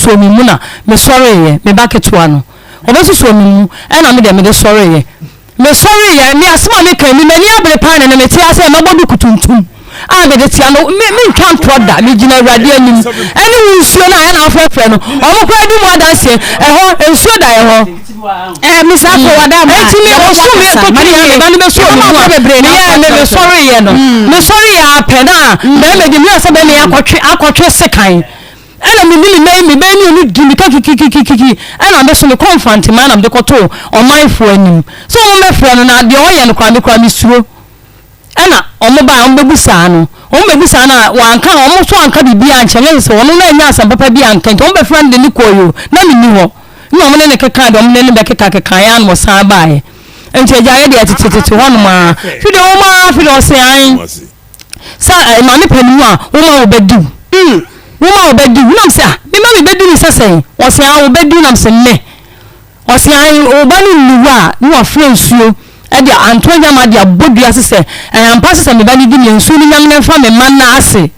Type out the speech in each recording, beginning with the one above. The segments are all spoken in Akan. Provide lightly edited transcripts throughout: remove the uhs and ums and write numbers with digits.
so muna me sorry ye me back to one obeso so mu e na me de me sorry ye me sorry ye me asema me kan ni mani abre pan na me tia se mabodu kutuntum a me de tia no me kan toda me gina awrade anim ene nsuo na ya na afrefre no omo kwa di mu adanse ho nsuo da ye ho me sa ko wada ma enti me o so me ko kiri ya ba ni me so mu bebre ni ya me sorry ye no me sorry ya pena me de mi asebe me akotwe sekan ena me ni gimi kiki ena be so me confront man am de koto on my phone so mo me phone na de oye no kwa me suro ena omo ba on bebusa no on bebusa na wanka omo so anka bibia anche me so ono na nya asam papa bia anka on be friend ni koyo na me ni ho ni omo ne keka de omo ne be keka ya no san ba ye enti ejaye de atititi ho no ma fide o ma fide o se an sa ma ne panimu a o ma obedu Woman obedi nam sa me ma me bedu ni sesen o se an obedu nam se me o se an obani nuwa ni wa fre nsuo e dia antonya ma dia bodua sese an pass se me bani di nsuo ni nyam na fa me man na ase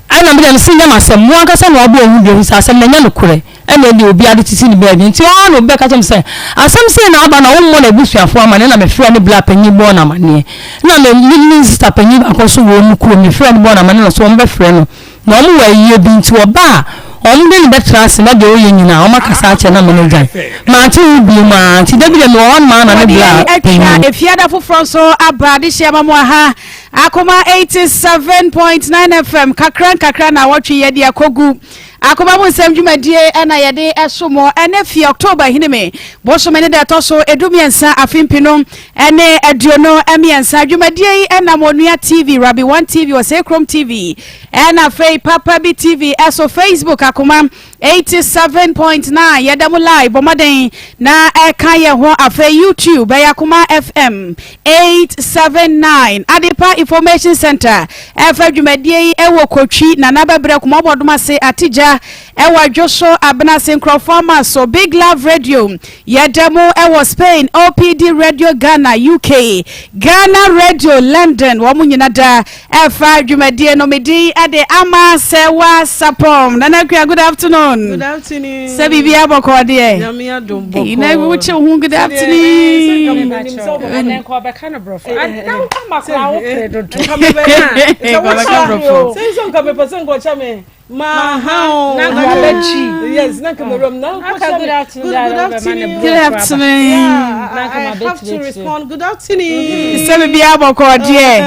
ana me dem singa ma se mo aka se no obo ohu bi sa se me nya no kure e na di obi ade titi ni ba bi nti o no be ka chem se asem se na aba na wo mo na busuafo ama na me fre ni bla panyi bo na mane na me sister panyi akoso wo mu kuro me fre ni bo na mane no so mo be fre no no mo wa yie bi nti oba on de be trust na de oye nyina o makasa ache na manager ma ti bi ma ti de bi de no on ma na bla efiada foforo so abade hia ma ha Akoma 87.9 FM kakran na watwe ye de akogu Akoma mu nsem dwumadie na ye de esomo ene fi October hinime boso mene de toso edumiensa afimpino ene aduono emiensa dwumadie na monua TV Rabi 1 TV o se Chrome TV na Fay Papa B TV eso Facebook Akoma 87.9 yedam live bomaden na eka ye ho afa YouTube Akoma FM 879 Adepa Information Center efa dwumadie ewo kotwi na nababre kuma bodoma se atija ewa Joshua Abna Synchroforma so Big Love Radio yedamo ewo Spain OPD Radio Ghana UK Ghana Radio London wamunyina da efa dwumadie no medi ade ama Serwaa Sarpong nana good afternoon. Good afternoon. Sabi bi aboko de. Nyamia dombo. Ina bi wuche hu good afternoon. And ko be kana brofo. Adaw kama kwa wo credo. Kama be na. Say some kama person go chame. Ma how na gabechi. Yes, na kama rom na. Good afternoon. Good afternoon. I have to respond. Good afternoon. Sabi bi aboko de.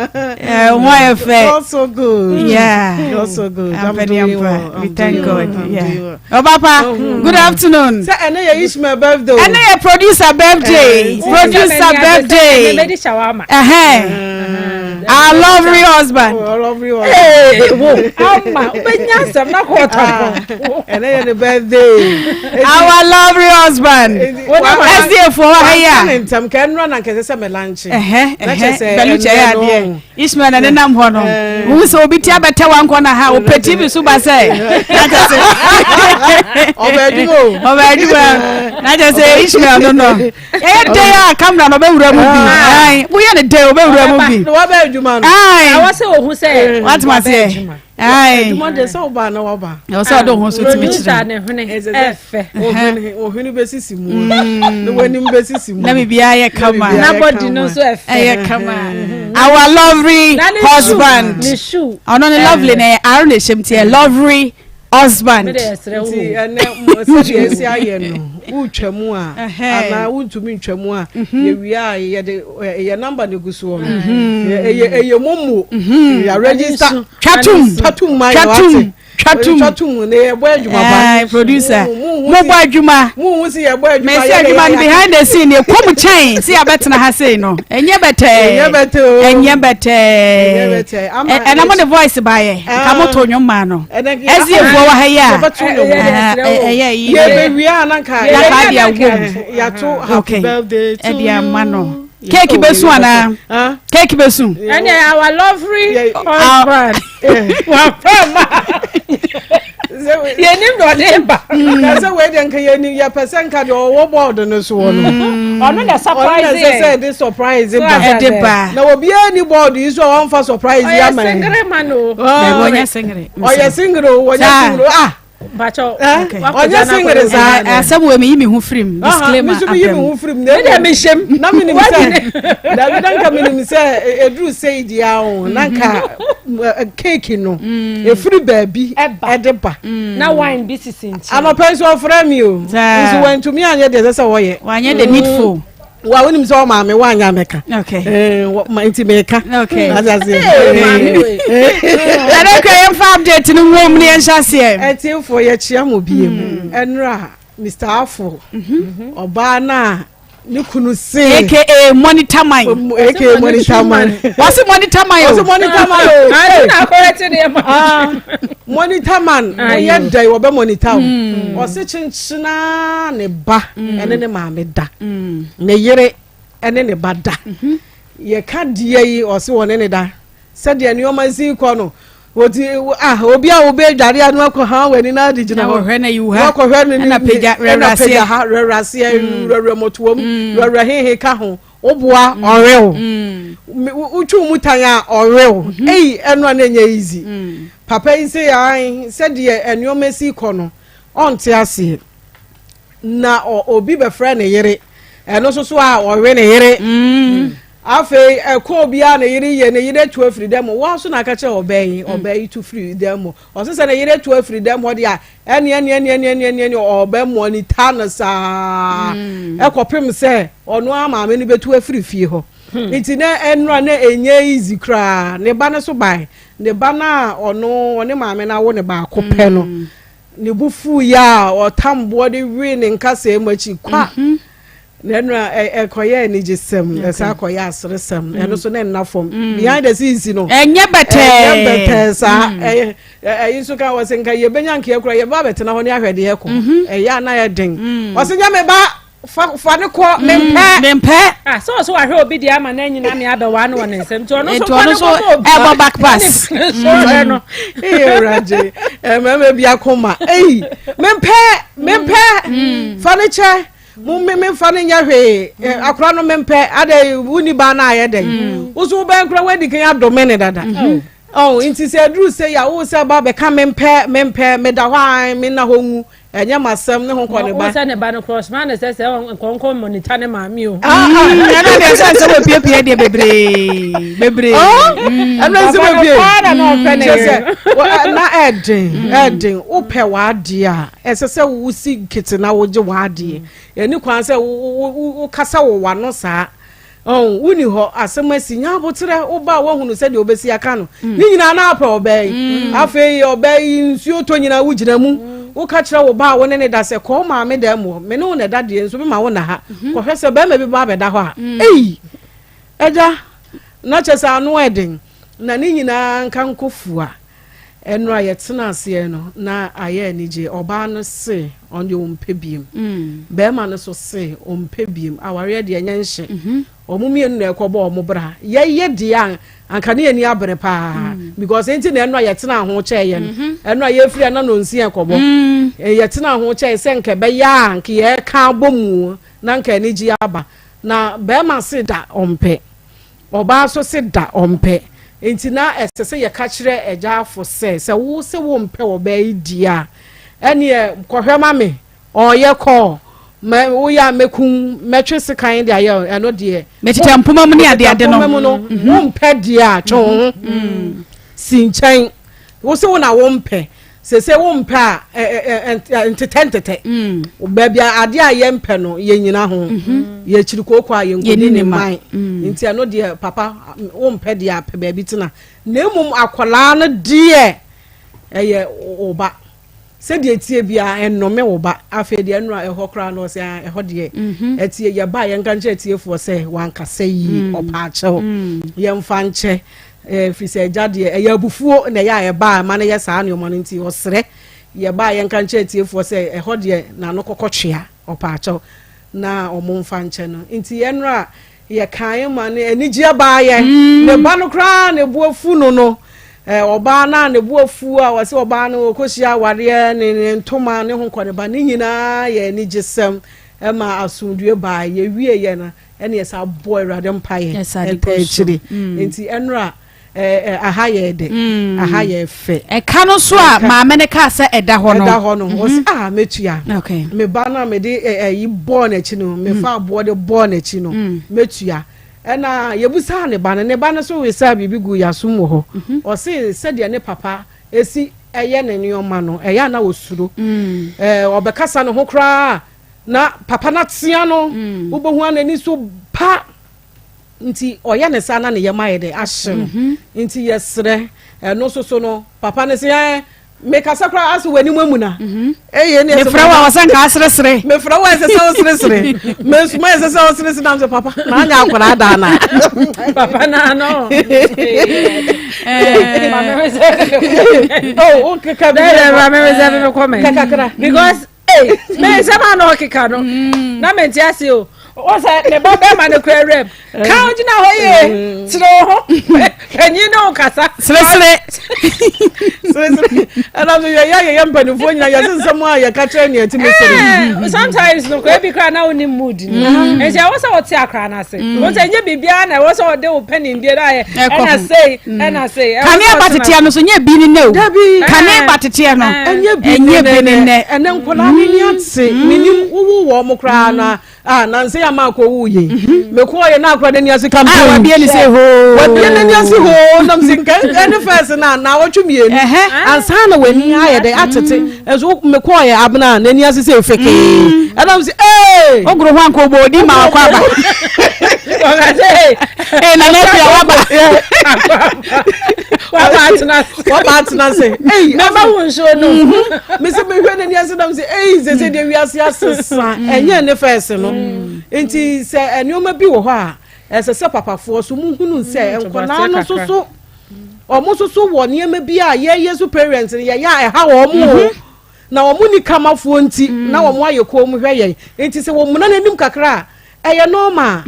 Why also good. Yeah. You're so good. I'm very well. We thank God. Yeah. Oh, Papa. Good afternoon. Say, I know you my birthday. I know you producer birthday. Producer birthday. Lady shawarma. Our lovely husband. Our lovely husband. Hey, Amma, ubenya sam na ko to. And then the birthday. Our lovely husband. SDA for here. Some can run and can say me lunch. Beluche ya de. Ishmael na nam ho no. Who so obi tia beta wan ko na ha o peti bi so ba say. Na just say Obedumo. Na just say Ishmael no. Day a camera no be wura mu bi. Ai, wo ye ne day o be wura mu bi. No ba adwuma no. Ai, I was say ohun say. What ma say? Ai. Adwuma de so ba na wo ba. O so do ho so ti mi chire. Ne hune efe. Ohunu be sisi mu. No wani mu be sisi mu. Na me bia ye kama. Na body no so efe. Ye kama. Our lovely husband. Ni shoe. Ono ne lovely na aro na shemti lovely husband. Ti ene mo se de esi aye no. Utwamu a ana untumi ntwamu a ye wia ye de ye number ne guso no. Ye momo. Ya register. Chatum my Chatum ne boy adwuma producer mo boy adwuma mu si ye boy adwuma me say adwuma behind the scene e kom chain see abetena ha say no enye bete and I'm on the voice by kamo to nwom ma no ezi efu wa ha ya ye be na ka ya ya to happy birthday to you mano cake besu ana cake besu and our lovely husband wa fama ye nim do demba na say we den kan ye ni ya person ka do wo board no so no ono na surprise say this surprise ba na obi ani board is so one for surprise ya man singre mano wonya singre Bacho onya singre za asabu we mi hu frame disclaimer me hu frame na me shem na me nim say da dan ka me nim say edru say dia o nanka cake no e free baby edeba na wine bi sisinti anope so frame you so when to me anya dey say wo ye wanya the needful wa wonim so ma me wanya meka okay ma intimeka okay azaze na ka yem fa update no wom ne enhase etifo ye chia mo biem enra Mr. Afo oba na ni kunu se aka monitor man what's monitor man na correct dey ma monitor man ye dai wo be monitor o se chinchina ne ba ene ne ma me da ne yere ene ne ba da ye ka die yi o se won ne da se de ne o ma si ko no oti obi a obe dware anu akọ ha wani na digina ho hwe na yu ha akọ hwe na peja rerase ha rerase remotuom rere hehe ka ho oboa orew uchu mutanya orew enu na nya easy papa yi say ai said ye enuoma si kọ no onte ase na obi be frɛ ne yere eno so a owe ne yere afi ko bia na yiri ye na yire to afiri dem wo so na ka che obayi to free dem o se se na yire to afiri dem ho dia ene oba mo ni tanasa ekopem se ono ama me ni betu afiri fie ho iti na enra na enye easy kra ne ba ne so bai ne ba na ono ne maame na wo ne ba akopɛ no ne bufu ya o tambo de wi ne nkasa emachi kwa nenra ekoye ni gisem esa akoye asresem eno so na nnafom behind the scenes no enye bete sa yisu ka wasenka ye benyanke ekura ye ba betena ho ne ahwede eko ya na ye den wasenya me ba fa ne ko mempe so ahwe obi dia ma na nyina me abewa ne won nsem to no so ebo back pass so no raje mama bi Akoma mempe furniture me fa ne nya hwe akora no mempe ade wuni ba na ayede usu ba nkora wadi kan adome ne dada inti se dru se ya wo se ba be ka mempe me da hwan me na hongu enya masem ne ho ko ne ba wo se ne ba no cross man se konko monitor ne ma mi o na de se we pie de bebre ana se we pie na ofe ne na edin upe wa ade a ese se wo si kiti na wo je wa ade eni kwan se wo kasa wo wa no saa wuni ho asemasi nya botere wo ba wo hunu se de obesi aka no ni nyina na apra obai afei obai nsuo to nyina wo gina mu wo ka kire wo ba wo ne da se ko ma me da mu me ne da de nso be ma wo na ha ko hwese ba ma bi ba be da ho a eja na chesa anu eden na ni nyina nka nkofua enu ayetena ase no na aye anije oba no se on de ompebiem be ma no so se ompebiem aware de anya nhye omumie no ekobo omubra ye de anka ne ani abere pa because enti na enu ayetena ho cheye no enu ayefiri na no nsi ekobo yetena ho cheye se nke be ya nke ye ka bomu na nka ni ji aba na be ma se da ompe oba so se da ompe enti na esese ye ka kire eja afo se wo se wo mpe wo ba idia ene kohwema me oye ko me wo ya mekun metwese kan dia ye eno de metita mpoma mu ni ade no wo mpe dia chon sinchan wo se wo na wo mpe se wo mpe a entetentete ba bia ade a ye mpe no ye nyina ho ye chirikoko a ye ngoni ne man nti eno de papa wo mpe dia pe ba bi tina na emum akola no de eye oba se de tie bia enome oba afa de enura eho kra no se eho de etie ye ba ye nka nche tiefo se wanka se yi opa ache ye mfa nche fi se jade eye abufuo na ya ba ma na ye saa ne omo nti osre ye ba ye nka nche tiefo se eho de na no kokotwea opa ache na omo mfa nche no nti ye enura ye kan ma ne anigye ba ye ne ba no kra ne buafu no oba na ne buafu a wase oba na okohia ware ne ntoma ne ho kwadeba ne nyina ye ni gisem ma asundue ba ye wie ye na ene ye sa boy rade mpaye etechiri enti enra aha ye de aha ye fe ka no so a ma me ne ka se eda ho no wose metua me ba na me de yi born echi no me fa abo de born echi no metua ena yebusa ne ba ne so we sa bibi gu yasum ho o se de ne papa esi eye ne nioma no eya na osuro obekasa no ho kra na papa na tia no ubohu anani so pa nti oya ne sa na ne yemaye de ahye nti yesre no so no papa ne se me kasa kra aso wani mamuna eye ne me fra wa wasan ka asresre me fra wa se so sresre me suma se so sresre na so papa na anya akora da na papa na no oh okay ka me comment because me se ma no kika no na me ti ase o wasa ne ba ma ne kwa rem ka ojina ho ye tro ho kanyi no kasa sresre ana so ya mpanufo nyina ya sensem a ya ka kire ne ati mesere sometimes no ko bi kra na oni mood ni e wasa oti akra na se wasa nye bibia na wasa ode o penin die da ye na say kan e batete no so nye bi ni ne o kan e batete no enye bi ni ne ene nkola ni ati minim wo mo kra na na nse ya ma ko wuye me ko ye na akra de ni ase campaign wa bia ni se ho wa bia ni ase ho nam sin kan any first na wotwumie ni ansa na wani aye de atete enso me ko ye abna na ni ase se feke adam se ogro hwan ko bodi ma akwa ba oga say na no bia wa ba wa partner say na ba won so no me se me hwe na ni ase nam se se de wi ase asesa enye ne first no enti se enioma bi wo ho a ese papafo so muhunu se enkola no soso omo soso wo niema bi a ye yesu parents ye ya eha wo mo na omo ni kamafo nti na wo mo ayeko mu hwe ye enti se wo muna nanim kakra eye normal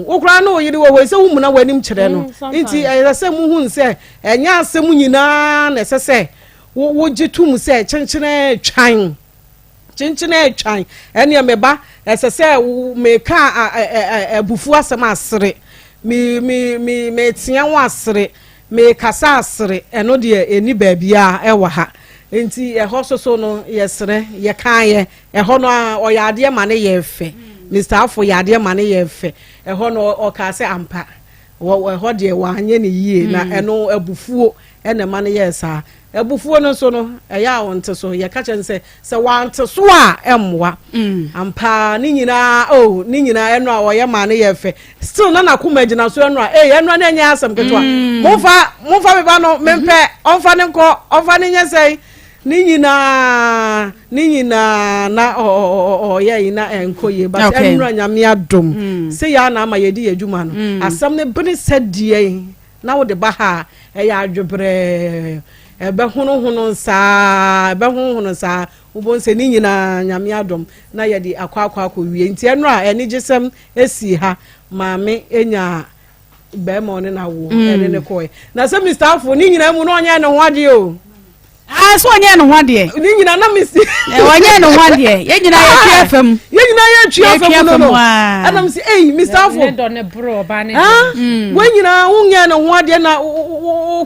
okura na oyiri wo se wo muna wanim kire no enti ese muhunu se enya asem nyina na ese wo gitum se chenchene twan chinchine twan ene meba esese me ka abufu asem asere me tia wo asere me kasa asere eno de eni baabia ewa ha enti eho soso no yesere ye kan ye eho no oyade ma ne ye fe Mr. Afo yade ma ne ye fe eho no o ka se ampa wo eho de wa anye ne yie na eno abufuo ene ma ne ye sa ebufuo no so no eya wonte so ye ka chen se wante so a emwa ampa ni nyina eno a woye ma ne ye fe still na Akoma gina so eno a eno na nya asem ketwa mofa beba no mempe onfa ne nko onfa ne nya sei ni nyina na ye ina enkoye but eno nyame adom se ya na ama ye di adwuma no asem ne bene sadie na wo de ba ha eya adwobre ebe hunu sa ubon se ni nyina nyame adom na ye di akwa wie nti eno a eni gisem esi ha maame enya be mo ne na wo ene ne koy na se Mr. Afo ni nyina mu no onya ne ho ade o so onya ne ho ade ni nyina na misi onya ne ho ade ye nyina ye twafam no adam si Mr. Afo ne do ne bro ba ne we nyina wonya ne ho ade na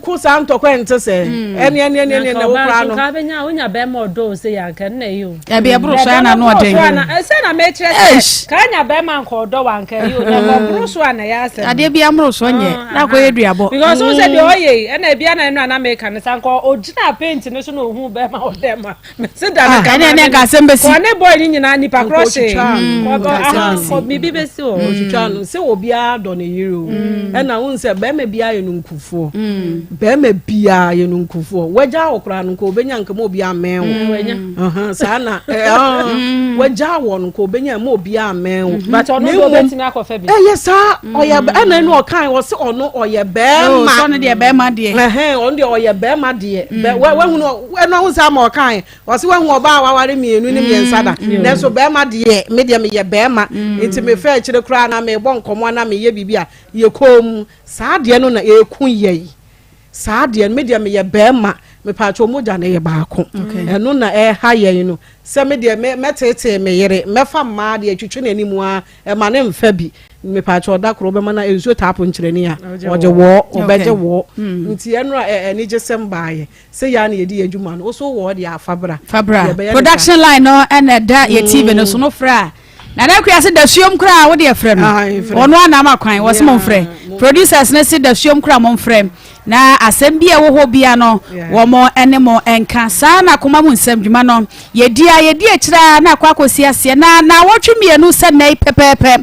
ko sa ntokwa se ene wo kra no ka benya wonya be mo do se ya kan na yo e be bro so na no ade se na me kire se ka nya be man ko do wan kan yo na bro so na ya se ade bia mro so nye na ko eduabo because so se de oye ena bia na no na me kan san ko ogina paint no me so no hu be ma o dem ma me se da na ka na ka sembesi one boy ni nyina ni pa cross ko mi bi be si o twitwa no se obi a do ne hero e na won se be ma bia ye no nkufo be ma bia ye no nkufo waja okra no ko obenya nka ma obi amen wo sa na waja wo no ko obenya ma obi amen wo but ono do betimi akofa bi yes sir oye e na no kan wo se ono oye be ma so no de be ma de on de oye be ma de we hu no e no hu sa ma kan wo se we hu oba waware mienu ni miensa da na so be ma de me de me ye be ma enti me fa kire kura na me bo nkomo na me ye bibia ye kom saa de no na ekun ye saa de me de me ye be ma me pa cho moja na ye baako eno na ha ye no se me de me tete me yere me fa ma de twetwe na nimu a e ma ne mfa bi me pa cho da kro be ma na enzo tapo nkyere ni a oje wo obeje wo nti eno eni jesem baaye se ya na ye di adwuma no so wo de afabra production line no and da ye TV no so no fra na na kwa se da suom kra wo de afre no ono ana ma kwan wo se mo frɛ producers na se da suom kra mo frɛ na asem bia wo ho bia no wo mo ene mo enka saa na koma mu nsem dwuma no ye di akira na kwa kosi ase na wotwe mienu se nei pepepe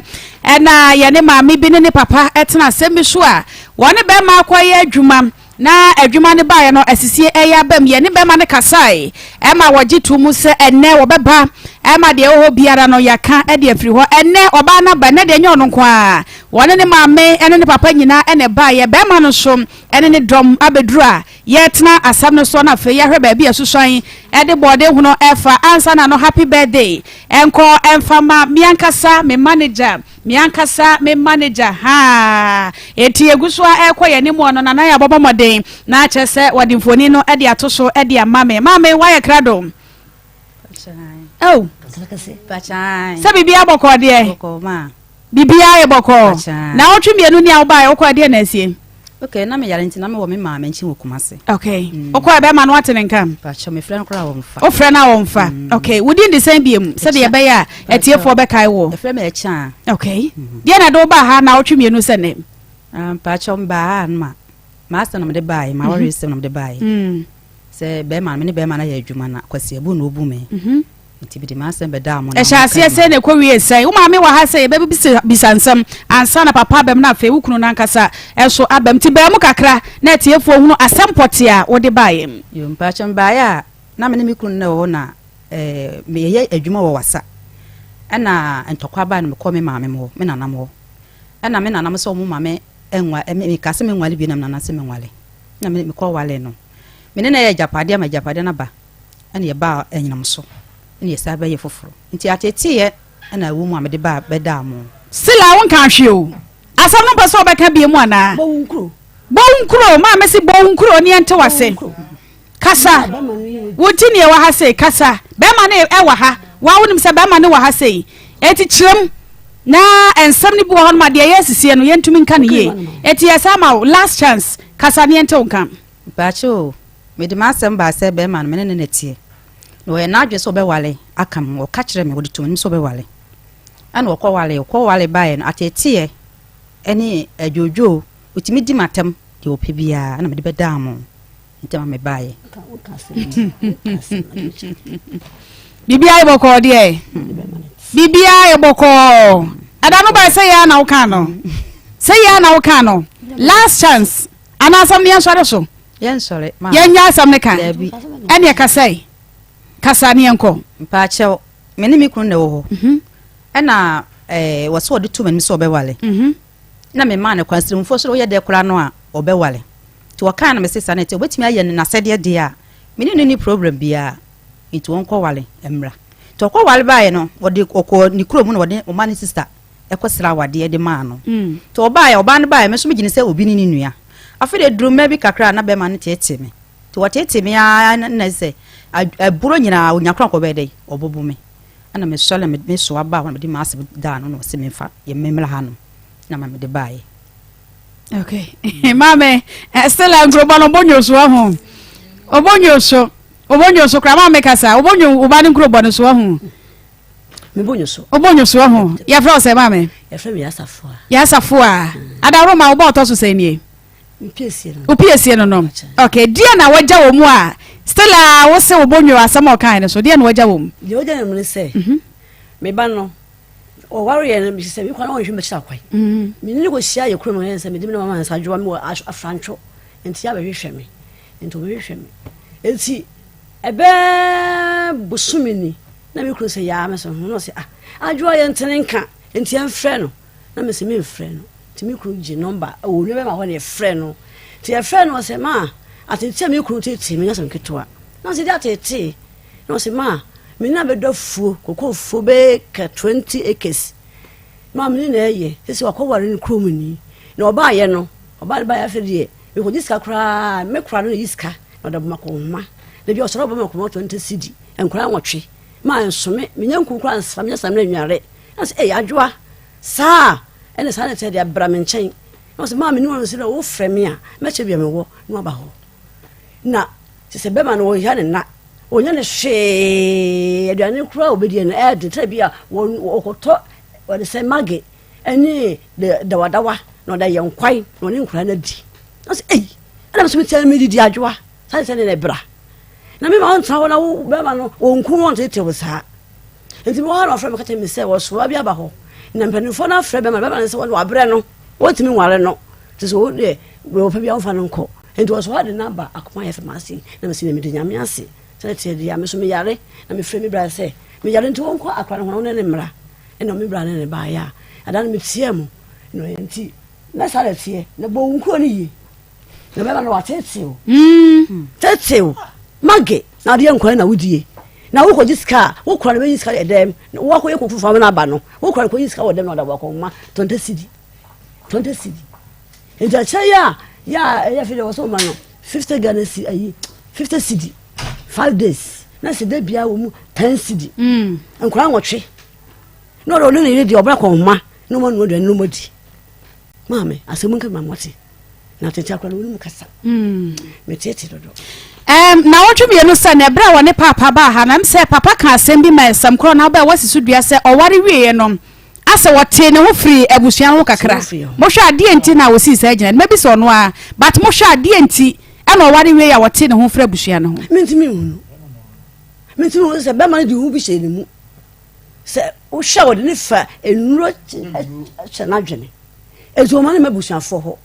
na ye ne maami bi ne papa etena asem bi so a wone be ma akwaye adwuma na adwuma ne bae no asisie eya bam ye ne be ma ne kasai e ma wogi tu mu se enne wo beba e ma de wo biara no yaka e de afiri ho enne oba na ba ne de nyo no kwa wone ne maame ene ne papa nyina ene bae be ma no so ene ne dom abedura ye tena asam no so na fe ya hwe ba bia susuan e de bode huno efa ansa na no happy birthday enko enfama miankasa me manager ha eti egusua ekoye ne mo no na ya baba moden na chese wadi mfoni no e de atoso e de mame waye krado oh Pachai. Se bibia boko de Boko ma. Bibia e boko na otwe mienu ni awba e okọ de na asie Okay, na me yare nti na me wo me ma nchi wo kumase. Okay. Okọ e be ma no atene nkam. Pacho me friend kra wo mfa. O friend na wo mfa. Okay, within the same biem se de be ya etiefo be kai wo. The friend me echa. Okay. De na do ba ha na otwe mienu se ne. Pacho mba ma. Master na me de bai, ma worry system na me de bai. Se be ma me ne be ma na ya adwuma na kwase ebu na obu me. Nti bi de master be da mo na. E sha asie se ne kwowie sai. Wo ma me wa ha sai be bisansam ansa na papa bem na fe wukunu na nkasa eso abem ti be mu kakra na etiefo hunu asempote a wo de bai. Yo pacho mba ya na me ne mikunu na wo na me ye adwuma wo wasa. Ana ntokwa ba na me ko me ma me mo, me nana mo. Ana me nana mo so mo ma me enwa me kase me nwale bi na nana se me nwale. Na me ko wale no. Me ne na ye japade ma japade na ba. Ana ye ba enyinam so. Ni yesa ba ye foforo nti atete ye na wo mu amede ba beda mo sila won kan hwe o asam no paso be ka bie mu ana bo unkuro ma mesi bo unkuro ni ente wase kasa woti ne wa ha sei kasa be ma ne e wa ha wa wonim se be ma ne wa ha sei eti kirem na ensam ni bu ho ma de ye sisie no yentumi nka ne ye eti yesa ma last chance kasa ne ente wonka bacho me de ma asem ba se be ma no me ne netie no e na adwe so be wale akam o ka kire me wo de tum so be wale ana ko wale bae no atete ene adwojo utimi di matem de opebia ana me de beda mo ntama me bae bibia e boko de bibia e boko adanu ba se ya na wo kan no last chance ana sam ne ansore so yen sore ma yen nya sam ne kan ene kasai kasa ne enko mpa chew me ne mi kun na wo ho na wo so de tuma ni so be wale na me ma ne kwasiri mfo so ye de kura no a obe wale ti wo kan na me sesa na ti obetimi aye na sede de a me ni problem bia nti won ko wale emra ti ko wale bae no wo de okọ ni kuro mu na wo de o ma ni sister e ko sira wade de ma no ti oba ne bae me so me gine se obi ni nua afede drum ma bi kakra na be ma ne tete me ti wo tete me ya na se aburo nyina onyakra ko be dey obobu me ana me sole me so aba ho me di ma ase da no se me fa ye memla ha no na ma me de bae okay mame Stella Ngroba no bonyo so ho obonyo so kra ma me kasa obonyo uba ni Ngroba no so ho me bonyo so ho ya fra o se mame ya fra me ya safua adaro ma oba oto so se nie upiesie no okay dia na waja wo mu a Stella wo se wo bonyo asam o kan so de na waja wom de o de na me say me ba no o warrior na me say me kwa na wonhwe me kira kwai me ni go hia ye krom na say me de me na mama nsa adwoa me afrancho enti ya be hwehwe me enti o be hwehwe me enti ebe busumini na me kro say ya me so no say adwoa ye ntene nka enti en frɛ no na me say me frɛ no enti me kro gi number o ne be ma ho ne frɛ no ti e frɛ no say ma atete me kro tete me na so nketoa na say that tete no say ma me na be do fuo kokofo be ka 20 acres ma me na ye say wakɔware ne kro mu ni na oba ye no oba ba ya fe de me ko diska kra me kra no yiska na da boma ko ma na bi osoro boma ko 20 cedi enkra nwotwe ma nsome me nyanku kra nsam nya sam na nware na say adwoa sa ene sa na te de abra me nchen na say ma me ni won say wo frɛ me a me che bia me wo no ba ho na se be ma no ya ne na onya ne hwe aduane kura obedie na de ta bia wo okoto wo de say mage eni de wadawa no da ye nkwai no ne nkura na di na say ana so me tell me di adwoa sa se ne bra na me ma on tra wo na wo be ma no wo nku won tete wo sa enti mo ha no fra me kata me say wo so bia ba ho na mpanifo na fra be ma say wo abre no wo timi nware no te so wo de wo pa bia wo fa no nko enti wo so ha de number Akoma ye famasi na me say me de nyame ase say te dia me so me yare na me fra me bra say me yare enti wo nko akwa no ne mra eno me bra ne ba ya ada na me tie mu no enti na sare tie na bo nko ni yi na be ma no watete o tete o mage na de nkwa na wudie na wo ko jiska wo kora na be jiska edem wo ko yekofu fa na ba no wo kora ko jiska wo dem na da ba ko ma 20 cedi eja chaya ya feel was so man 50 Ghana cedi ayi 50 cedi 5 days na se da bia wo mu 10 cedi nkora nwotwe no ro no ne di obra ko ma no mo no do no modi mame asemu nka ma moti na tete akora no mu kasa me tete dodo na wotwe no sa na bra wone papa ba ha na mse papa ka asem bi ma sam kro na ba wasisu dua se oware wie no asa wote ne ho firi abusuan ho kakra mo hwa ade enti na wosi sa agina mebi so no a but mo hwa ade enti ana oware wie ya wote ne ho firi abusuan ho mentimi hu se be ma di hu bi she ne mu se wo hwa wo de ne fa enuro chana dwene ezo ma ne mabusuan fo ho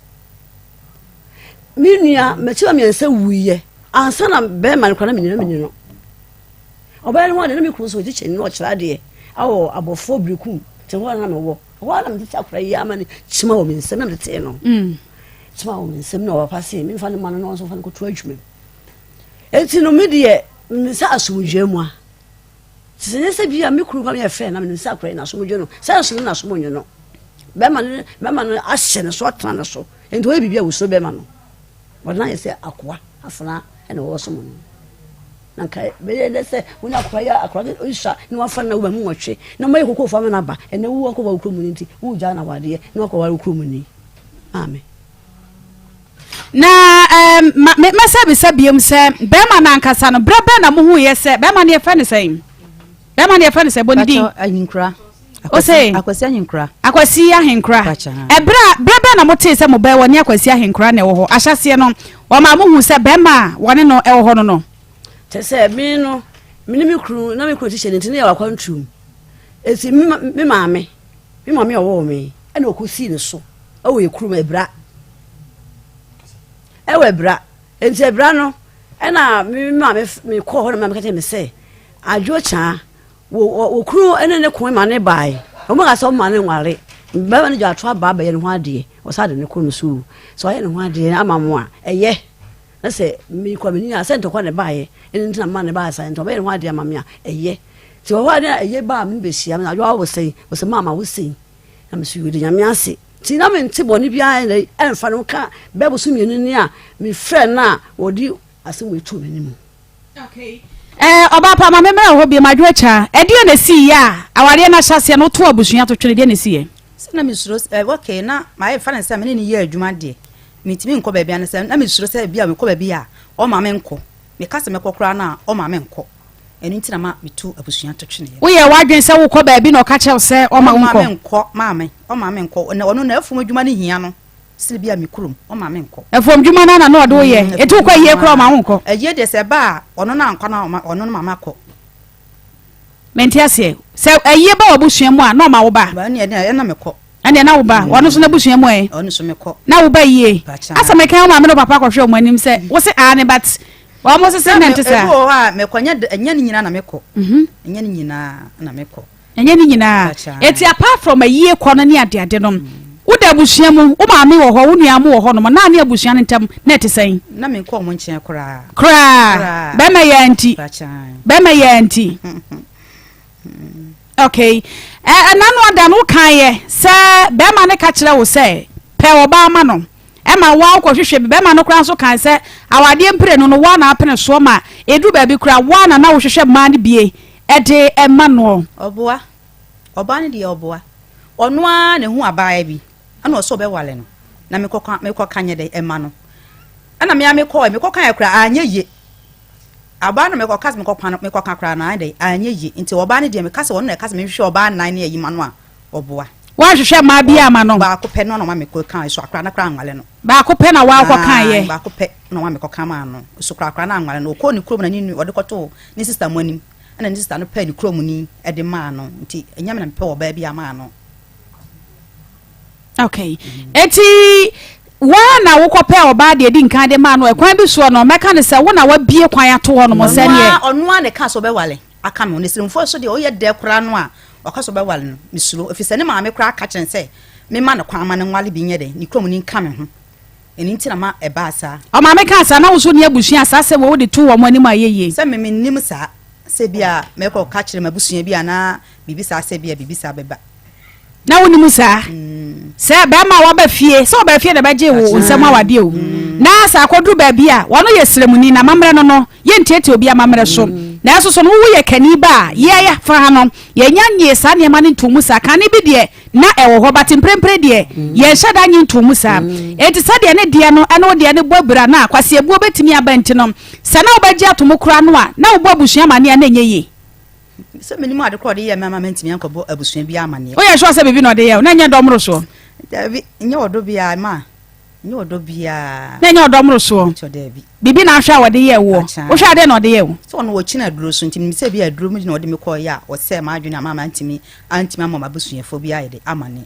minua mechiwa miense wuye ansa na be ma ne kwana menino no oba ne ho de na me kru so ji no kira de awo abofo briku te ho na me wo na me ti akura yi amane chima wo mense na me te no chima wo mense na wa pase me fa ne ma no so fa ne ko to adwuma enti no me de me sa asumdwe mu a se se bia me kru kwa me fe na me sa akura na asumdwe no sa asu na asumdwe no be ma no ahye ne so atana ne so enti wo bibia wo so be ma no wona ye se akwa afana ene wo so mo na kai be de se wona akwa ya akwa isha ni wa fana wo mu nwotwe na mai kokko fa na ba ene wo ko ba kromu ni nti wo ja na wade ni wa ko wa kromu ni amen na me se biem se be ma na nkasa no bra be na mo hu ye se be ma ne ye fa ne se bonidi ayinkra o say akwasi ahinkra bra na mo te se mo be woni akwasi ahinkra na wo ho ahyase no wo ma mo hu se be ma woni no e wo ho no te se mi no mi ni kru na mi kru ti she nti na ya wakwantum esi mi maame owo mi e na okosi ne so o we kru ma bra e we bra enti bra no e na mi maame mi ko ho na ma kete mi se adwo cha wo kru ene ne ko ma ne bai o ma ga so ma ne nware ba ne ja twa ba ba ye ne ho ade o sa de ne ko no so ye ne ho ade ama mo a eye na se mi kwa mi nya sento kwa ne bai ene ntina ma ne bai sa ento ba ye ne ho ade ama me a eye ti wo ade eye ba mi be sia na yo wo sei mama wo sei na mi su yudi nya mi ase ti na me nti boni bia e enfa no ka be bo su mi ni a mi frɛ na wodi ase wo etu mani mu okay oba pa ma memra ho bi madwo cha edie na si ya aware na hyase no to abusuan to twere die na si ye na mi suro okay na ma e fa na se me ni ye adwuma de mitimi nko ba bia na se na mi suro se bia me ko ba bia o ma me nko me kase me kokora na o ma me nko eni ntina ma mitu abusuan to twene wo ye wadwen se wo ko ba bi na o ka che se o ma nko o ma me nko na ono na afum adwuma ne hia no silibia mi kurom o ma me nko efom dwuma na na odo ye etu kwa ye kro ma nko eye de se ba ono na nkwa na ono mama ko menti ase se eye ba obusua mu a na ma wo ba ba ne na me ko ane na wo ba ono so na busua mu e ono so me ko na wo ba ye asa me kan ma me no papa ko hwe mo anim se wo se a ne but wa mo se se na ntesa o ha me kwanya enya ni nyina na me ko enya ni nyina na me ko enya ni nyina eti apart from a ye ko no ne ade no wo da busua mu wo ma me wo ho wo nua mu wo ho no na ne abusua ne ntam na etesen na me ko mo nchen kra ba ma ya anti okay ananu ada no kan ye se be ma ne ka kire wo se pe wo ba ma no e ma wa ko hwehwe be ma no kra so kan se awade mpre no wa na apene so ma edu ba bi kra wa na wo hwehwe ma ne bie e de e ma no oboa oba ne de oboa ono a ne hu abaa bi ana so be wale no na me ko kanye de e ma no ana me ko kan kra anye ye aba no me ko kas me ko pan me ko kan kra na de anye ye nti oba ne de me kas won na kas me hwehwe oba nan ne yi ma no a oboa wa hwehwe ma bia ma no ba ko pe no ma me ko kan so akra na kra anwale no ba ko pe na wa ko kan ye ba ko pe no ma me ko kan ma no so kra na anwale no ko ni krom na ni ode ko to ni sister mo anim ana ni sister no pe ni krom ni e de ma no nti enyam na me pe oba bia ma no okay eti wa na wo ko pe oba de di nkan de ma no e kwan bi so no meka ne se wo na wa bie kwan ato ho no mo se ne ono a ne ka so be wale aka me onesirmfo so de o ye de kura no a waka so be wale no misuro efise ne ma me kura aka chen se me ma ne kwan ma ne nwale bi nye de ni krom ni nka me ho eni nti na ma e ba sa o ma me ka sa na wo so ne abusua sa se wo de to wo mo ani ma yeye se me nim sa se bia me ko ka kire mabusua bia na bibi sa se bia bibi sa beba na woni musa se ba ma wa ba fie se ba fie da ba je wo nsam awade o na sa akodu ba bia wono ye sremuni na mamre no no ye ntete obi amamre so na so so no wo ye kani ba ye ya fa ha no ye nyanye sa ne ma ne ntumu sa kani bi de na ewo ho batemprempre de ye hyada nyi ntumu sa enti sa de ne de no ene wo de ne bobra na kwase ebu obetimi abenti no se na wo ba je atomo kura no a na wo bo abusua ma ne na nyeye so meni mo adekọ de ye mama mentimi ankobo abusua bi amane o ye sure se bibi no de ye na nya domro so davi nya odo bia ma nya odo bia na nya domro so bibi na ahwa wode ye wo o hwa de no de ye wo so no wo china duro so ntimi se bia duro mu na ode me ko ya o se ma adwene mama antimi amama abusua fo bia ye de amane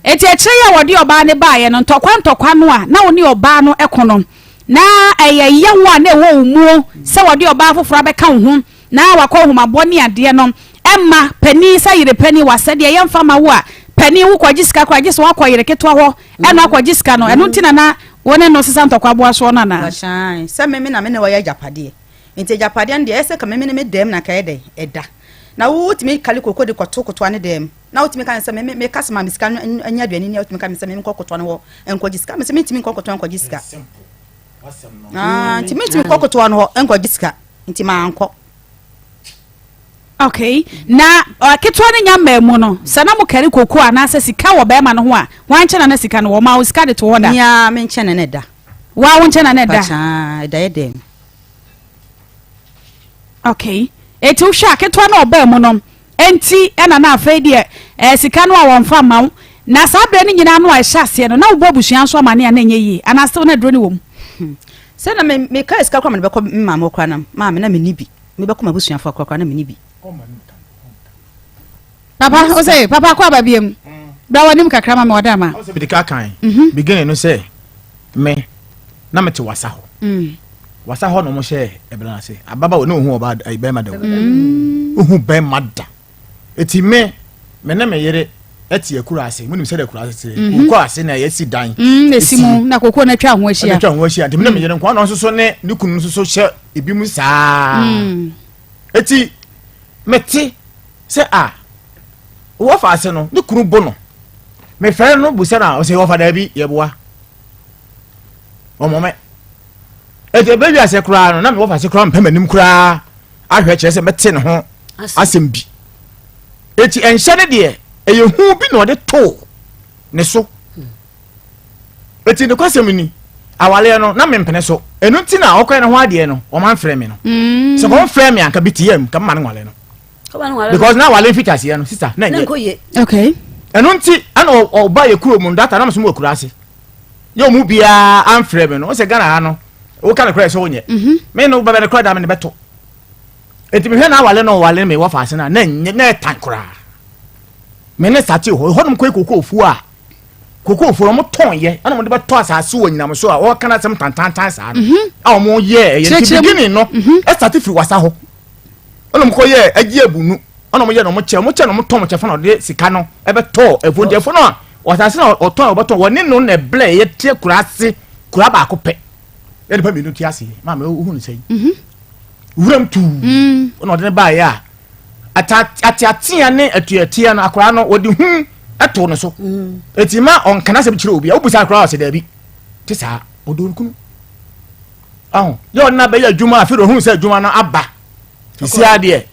eti eche ya wode oba ne ba ye no ntokwa no a na woni oba no ekono na eye yawo na ewo umuo se wode oba foforo be ka ho na wakọ homabọ ni ade no emma pani sa yire pani wase de ye mfa ma wo a pani wo kwagisika kwagisa wakọ yire ketwa ho eno akwagisika no eno ntina na wone no sesa ntokwa bo aso no na shan se meme na me ne wa ya japade nti japade ande ese ka meme ne me dem na ka ede eda na wo timi kali kokko de koto ane dem na wo timi kan se me kasama misika anya aduani ni wo timi kan se me kokoto ne wo enkogisika me se me timi kokoto enkogisika nti me timi kokoto ane ho enkogisika nti ma anko okay na ketwa ne nyamba mu no sana mo kari kokko anase sika wo be ma no ho a wanche na sika no wo ma wo sika de to woda nya me nche ne da wa wo nche na da acha da yedem okay eti wo hwa ketwa na oba mu no enti ena na afa die sika no a wo mfa ma na sabre ne nyina no a hya ase no na wo bobusuan so ma ne na enye yi anase na dro ne wo se na me ka sika kwa me be ko mma mo kwa na ma me na me nibi me be ko mabusuan fa kwa na me nibi papa o say papa kwa ba biem bra wanim kakra ma me odama o say bi ka kan beginning no say me na me te wasa ho wasa ho no mo she ebra say ababa wo no hu oba be ma da hu be ma da eti me na me yere eti akura ase munim se da akura ase ko ase na yesi dan esimu na kokko na twa ho ahia na twa ho ahia de me na me yere nkwa no so ne ne kunu so hye ebi mu saa eti meti se wo fa ase no ne kunu bo no me fere no bu se na o se wo fa da bi ye boa o mome eti be bi ase kura no na me wo fa ase kura mpem anim kura ahwe kire se meti ne ho asem bi eti enhye ne de eye hu bi no de to ne so eti ne kwasem ni awale no na me mpene so enu nti na okwe ne ho ade no o man frɛ me no so ko frɛ me anka bitiem ka man nwale no because na wale features ya no sister na ye okay eno nti ana oba ye kuro mu data na mso mu kura ase yo mu bia amfrɛ me no o se Ghana ha no o ka na kura so onye me no ba be kura da me beto enti me hwe na wale no wale me wa fa ase na na tan kura me ne sati ho honum kokoko ofu a kokofo no mo ton ye ana mo de beto asase wo nyinam so a o ka na sem tantantan sa no a mo ye ye nti beginning no e start free wasa ho onum ko ye agi abunu ona mo ye no mo che no mo ton mo che fa no de sika no e beto efo no a wasase na oton obeto woni no na ble ye tie kurase kura ba ko pe e de pa mi no ti ase ma me hu ni sei wuram tu ona de ba ya ati ne atuatia no akora no wodi hu eto no so etima on kana se bi kire obi a obusa akora ase da bi ti sa odon kunu ahụ yo na be ya dwuma afiro hu se dwuma no aba isi ade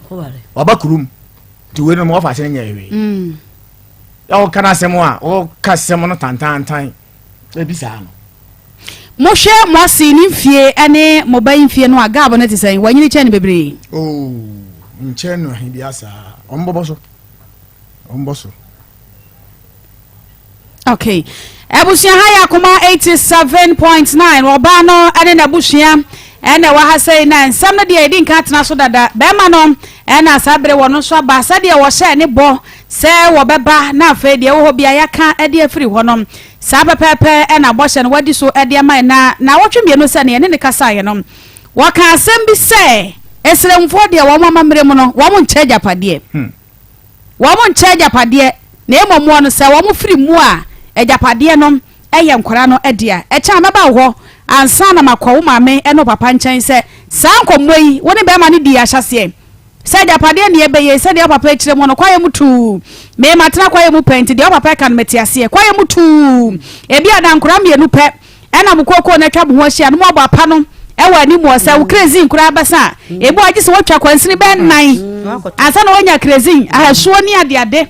waba kurum ti we no mo fa se nya ewe ya o kana se mo a o ka se mo no tantantan e bi sa no mo hwe mo asi ni fie ane mo ba fie no aga abo na ti sen wanyini che ne bebre nche no hin bia sa omboboso okay abusia ha ya Akoma 87.9 oba no ane na abusia ene wa ha sei na nsam no de edi nka tena so dada be ma no ene asabre wono so ba sa de wo hye ne bo se wo beba na afa de wo bia ya ka ede afiri ho no sa pepepe ene abo hye no wadi so ede ma na wotwe no se ne ne kasa ye no wo ka asem bi se esremfo de wo mama mre mu no wo mo nche japade na emomo no se wo mo firi mu a ejapade no eye nkwara no edia echa maba ho ansa na makwo maame eno papa nchen se sankomoi woni be ma ne di ahyase se ejapade ne ebeye se de papa ekire mu no kwaye mutu me matena kwaye mu penti de papa kan metiase kwaye mutu ebi adankora mienu pe ena mukoko na twa bo ho hia no mo apa no ewa ni mo se wo crazy nkura basa ebi agye se wo twa kwansini be nan ansa na wonya crazy ahasuo ni ade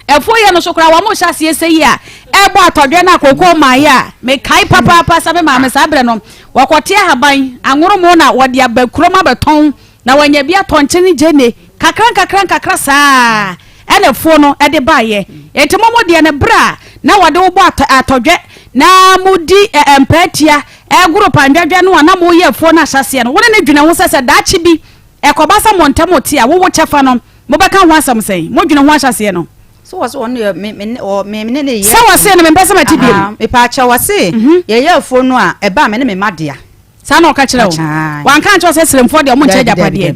efo ye no sokora wa mo hyase esei a ebo atodwe na kokko maaya me kai papa sabe ma me sabre no wakote haban anworo mo na wode abakuroma beton na wanya bia tonchene jene kakran saa ene efo no ede baaye entimo mo de ne bra na wode wo bo atodwe na mudi empatia eguru pandwadwe no na mo ye efo na hyase no wone ne dwene ho sese daachi bi ekobasa montamoti a wo chefa no mo beka ho asam sei mo dwene ho hyase no so was on me ne so was say no me pesa matibiem me pa cha wase ye ye fo no a e ba me ne me madea sa na o ka kire wo wan kan cho se sremfo de o mo nche japade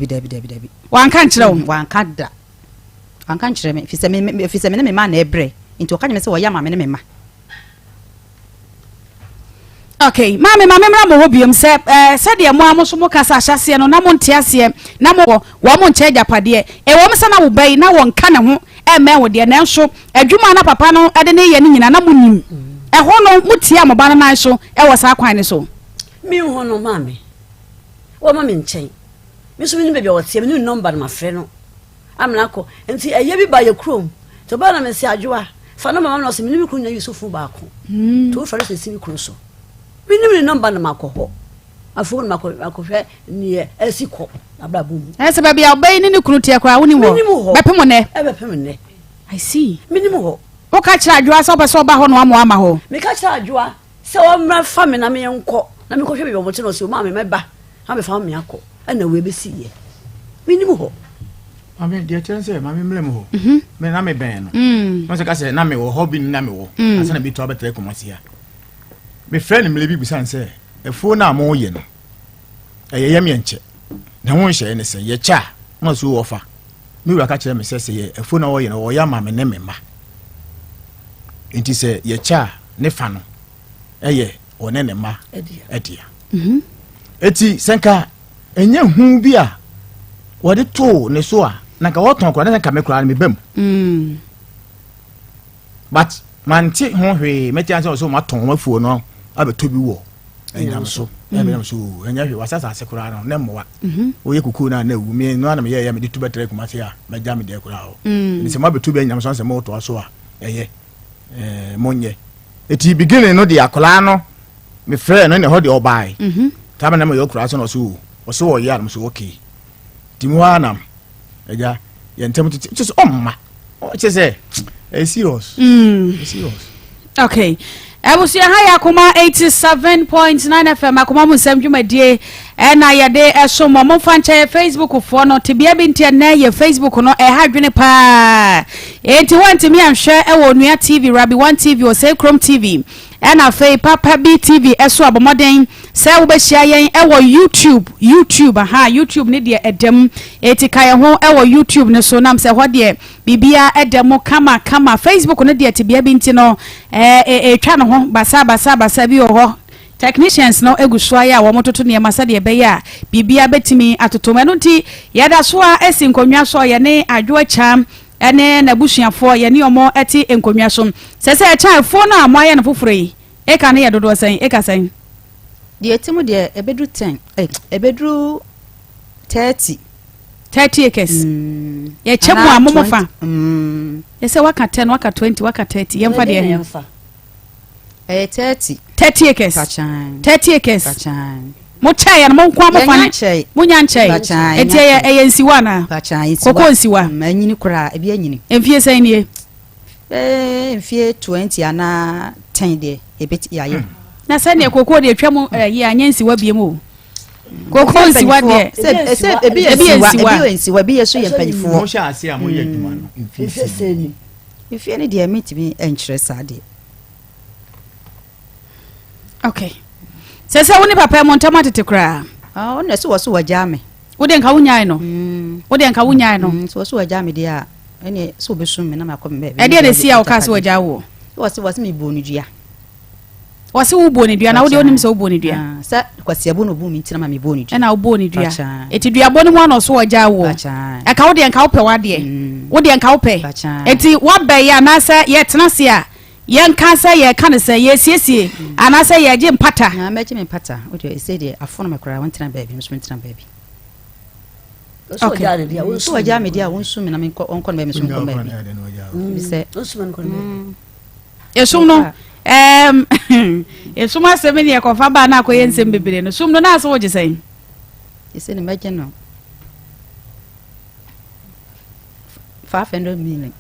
wan kan kire wo wan kan kire me fi se me ne me ma na ebre nti o ka nyeme se wo ya ma me ne me ma okay mama mra mo hobiom se de mo amoso mo kasa ahyase no na mo ntiase na mo wo mo nche japade e wo me se na wo bai na won ka ne ho eme wo de na nso adwuma na papa no ade ne ye ne nyina na munim e ho no mutia mo ba na so e wo sa kwan ne so mi ho no mame wo mame nchen mi so mi be wo tie mi no number na mafre no amna ko enti eye bi ba ye krom to ba na me se adwoa fa no mama no se mi ni kru nya yusufu ba ko to fa se si mi kru so mi ni number na makoho afu na makohwe ni esiko abra bum ese ba bia obai ni kru tie kwa woni wo bepem ne e bepem ne I see minimum ho o ka kira adwoa so be so ba ho no ama ho me ka kira adwoa se o mra fa me na me enko na me ko hwe be mo no se o ma me meba ha me fa me akọ na we be si ye minimum ho ame dia chense ma me mlem ho me na me ben no no se ka se na me wo hobby na me wo asa na bi to abetre komasia me friend me le bi bisan se efo na mo ye no ye me enche na ho hye ne se ye cha no so wo fa mi wa ka kire me se ye efo na wo ye no wo ya ma me ne me ma enti se ye cha ne fa no eye one ne ma edia eti senka enye hu bi a wode to ne so a na ka woton kora na ka me kora me bam but manti ho hwe meti anse so ma ton mafuo no abeto bi wo enyam so enyam so enya hwe wasasa ase kora no ne mmoa oye kuku na wu me no na me ye me de tu betre kuma se a me ja me de kora ho ni se ma beto bi enyam so se mo to so a eye monye eti beginning no de akola no me frɛ no ne ho de obai taba na me yo kora so no so wo ya no so okay timuanam eja ye ntem titi just omma say serious. Serious. Okay. Ebusia ha Akoma 87.9 FM Akoma musem dwumadie na yade eso mo fanche Facebook fo no tebia bi ntia na ye Facebook no ha dwene pa enti wanti mi anhwe wo nua TV Rabi 1 TV o say Chrome TV na fei Papa B TV eso abomoden se wo be hia yen wo YouTube YouTube ne de edem eti kai ho wo YouTube ne so nam se ho de bibia edem kama Facebook ne de tebia bi nti no twa no ho basa bi ho technicians no egusua ya wo mototo ne masa de be ya bibia betimi atotoma no nti yada so a esinkonwa so ye ne adwo cham ene na busuafo ye ne omo eti enkonwa so se cha fo na amoye na foforo yi e ka ne ye dodo san e ka san de etimu de ebedru 10 ebedru 30 acres ye chemu amomofa ye se waka 10 waka 20 waka 30 ye mfa de 30 acres 30 acres mo chaya na mo kwa mo fa ne mo nya nchai eti ye nsiwa na koko nsiwa anyini kura ebi anyini emfie san nie emfie 20 ana 10 de ebeti yaye na san ne koko de twam ye anya nsiwa biem o koko nsiwa de se ebi nsiwa bi yeso ye mpanyifo mo sha ase a mo ye adwuma no emfie seni emfie ne de metimi enkyere sade. Okay. Sese woni papa mo ntama tete kra. Wona so wo jame. Wo de nka wunyai no. Wo de nka wunyai no. So jame dia. Ene so besum me na makom be. E de na sia wo ka so jawo. Wo me bonu dua. Wo se wo bonu dua na wo de onim se wo bonu dua. Sa kwase abo no bu mi ntina ma me bonu dua. E na wo bonu dua. Eti dua bonu mo na so wo jawo. E ka wo de nka wo pe wa de. Wo de nka wo pe. Eti wo be ya na sa ye tena sia. Yen kansa ye kan se ye siesie anase ye je mpata na meje me mpata o de say de afono me kura wontina baby me wontina baby so ja de dia won so ja me dia won su me na me onko na me so onko baby me say osman ko me yesum no yesum aseme ne kofa ba na akoye nsem bebere no sum no na so wo je sai yese ne meje no 500 million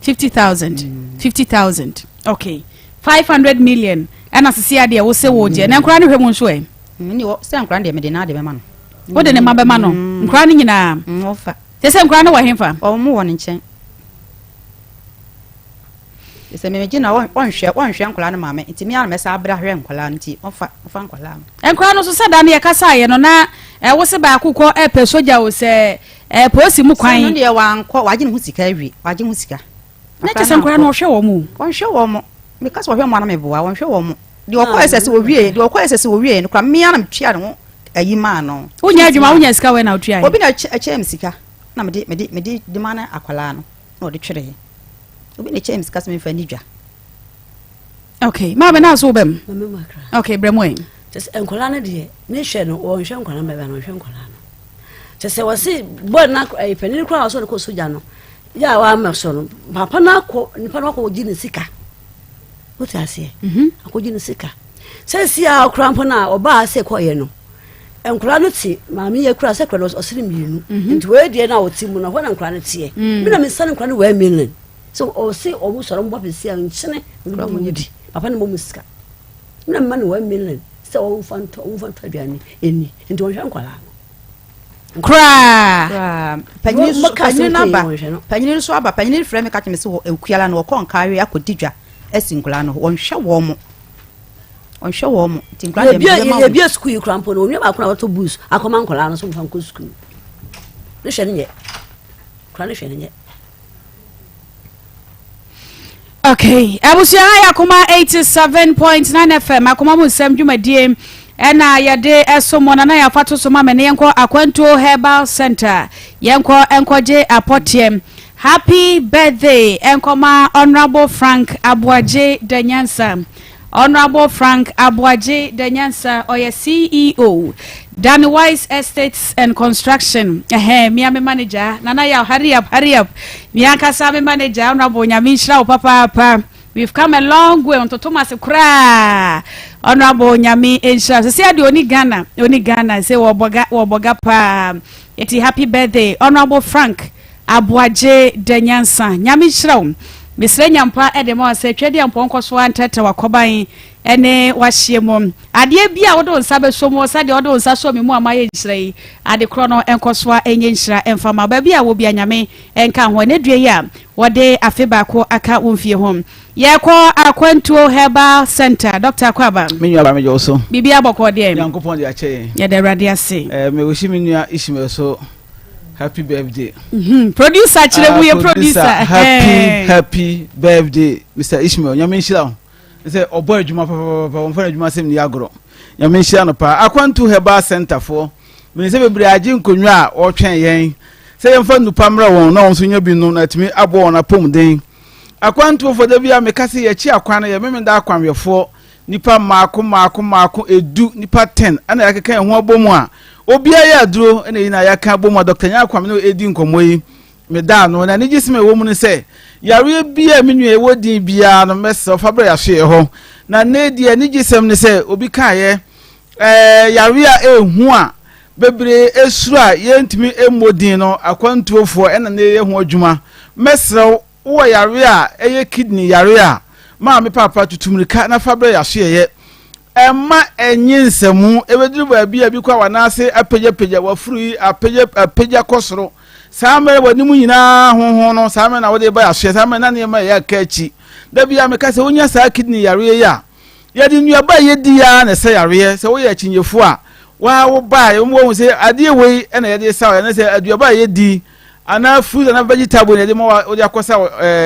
50,000 okay 500 million and asisia de wo se wo je na nkura ne hwemu nso e ni wo se nkura de me de na de be ma no wo de ne ma be ma no nkura ne nyina wo fa se nkura ne wo hemfa o mu wo ne nchen se me meje na wonhwe nkura ne ma me ntimi ana me sa abra hwe nkura nti wo fa nkura nkura no so se da ne ye kasa ye no na wo se ba akukọ pe soja wo se posi mu kwan no de wa nkọ waje ne hu sika awie waje hu sika na kese nkura no hwe wo mu wonhwe wo mu me kasa wo hwe mo na me boa wonhwe wo mu de okọ esese wo wie no kwa me ana metwa no ayi ma no unya adwuma unya sika we na otwa obi na chem sika na me de mana akwala no na ode twere obi na chem sika so me fa ni dwa okay ma be na so bem okay bremwe just enkola na de ne hwe no wo hwe enkola me be no hwe enkola no just wasi bo na penini kra so ko soja no ya wa maso no papa na ko nipa na ko gi ne sika wote ase akogi ne sika sesi a krampo na oba ase ko ye no enkura no ti maami ye kura se kura no osiri mienu nti we die na oti mu no ho na enkura no tie mi na me sane enkura no 1 million so o se o bu soro mbo besi a nchene nkura mo nyidi papa ne mo musika mi na ma ne 1 million se o fanto aduane eni nti o hwe enkura kra panyin so aba panyin frame ka keme se wo ekuala na wo kon kawe akodidwa esinkula no wonhwe wo mo tinkula de ye bia school krampo no onye ba kona wato bus akoma nkola no so mfa nko school ne hwe ne kra ne hwe ne okay abusia ya Akoma 87.9 FM Akoma mu nsem dwumadie ena yade esomona na yafato soma me ne yenko Akwanto Herbal Center yenko enkoje apotiem happy birthday enkoma Honorable Frank Abuaje Danyansa Honorable Frank Abuaje Danyansa oye CEO Danny Wise Estates and Construction me manager nana ya hurry up me akasa me manager Honorable Nyamishra papa we've come a long way on to Thomas Kra Honorable Nyami Insha say ade oni Ghana say wo boga pa eti happy birthday Honorable Frank aboagye danyansa nyame hyerɛw mesrɛ nyampa de ma sɛ twɛde ampɔnkɔ so antɛtɛ wakɔban ene wahye mu adeɛ bia wode nsa bɛso mu sɛ de wode nsa so me mu amayɛ nhyira yi ade korɔ no enkɔ so enye nhyira emfama ba bia wo bia nyame enka ho ne due ya wode afe baako aka womfie ho yɛkɔ akwantuo herbal center Dr. Kwaba menua ba mejo so bibia bɔkɔ de yankopɔn de akyɛ yɛde awurade ase me woshi menua ishime so happy birthday producer chire mu ye producer happy birthday Mr. Ishmael nyame nhyira say obo adwuma papa wonfa adwuma sem ni agoro nyame nhyira no pa akwantu herbal center for me say bebre agye nkonwa a otwen yen say yemfa nupa mra won na won so nya bi no na timi abo won apom den akwantu for da bia me kase ye chi akwan na ye me da akwanwefo nipa maako edu nipa 10 ana yakeka ho abomu a obia ya duro ene yina ya ka bomo Dr. Nyakwam no edi nkomo yi me da no na ne gisime wo mu ne se yare bia menua e wodi bia no mese fabra ya hwe ho na ne die ne gisem ne se obi kaye yare a ehu a bebre esuru a yentimi emodin no akwantuofo ena ne ye ho adwuma mese wo yare a eye kidney yare a ma me papa tutumrika na fabra ya hwe ye Emma enyinsemu ebeduru ba bia bi kwa wanase apegya wafuru apegya kosoro samere wanimu nyina honhon no samere na wode ba ya hwe samere na ne ma ya kachi da bia me kase wonya sa kidney yare ya yedi nuaba yedi ya na se yare se wo ya chinyefu a wa wo ba yo mo se ade wei na yede sa na se aduaba yedi ana fruit na vegetable yede mo wo ya kosa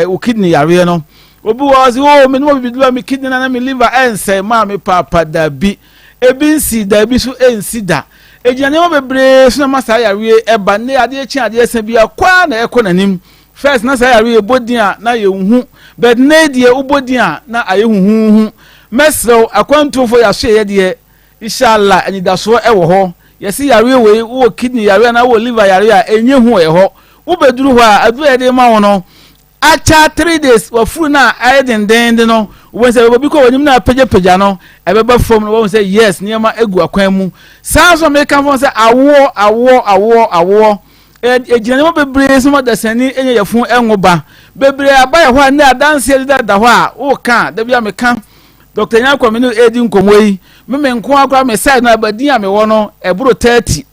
o kidney yare no obi was me no bi do me kidney na me liver ense ma me papa da bi ebinsi da bi so ensi da ejiane mo bebre so na masa yare eba ne ade echi ade esa bi akwa na ekonanim first na sa yare bodin na ye hu but ne die ubodin na aye hu mesro akwantu fo ya hwe ye de inshallah anidaso e wo ho yesi yare we wo kidney yare na wo liver yare a enye hu e ho ubeduru ho a adu e de ma wono acha 3 days wafuru na ayedenden no wo se obi ko wanim na apegya no ebeba fom no wo se yes niema egu akwan mu sanso me kan fo se awo ejina mo bebre so mo dasani enye yefun enwoba bebre abaye ho na adanse da ho a wo kan da bia me kan Dr. Nyakwam no edi nkomo yi me nko akwa me side na abadin a me wo no eburo 30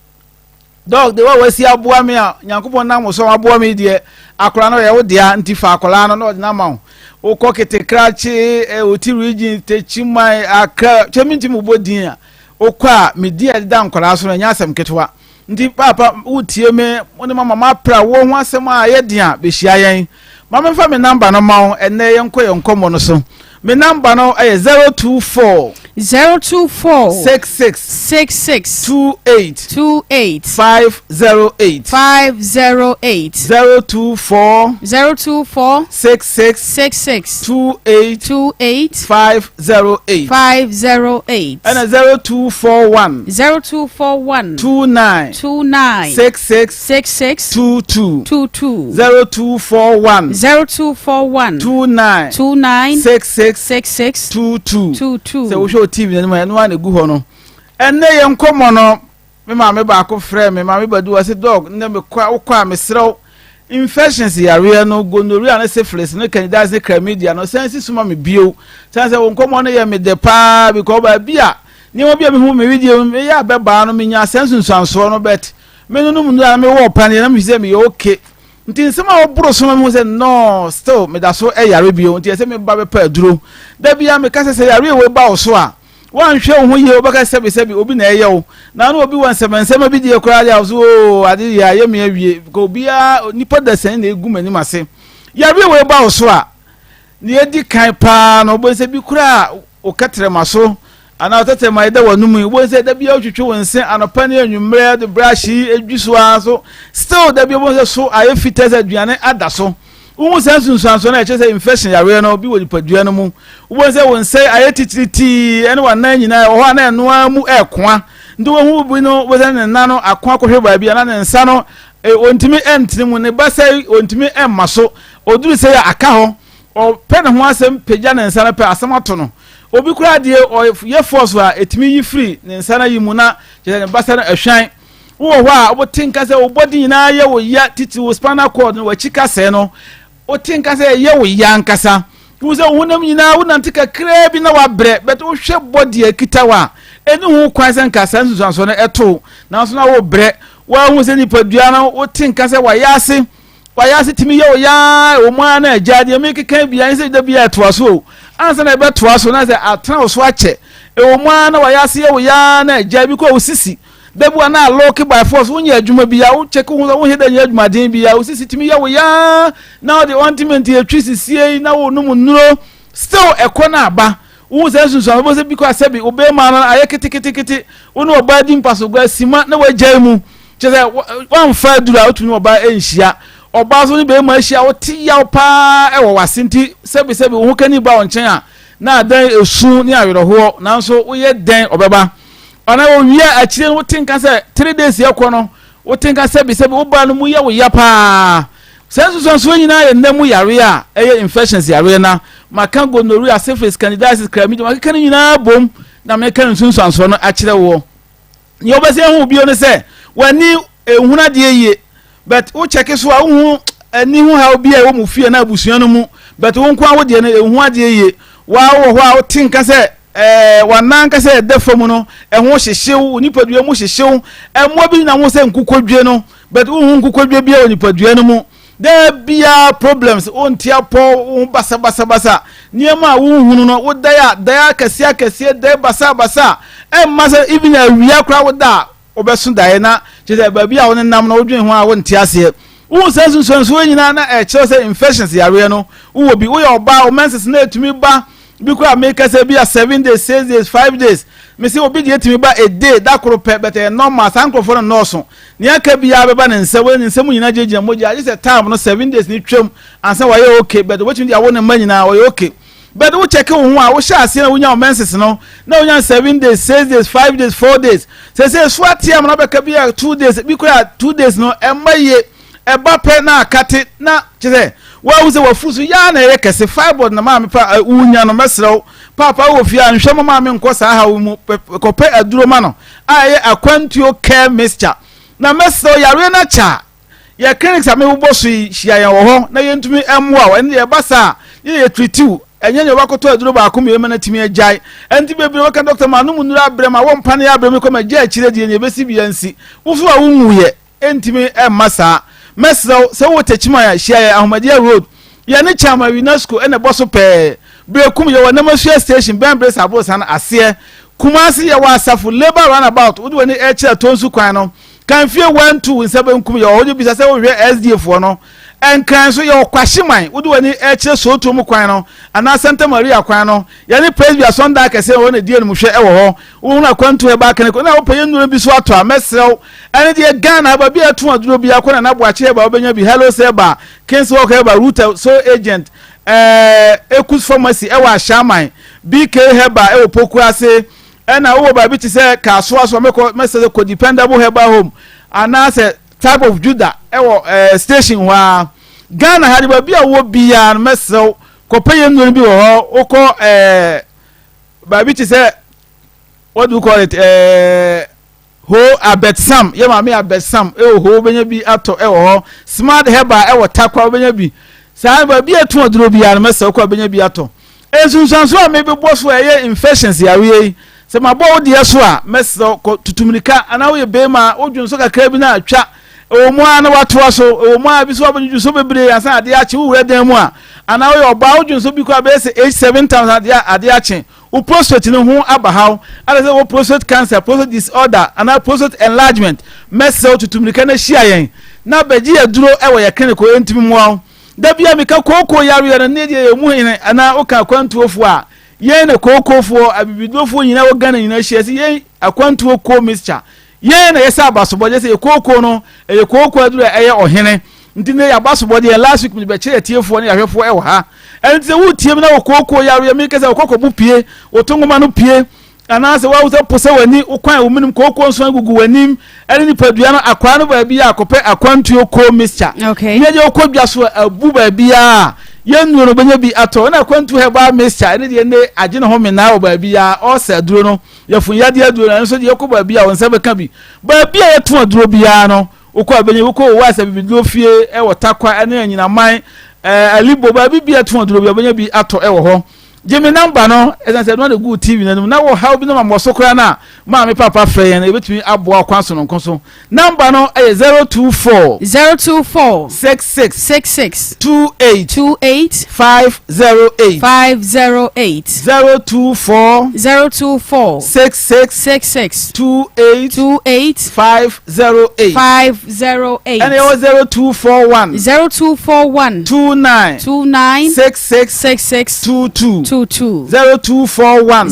dog de wa wasi aboa me a Nyankopon na mo so aboa me de akora no ye wo dia ntifa akora no na ma o kokete krachi oti region techimai aka cheminti mu bodin a o kwa me dia da nkora so nya asem ketwa nti papa utie me woni mama ma pra wo ho asem a ye dia be hia yen mama fa me number no ma enne ye nkomo no so me number no 024 66 28 508 024 66 28 508 and 0241 29 66 22 0241 29 66 22 so we show TV no ma na gu ho no enne ye nkomo no me ma me ba ko frɛ me ma me badu wase dog nne me kwa me serew infections yare no gonorrhea na syphilis no candidiasis ne chlamydia no sense suma me bio sense wo nkomo no ye me de pa because ba bia ni wo bia me hu me video me ya be ba no me nya sense nsanso no bet me no mu na me wo pan na me se me okay nti nsema wo bro so me say no still me da so yare bio nti se me ba be pa duro da bia me kase se yare we ba wo so a wan hwe ho ye obaka sebi obi na eye wo na no obi wan nsema bi die kora ya so ade ya ye me awie ko bia nipa da sen na egu mani mase yare we ba wo so a ne edi kan pa no bo se bi kora o katre maso ana otete ma ida wanum bo se da bia otwetwe wonse anopa ne anwumre de brush edwiso aso still da bia bo se so aye fites aduane ada so umu sensu nsanso na eche se infection yare no bi wodi padua no mu wo se wonse aye titiriti ene wana nyina ho na eno mu ekoa ndo wo bi no wo se ne na no akoa kohwe ba bia na ne nsa no ontimi entini mu ne ba se ontimi emma so oduru se ya aka ho o pe ne ho asem pegya ne nsa na pe asem ato no obi kura de ye force wa etimi yi free ne nsa na yi mu na je ne ba se na ehwan wo ho a wo tinka se wo body na ye wo ya titi wo spinal cord no wa chika se no wo tinka se ye wo ya nkasa wo se honam nyina wo nante kakra bi na wa bre but wo hwe body akita wa eni ho kwan se nkasa nsusanso no eto na so na wo bre wa hu se ni padua no wo tinka se wa yase timi ye wo ya wo ma na agade me keka bia se da bia to aso ansa na be to aso na se atena so ache wo ma na wa yase ye wo ya na agade ko wo sisi debu na lock by force wonya adwuma bia wo check wo heda nya adwuma den bia wo sisi timi ye wo ya na the ultimate etwisi sie na wo num nuro still ekona aba wo se sunsun bo se bi ko asebi obe ma na aye kitikiti wo no oba di mpaso gwa sima na wagya mu chese wan fa dura otumi oba enhia oba so ni be ma hia wo ti ya pa e wo wasinti sebi wo kani ba won chen a na dan esu ni awerho na so wo ye den obeba ona wo wia akire wo tinka se 3 days yakọ no wo tinka sebi wo ba no mu ye wo ya pa sensu so nyina ye nemu yare a eye infections yare na maka gonorrhea syphilis candidiasis chlamydia maka kan nyina bom na me kan sunsanso no akire wo ye obese hu bio ne se wani ehuna de ye but wo check so a hu ani hu ha obi a wo mu fie na abusuan no mu but wo nkwa wo de ne ehu ade ye wa wo ho a wo tinka se wanan ka se defo no ehun hyehyew nipadua mu hyehyew emo bi na ho se nkukodwe no but hu nkukodwe bia onipadua no mu there bia problems on tiapo basa niema wo hunu no wo daya kase daya basa masa even a wia kra wo da obeso dae na je ba bia wo nam na wo dwen ho a wo ntiase wo sensu sonso nyina na kire se infections yare no wo bi wo yo ba o menses na etumi ba because make us be a 7 days 6 days 5 days me say obi dey timi ba a day that could pe but normal sanko for no so ne aka bia be ba ne nse we ne nsem nyina jeje moja just time no 7 days ni twam and say why okay but what you dey won man nyina why okay but we check ho a wo sha ase na wonya menses no na wonya 7 days 6 days 5 days 4 days say swat am na be ka bia 2 days because 2 days no emaye eba pe na akate na chese wa uze wafusu ya na ye kese fibroid na ma me pa unya no mesrew papa wo fia nhwe ma me nkosa ha wo mu kope aduro ma no aye akwantuo care mixture na mesrew yare na cha ye clinics ame wo bosu hia ye wo ho na ye ntumi emwa wa ne ye basa ye treatiu enyenye wakoto aduro ba akom ye na timi agai enti bebre waka doctor ma no mu nura abrema wo mpane ya abrema ko ma gya akire die ne besi biansi wo so a wo nwuye entimi emasa mesro se wo techima ya hia Ahmadia road ya ne chama UNESCO ene boso pe brekum ye wona masua station Bembrace abosan ase Kumasi ya wasafu labor runabout wo de ne eche tonsu kwan no kan fie 12 nsebe nkum ye wo bisa se wo hwe SDF no enkan so ye kwahyeman wo de ne eche so to mu kwan no ana Santa Maria kwan no ya ne Presbyterian Sunday kase wo ne die no mu hwe e wo ho wo na kwantu e ba kan ko na wo paye nuru bi so ato amesrew ene de Ghana ba bi ato aduro bi akona na boache ba obenya bi hello seba kins work ba router so agent Ekus pharmacy e wa shaman BK heba e wo poku ase ena wo ba bi ti se ka so meko message ko dependable heba home ana se type of Judah e wo station wa Ghana hadi ba bia wo bia message ko paye nuru bi wo ho oko ba bi ti se what do you call it ho abetsam ye ma me abetsam ho benya bi ato ho smart heba takwa benya bi sa ba bi atu oduro bi ya message ko benya bi ato ensunsanso a me be boso infections ya we se ma bo de so a message ko tutumnika ana wo ye be ma odwunso kakra bi na atwa o mu ana wato so o mu a bi so abunju so bebre ya sa ade a che wo redan mu a ana wo ye oba odwunso bi ko abese H7000 ade a che o prostate no ho abahaw ala se wo prostate cancer prostate disorder ana prostate enlargement message tutumnika na hia yen na baji aduro e wo ye clinical entimi mu aw da bia meka koko yare na ne de mu hin ana o ka kwantuofo a yen na kokofo abibidofo nyina wo Ghana nyina hia se yen akwantuo ko mixture yen na yesa abasobode se koko no e koko aduro eye ohene ntine ya abasobode last week me be che tiefo ne yahwefo e wo ha enti se wo tiem na wo koko yare meka se koko bu pie wo tongoma no pie ana se wa wo se pose wani ukwan wo minum koko nso agugu wanim ene ni padua no akwa no ba bia akope akwantuo ko mixture okay ne je okodwa so abu ba bia yenu no benya bi ato na kwantu heba mixture ne de ne age ne ho me na oba bi ya o sa duro no ye fun yade aduro na so de yakoba bi a won se beka bi ba bi a yeto aduro bi ya no ukọ benya ukọ wa sa bi duro fie e wotakwa ene anyina man alibo ba bi yeto aduro bi benya bi ato e wo ho Jimmy number no as I said no good TV na wo how bi no ma so kra na ma me papa frɛ na ebetumi aboa kwanso no nkonso number no 024 66 28 508 024 66 28 508 and it was 0241 29 66 22 0241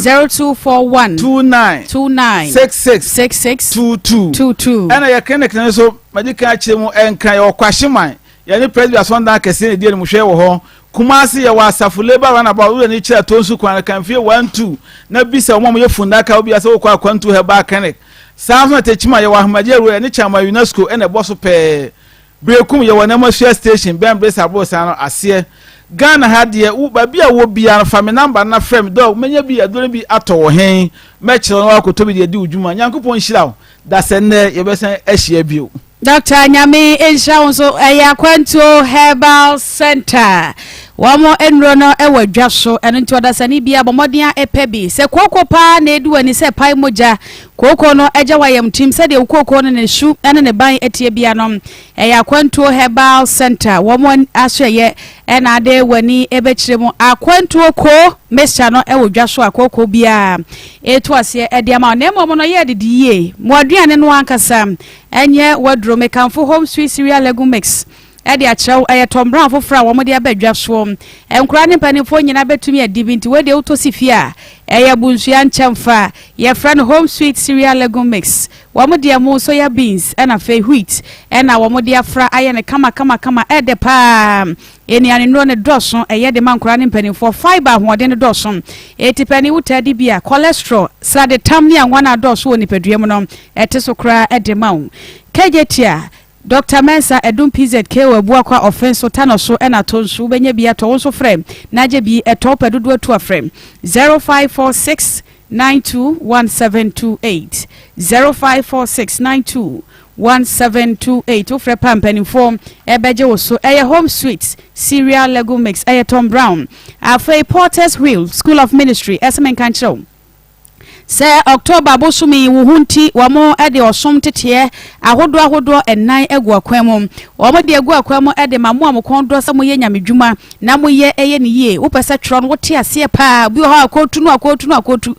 29 66 22 and I can so magic chemo and cry or kwashiman yani president sonda kese ne die mu hwe wo ho kumasi ya wasafu labor run about we ni kira tonsu kwan kan fie 12 na bisa mo ye funda ka obi asa wo kwa kwantu he ba kanek sanso techima ya wahmaje ro ni chama UNESCO ene boso pe brekum ye wona mo station ben bresa bo san ase Ghana had ye ba bia wo bia fa me number na frame dog menya bia do bi ato wo hen me kire no akoto bi de di udwuma nyankopon hira da se ne ye be san ahia bio Dr. Nyame Insha so Kwantu Herbal Center. Wamo enro no ewa dwaso eno nti odasani bia bomodia epebi se koko pa na edu ani se pai moja koko no eja wayam tim se de koko no ne shu ene ne ban etie bia no Kwantu Herbal Center wamo asoye ena ade wani ebechire mu Akwantu ko mesha no ewo dwaso akoko bia etu ase ede ama na emo no ye de ye mo aduane no ankasa enye wadro mekanfo home sweet cereal legu mix edi akyerɛw Tom Brown fofra wo mo de abadwa so enkura ne panifo nyina betumi adi nti we de utosi fie a bunsua nkyemfa ye friend home sweet cereal legu mix wo mo de mo soya beans na fe wheat na wo mo de afra aye ne kama ede pa eni ane no ne doso de mankura ne panifo fiber hoɔden ne doso etipani wutadi bia cholesterol sade tam ne anwa na doso woni paduam no so kra de mawo kejetia Dr. Mensa Edum PZK wabua kwa offense tano so ena tonsu benye bia to wonso frame naje bi eto pedudu to frame 0546 921728 0546 921728 ofre pampani form ebeje wo so eye home sweet cereal legu mix eye Tom Brown afei Porter's Wheel School of Ministry esmen kancho se October bosumi wuhunti wamo ede osom tete ahodo enan egu akwam wamo de egu akwam ede mamu amkondo samo ye nyamedwuma na moye eye ne ye wo pese twro no wote ase pa bi ho akotu de okotu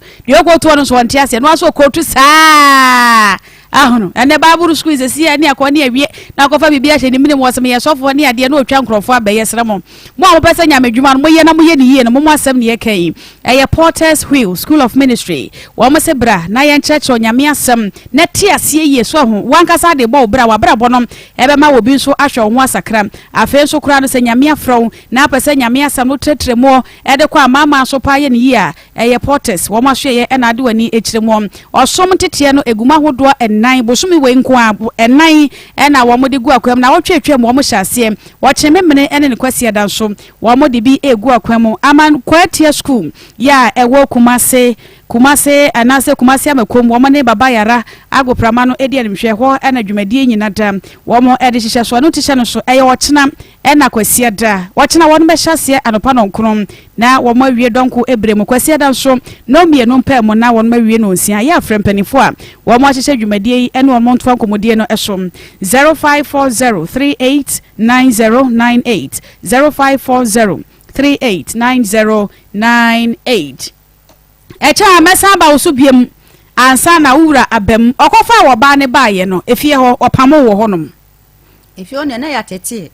no so wonte ase no aso okotu saa ahono ene baburu squeeze si ani akoni awie na akofa bibia hye ni mini mo asem ye sofo ne ade na otwa nkrofo abaye sremo mo a pese nyamedwuma no moye na moye ne ye no mo asem ne ye kan eye Porter's Wheel School of Ministry wo mo se bra na ye ncheche nyame asem na ti ase ye so ho wankasa de bo bra wa bra bo no ebe ma obi nso ahwe ho asakra afen so kura no se nyame afro na pese nyame asem no tretremo ede kwa mama so pa ye ne ye a eye Porter's wo mo hwe ye na ade wani ekiremo osom tete no eguma hodo nan bosumi we nko enan na wo mode gu akwam na wo twetwe mo hyase wo chememene ene ne kwasi adanso wo mode bi egu akwam aman kwatia school ya ewo kumase anase kumase amakom wo ne baba yara agoprama no edi animhwe ho na dwumadie nyina da wo mo edi hihye so no tihye no so eye wo chena na kwasi ada wo chena wo no be hyase anopa no nkrom na wo ma wie donko ebrem kwasi adanso no mienu mpem na wo no ma wie no nsia ya frempanifo a wo mo hihye dwumadie ene wo mo ntwa komodie no esom 0540389098 0540389098 echa mesa ba oso biem ansa na wura abem okofa wo ba ne ba ye no efie ho opamo wo honom efie on na ya atete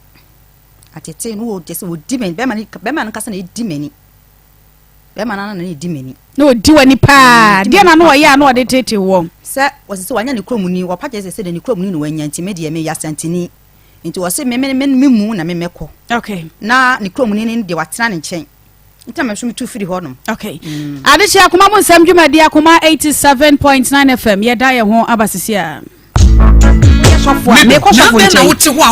no wo dese wo dimeni be man kasa na dimeni be man na dimeni no diwani pa dia na no wo ya na wo de tete wo se wo se wanya ne kromuni wo paje se de ne kromuni no wanya ntimedie me yasantini nti wo se memu na memeko okay na ne kromuni ne de watena ne nchen ntama so mitu firi honum okay adechi Akoma mo nsam dwumadi Akoma 87.9 FM ye da ye ho abasisi a sofo a me ko sofo nche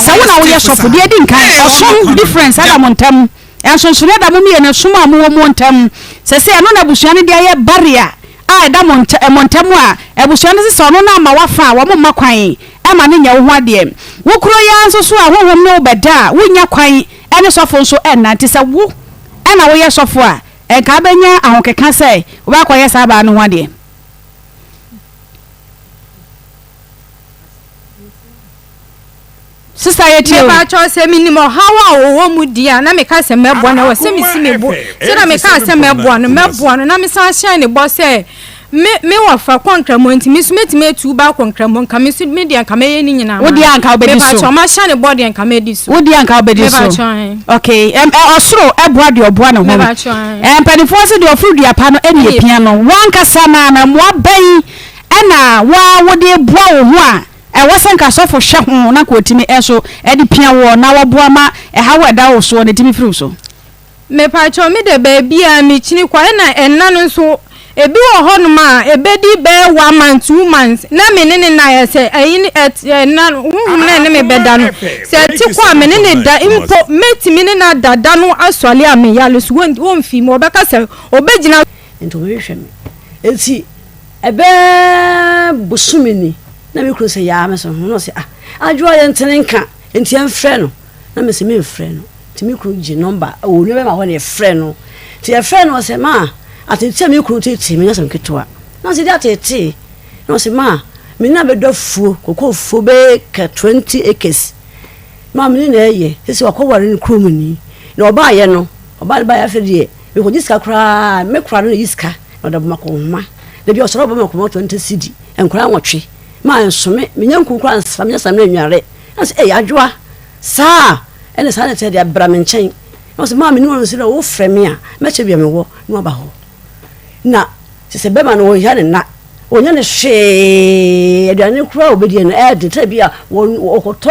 sa wona wo ye sofo de di nkan osom difference ada montam enso so da mo me ne soma mo wo montam se se no na busua ne dia ye barrier a da montam a ebusua ne se no na ma wafa wo mo makwan e ma ne nya wo ho ade wo kuro ya nso so a hohom no beda wo nya kwan ene sofo nso enna nti se wo ena wo ye sofo a enka benya ahokeka se wo ba kwaye sa ba no ho ade sister yeti ba cho se minimo hawa wo mu dia na me ka se mebo na wo se mi si mebo se na me ka se mebo no na me san shine bo se me wa fa konkramo nti mi sumeti me tu ba konkramo nka me su me dia nka me ye ni nyina wo dia nka obedi so me ba cho ma shine bo dia nka me di so wo dia nka obedi so okay osoro eboa de oboa na ho panifo se de ofru dia pa no eni epia no wanka sana na mo aban na wa wo de boa wo ho a wasan ka sofo hwe ho na ko timi eso edi pia wo na wo boa ma ha wa da wo so ne timi firi so me pa cho me de ba bia me chini kwa na enna no so ebi wo ho no ma ebedi be 1 month 2 months na me ne na ya se ayi na na ne me beda no se ti kwa me ne da impo metimi ne na dada no asole a me ya lo so won fi mo be ka se obegina into we hwe me enti ebe busumini na me kuro se ya me so no se adwo ye ntene nka enti en frɛ no na me se me frɛ no ti me kuro gi number o no be ma ho ne frɛ no ti e frɛ no se ma atete me kuro tete me nyasam ketwa na se dia tete no se ma me na be dofuo kokofo be ka 20 acres ma me na eye se wakɔware ne kuro mu ni na oba ye no oba ba ya fedie me ko jiska kra me kra no yiska na da bama ko homa na bi osoro bama ko 20 cedi enkra nwotwe ma nsome me nyanku kra nsam nyasam na nware na se adwoa sa ene sa na te dia bra me nchen no se ma me ni won se wo frɛ me a me che bia me wo no ba ho na se bema no ya ne na onya ne hwe aduane kura obedie no de tra bia wo koto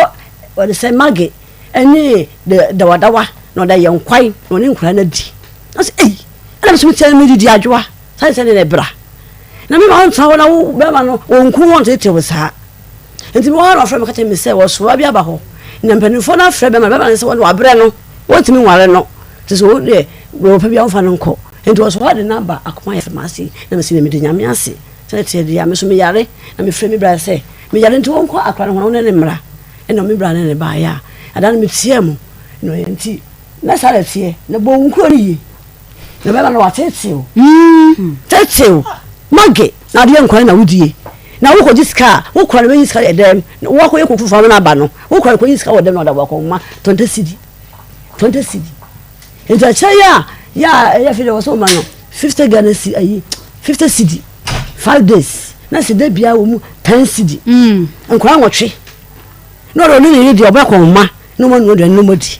wo se mage eni de wadawa no da ye nkwai no ne nkura na di na se ana me so tell me di adwoa sai se ne bra na me ma on tawo na wo bema no wo nku won tete wo sa enti mo ha afra me ka te me se wo so bia ba ho na mpanifo na afra bema ne se wo abre no wo timi nware no te so de wo pa bia wo fa no nko enti wo so ha de number akoma ya famasi na me se me de nyame ase se te de ya me so me yare na me frɛ me bra se me yare enti wo nko akwa no ne mra eno me bra ne ba ya adan me tie mu no enti na sare tie na bo nko ri na beba no watete o tete o mage na de nkwan na wudie na wo ko jiska wo kora na jiska edem wo ko yeko fufa na ba no wo kora ko jiska wo dem na da ba ko ma 20 cedi enta cha ya feel was so man 50 Ghana cedi ayi 50 cedi 5 days na se da bia wo mu 10 cedi nkora nwotwe no ro ni di oba ko ma no mo no do no modi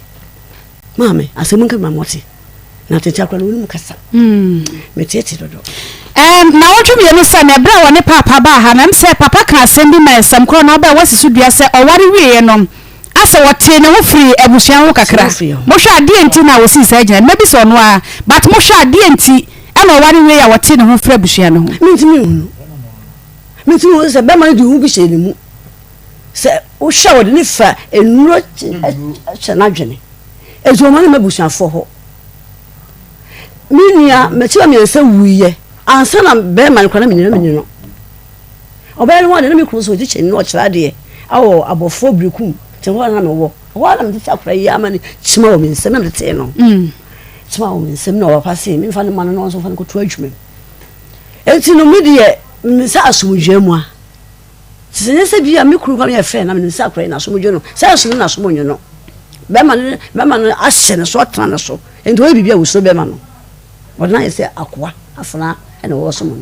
mame asemu nka ma moti na tete akwa no mu kasa me tete dodo na wotwe me no se na bra wo ne papa ba ha na mse papa ka asem bi ma esam kro na oba wasisu dua se oware wiye no asa wote ne wo free abusuan wo kakra mo hwa ade enti na wo si sa gina na bi so no a but mo hwa ade enti ana oware wiye ya wote ne ho free abusuan no mitimi hu se be ma di hu bi she ne mu se wo hwa wo de ne fa enuro chana dwene ezo ma ne mabusuan fo ho minia mechiwa mi nse wuye ansa na be man kwana minira minino oba ne wona na mi kru so ji chen no chira de awo abofo brikum te ho na me wo na me ti akura yi amani chima o mi nse na me te no chima o mi nse na wa pase mi fa ne man no so fa ne ko to adwuma enti no mi de mi sa asumdwe mu a se bia mi kru kwa me fe na me sa akura na asumdwe no sa asumdwe na asumdwe no be man ashe ne so tana ne so enti o bibia wo so be man no wona yese akwa afana ene wo so mun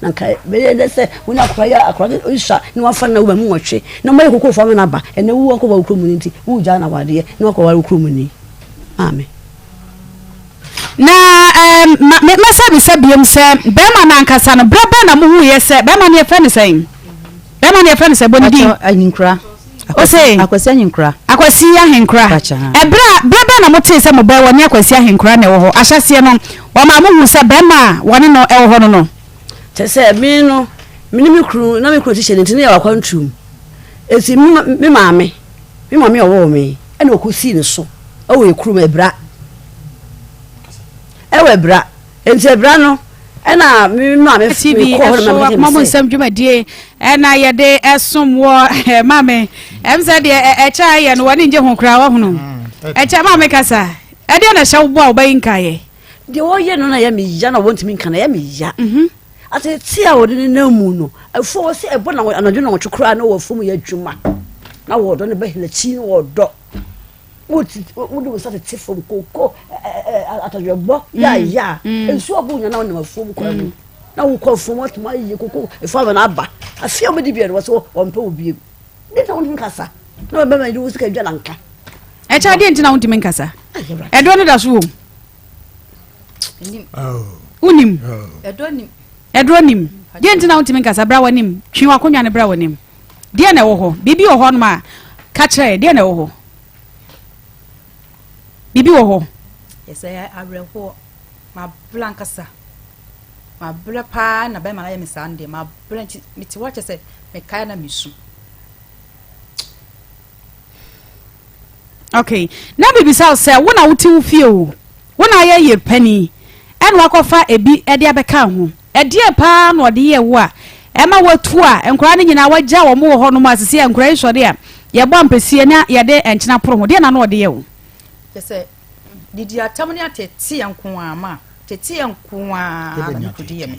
nanka be de se wona akwa isha ni wa fana wo mu nwotwe na mai kokko fo na ba ene wo ko ba ukro mun nti wo ja na wade ni wa ko wa ukro mun ni amen na me sabi sabiem se be ma na nkasa no bra ba na mu hu ye se be ma ne fe ne sen be ma ne fe ne se bonidi anyinkra o se akwasi anyinkra akwasi ahenkra bra na mote se mo ba woni akwasi ahenkra na wo ho ahyase no wo ma mo hu se be ma woni no e wo ho no te se mi no mi mi kru na mi kru ti she nti na ya wakwantum eti mi maame owo mi ene okusi ne so o we kru me bra ewe bra enti bra no ena ma me TV so akoma mo nsam dwumadie ena ye de esom wo mame em said e cha ye no woni nje honkra wa hunu e cha mame kasa e de na hye wo a obayin kaye de wo ye no na ye me ya na wonti min kana ye me ya ate ti a wode na mu no afo wo se ebo na anadwo na twokra na wo fom ye adwuma na wo do ne be hela chi no wo do wo do sa te fom koko atadwo ya ensu obu nya na wo na fom kwa mu na wo kwa fom atuma ye koko efo na aba afia mo di bia no so o mpe obi de na woni kasa na be ma di wo sika dwa na nka e cha de ntina wonti men kasa e do no da so unim edronim de ntina wonti men kasa bra wanim twi wakonwa ne bra wanim de na wo ho bibi wo ho no ma ka kire de na wo ho bibi wo ho yesaya areho ma blankasa ma bla pa na be ma na ye misande ma branch miti wache se me kaya na misu. Okay na bibi sa se wona wuti wo fie o wona ye pani en wakofa ebi e de abeka ho e de pa na ode ye wo a e ma watu a enkura ne nyina wagya wo mo ho no ma sese enkura so de a ye bɔ ampesie na ye de enkyena pro ho de na ode ye wo yese didi atam ne atete yanko ama tete yanko a kudi ye me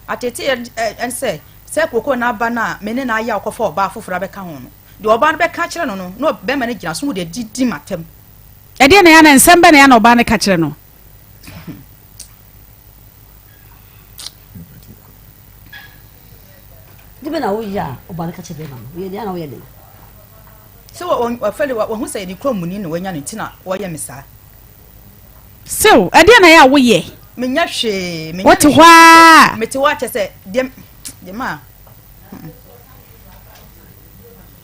atete ense se koko na aba na mene na aya okofa oba afoforo abeka ho no de oba no beka kire no be ma ne gina so de didi matem e de na ya na nsem be na ya na oba ne ka kire no dibe na wo ya oba ne ka kire ma no ye de na wo ye de so wo fele wo hu say ni kromuni no wanya ne tina wo ye misa so e de na ya wo ye menya hwe menya what wa meti wa che say de ma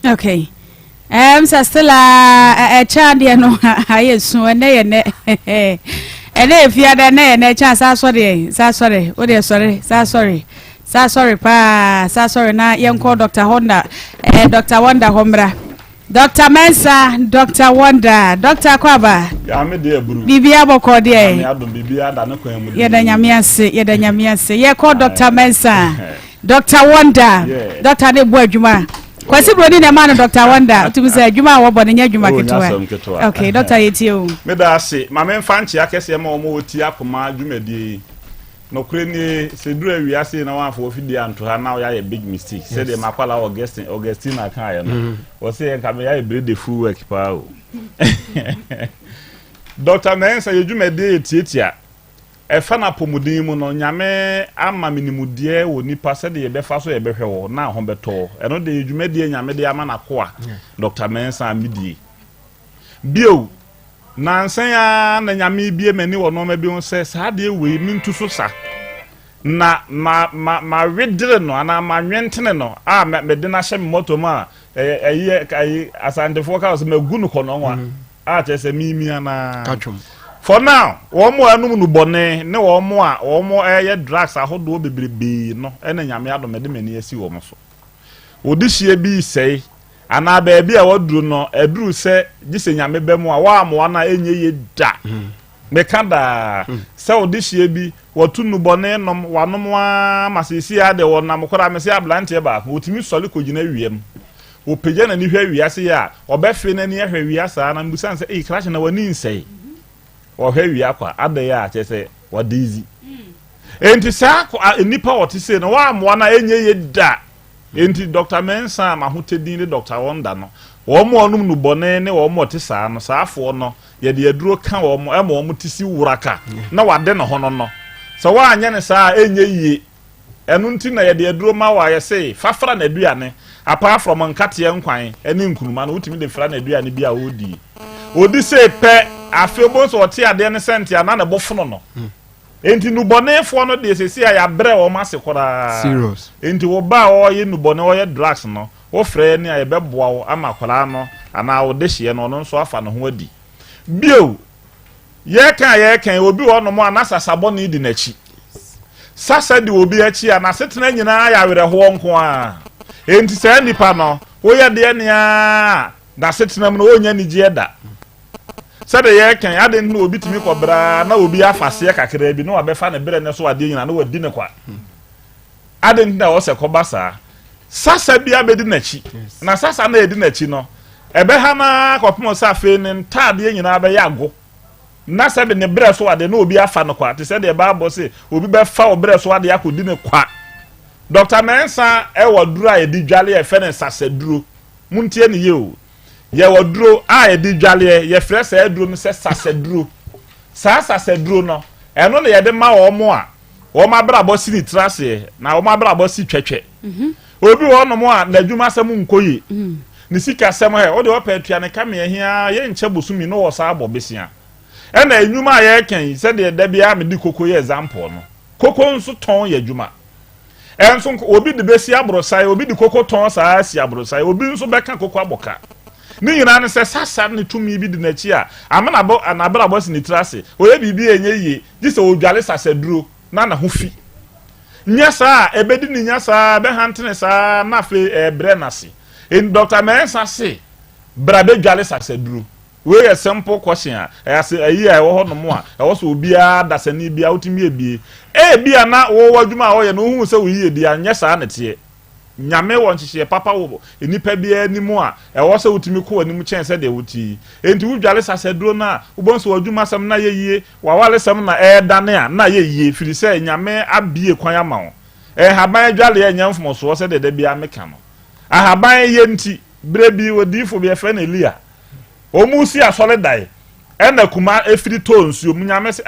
okay sa stella child ye no ayesu ene ye ne ene fia da ne cha sa sorry o de sorry pa sa sorry na yenko Dr. Honda Dr. Wonder Homra Dr. Mensa Dr. Wonder Dr. Kwaba ya me de buru bibia boko de me adom bibia da ne kwan mu ye da nyamiase ye ko Dr. Mensa Dr. Wonder Dr. ne bo adwuma kwasi brodi na man Dr. Wonder to be say adwuma wo bo ne nya adwuma ketwa okay Dr. Yetio me da ase ma me mfanche akese ma omo oti akoma adwumadi no kure ni se dura wiase na wanfo ofidi anto ha na ya big mistake say de makwala Augustine aka ya no wo say enka me ya brede full work pa o Dr. Mensa yedwumadi etietia e fa na pomudin mu no nyame ama minimude wo nipa se de ye befa so ye behwe wo na ho beto eno de yedwumadi nyame de ama na ko a Dr. Mensa amidie bio nansen ya na nyame bie mani wo no ma bi ho se sa de we mintu so sa na ma wedre no ana ma nwentene no a me de na hye moto ma kai asantefo ka so magu no kono nwa a che se mimi ana kachum for now wo mo anum no bone ne wo mo ye drugs ahodo bebrebe no ena nyame ado me de mani asi wo mo so odihie bi sei ana baabi a waduru no eduru se gise nyame bemu a wa mo na enye ye da me kada se odihie bi watunu bone nom wanom wa masisi ade wonam kora me se ablante ba otimi sole kogina wiem opeje na ni hwa wiase ya obefe na ni ahwa wiasa na mbusan se e crash na wani nsei o hwa wi akwa ade ya che se wadizi enti sa nipa wotise no wa mo na enye ye da enti Dr. Mensa ma hotedin de Dr. Wonder no wo mo onum no bone ne wo mo tisa no saafo no ye de aduro ka wo mo wo mo tisi wuraka na wade no hono no so wa anya ne saa enye yie enu nti na ye de aduro ma wa ye sei fafra na aduane apart from nkate nkwan ene nkuruma no utimi de fra na aduane bi a odi sei pe afebo so ote ade ne senti ana na bofono no enti nubonefo no de sesi ya bre wo ma sekora serious enti wo ba o ye nubone wo ye drugs no wo frɛ ni aye beboa wo ama kwala no ana wo de hye no no nso afa no ho adi bio ye kan obi wo no mo anasa sabone di nachi sasa di obi achi ana setena nyina ya were ho nko a enti sa nipa no wo ye de ne a da setena mu no wonya ni je da said the year can add no bit me ko bra na obi afase kakra bi no abefa ne bere ne so ade nyina no wadi ne kwa aden na wo se kobasa sasa bia bedi nachi na sasa na edi nachi no ebe ha na kopmo sa fe ne ntade nyina be yago na se be ne bere so ade na obi afa no kwa te se de Bible say obi be fa obere so ade akodi ne kwa Dr. Mensa e wodura edi dwale e fe ne sasa duro muntie ne ye o ye woduro a edi dwale ye fre sa eduro no se sasa duro sasa duro no eno ne ye de ma wo mo a wo ma bra bo si ni trase na wo ma bra bo si twetwe obi wo no mo a na dwuma asem nkoyi ni sika asem he wo de wo patua ne kame ahia ye nche bosumi no wo sa abobesia e na enwuma ye ken se de da bia me di kokoyi example no koko nso ton ye dwuma enso obi de besi abrosai obi di koko ton sa si abrosai obi nso beka koko aboka ni nyina ne se sasa ne tumi bi di na chi a amana bo anabra bo si ni trase oye bibi enye yie ji se odwale sasa duro na na ho fi nyasa ebedi ni nyasa be hantene sa na fe brenasi in Dr. Mensa say brabe dwale sasa duro we a simple question a say ayi a wo ho no mo a e wo so obia dasani bia utimi ebie bia na wo wadwuma wo ye no hu se wo yie dia nyasa na tie nyame won hihye papa wo enipa bia ni mu a e wo se utimi ko ani mu chen se de wuti enti wudwale sasa duro na ubonso wadwuma sam na yeyie wawale sam na dane a na yeyie firi se nyame abie kwan ama wo haban dwale ya nyamfo so se de bia meka no ahaban ye nti brebi wodifo bia fe na Elia omusi asole dai na kuma efiri tonsuo munyame se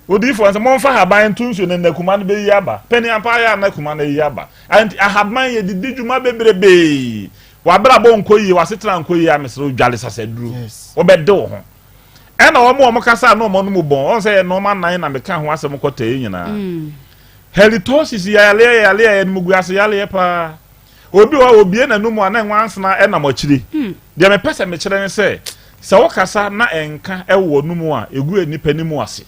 odifo nse monfa haban tonsuo na kuma no be yaba peni ampa ya na kuma na yaba anti ahaban ye didi dwuma bebrebe wabra bo nkoyi wasetran nkoyi amesro dwale sasa duru obede wo ho na omo kasa na omo no mu bon on se no man nan na meka ho asem kwota nyina halitosis yale muguase yale pa obi wa obi na numu ana nwansana na mochiri de me pese me kire ne se wo kasa na enka wo numu a egu enipa ni mu ase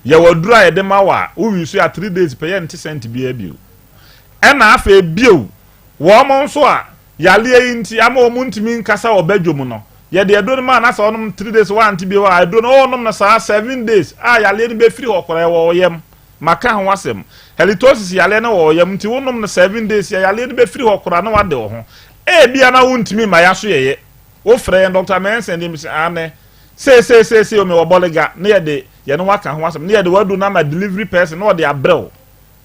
ye wodura ye de ma wa wo wisu ya 3 days pe ye nti cent bia bio na afa bio wo mo nso a yale nti ama wo muntimi nkasa obadwom no ye de edo ma na sa onum 3 days wa nti bio a edo no onum na sa 7 days yale ni be firi hokora wo yem maka ho asem halitosis yale na wo yam nti wonum na 7 days yale ni be firi hokora na wade wo ho bia na wuntimi ma ya so yeye wo frɛ Dr. Mensa ndi mi ane se o me wo bolega na ye de ye no waka ho asem na ye de wadu na ma delivery person na wo de abrɛw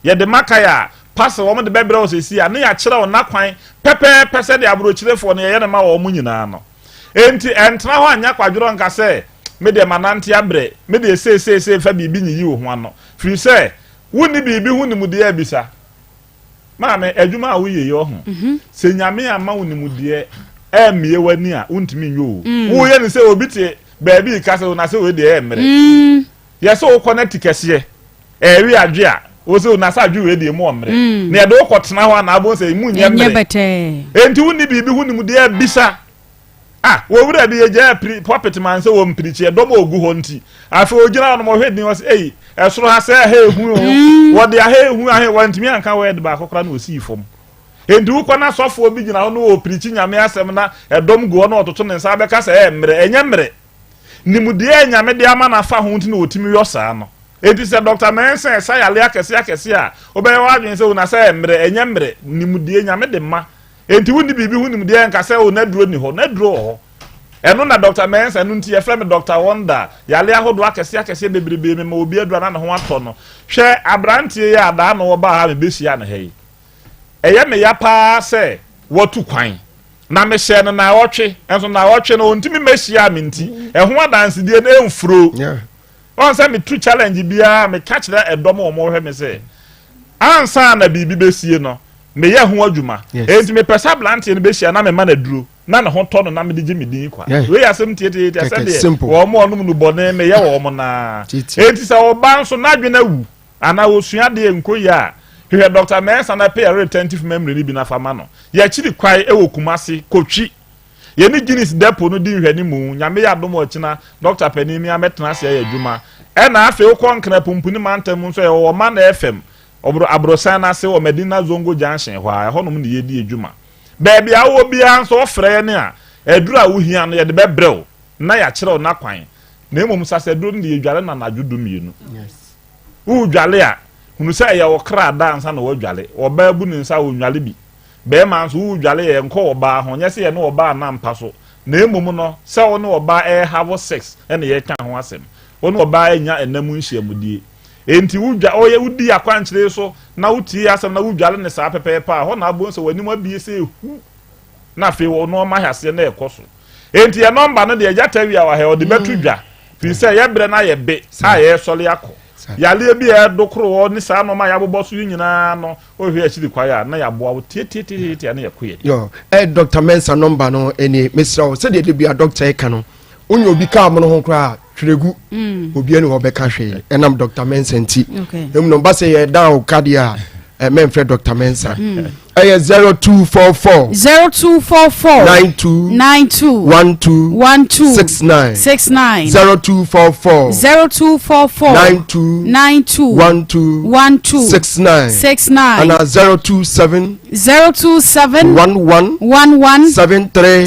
ye de maka ya pass wo mo de bebrɛw se si a na ya kyerɛ wo na kwan pepe pese de abrokyerefo na ye na ma wo mu nyina no enti entra ho anya kwadworo nka se me de manante abrɛ me de se fa bibi nyi wo ho ano firi se woni bibi hu ni mu de abisa maame adwuma a wo ye yo ho se nyame ama woni mu de mie wani a untimi nyo wo ye ne se obi te baabi ka se na se we de emre ye se wo connect kese wi adwe a wo se na sa adwe we de mu omre na ye do ko tena ho na abo se mu nye mre enti woni bibi hu ni mu de bisa wo wura bi ye ja puppet man se wo mprichi do mo ogu ho nti afa ogira no mo hwedi wo se esoro ha se hu wo de hu wantimi anka we de ba kokora na osi fom enti wo kwana sofo obi gina no opirichi nyame asem na edom go na ototo ne nsa beka se enye mre nimudie nyame de ama na fa ho nti na otimi yosa no enti se Dr. Mensa esa yale akese a obe wa adwen se una se enye mre nimudie nyame de ma enti woni bibi hu nimudie nka se o na duro ni ho eno na Dr. Mensa no nti ye frɛ me Dr. Wonder yale ahodo akese bebrebe me ma obi adura na ho ato no hwɛ abrantie ya ada na wo ba ha me besia na hei eye me ya pa se wotu kwan na me hye no na wotwe enso na wotwe no ntimi mehia me nti ho adanse die na emfuro on se me tu challenge bia me catch that edom o mo hwe me se ansa na bibi besie no me ye ho adwuma enti me pesa blantie no behia na me ma na duro na ho to no na me de gimi kwa we asem tie ase de wo mo onum no bone me ye wo mo na enti se wo ban so na adwe na wu ana wo sua de enkoyi a hwe Dr. Mensa na pay a retentive memory ni bi na fama no ya chiri kwai ewo kumase kotwi ye ni Guinness depot no di hwani mu nyame ya dom ochina Dr. Penimi ametena se ya adwuma na afi ukọ nkra pumpuni mantem nso ye wo ma na FM abrosan na se wo Medina Zongo Junction hwa honom ne ye di adwuma baabi a wo bia nso ofre ne a edura wo hia no ye de bebrew na ya kyerɛ na kwan na emom sasedro ne yedwale na nadwodum yenu wo dwale a hunu sɛ ɛyɛ wo kra dansa na wo dwale wo ba bu ne nsa wo nwale bi be ma nso wo dwale yɛ nkɔ wo ba ho nyɛ sɛ yɛ ne wo ba na mpa so na emom no sɛ wo ne wo ba have sex ɛna yɛ ka ho asɛm wo ne wo ba nya enamu nhyiamudie enti wo dwa oyɛ wudi akwankyere so na wuti asɛm na wo dwale ne saa pepepa ho na abo nso wani mu abie sɛ hu na fe wo no ma hase na ɛkɔ so enti yɛ number no de agya tawi a wa he o de betu dwa fi sɛ yɛ bre na yɛ be sa yɛ sɔle akɔ yale bi e dokoro ni saa no ma ya bobɔ so nyina no o hwe akiri kwaya na ya boa wo tie na ya koye yo Dr. Mensa number no eni mesra o se de bia doctor e ka no onye obi ka mo no ho kra twregu obi ani ho be ka hwe enam Dr. Mensa nti em no ba se ye da o kadia memfrɛ Dr. Mensa 0244 92 12 69 0244 92 12 69 and 027 11 73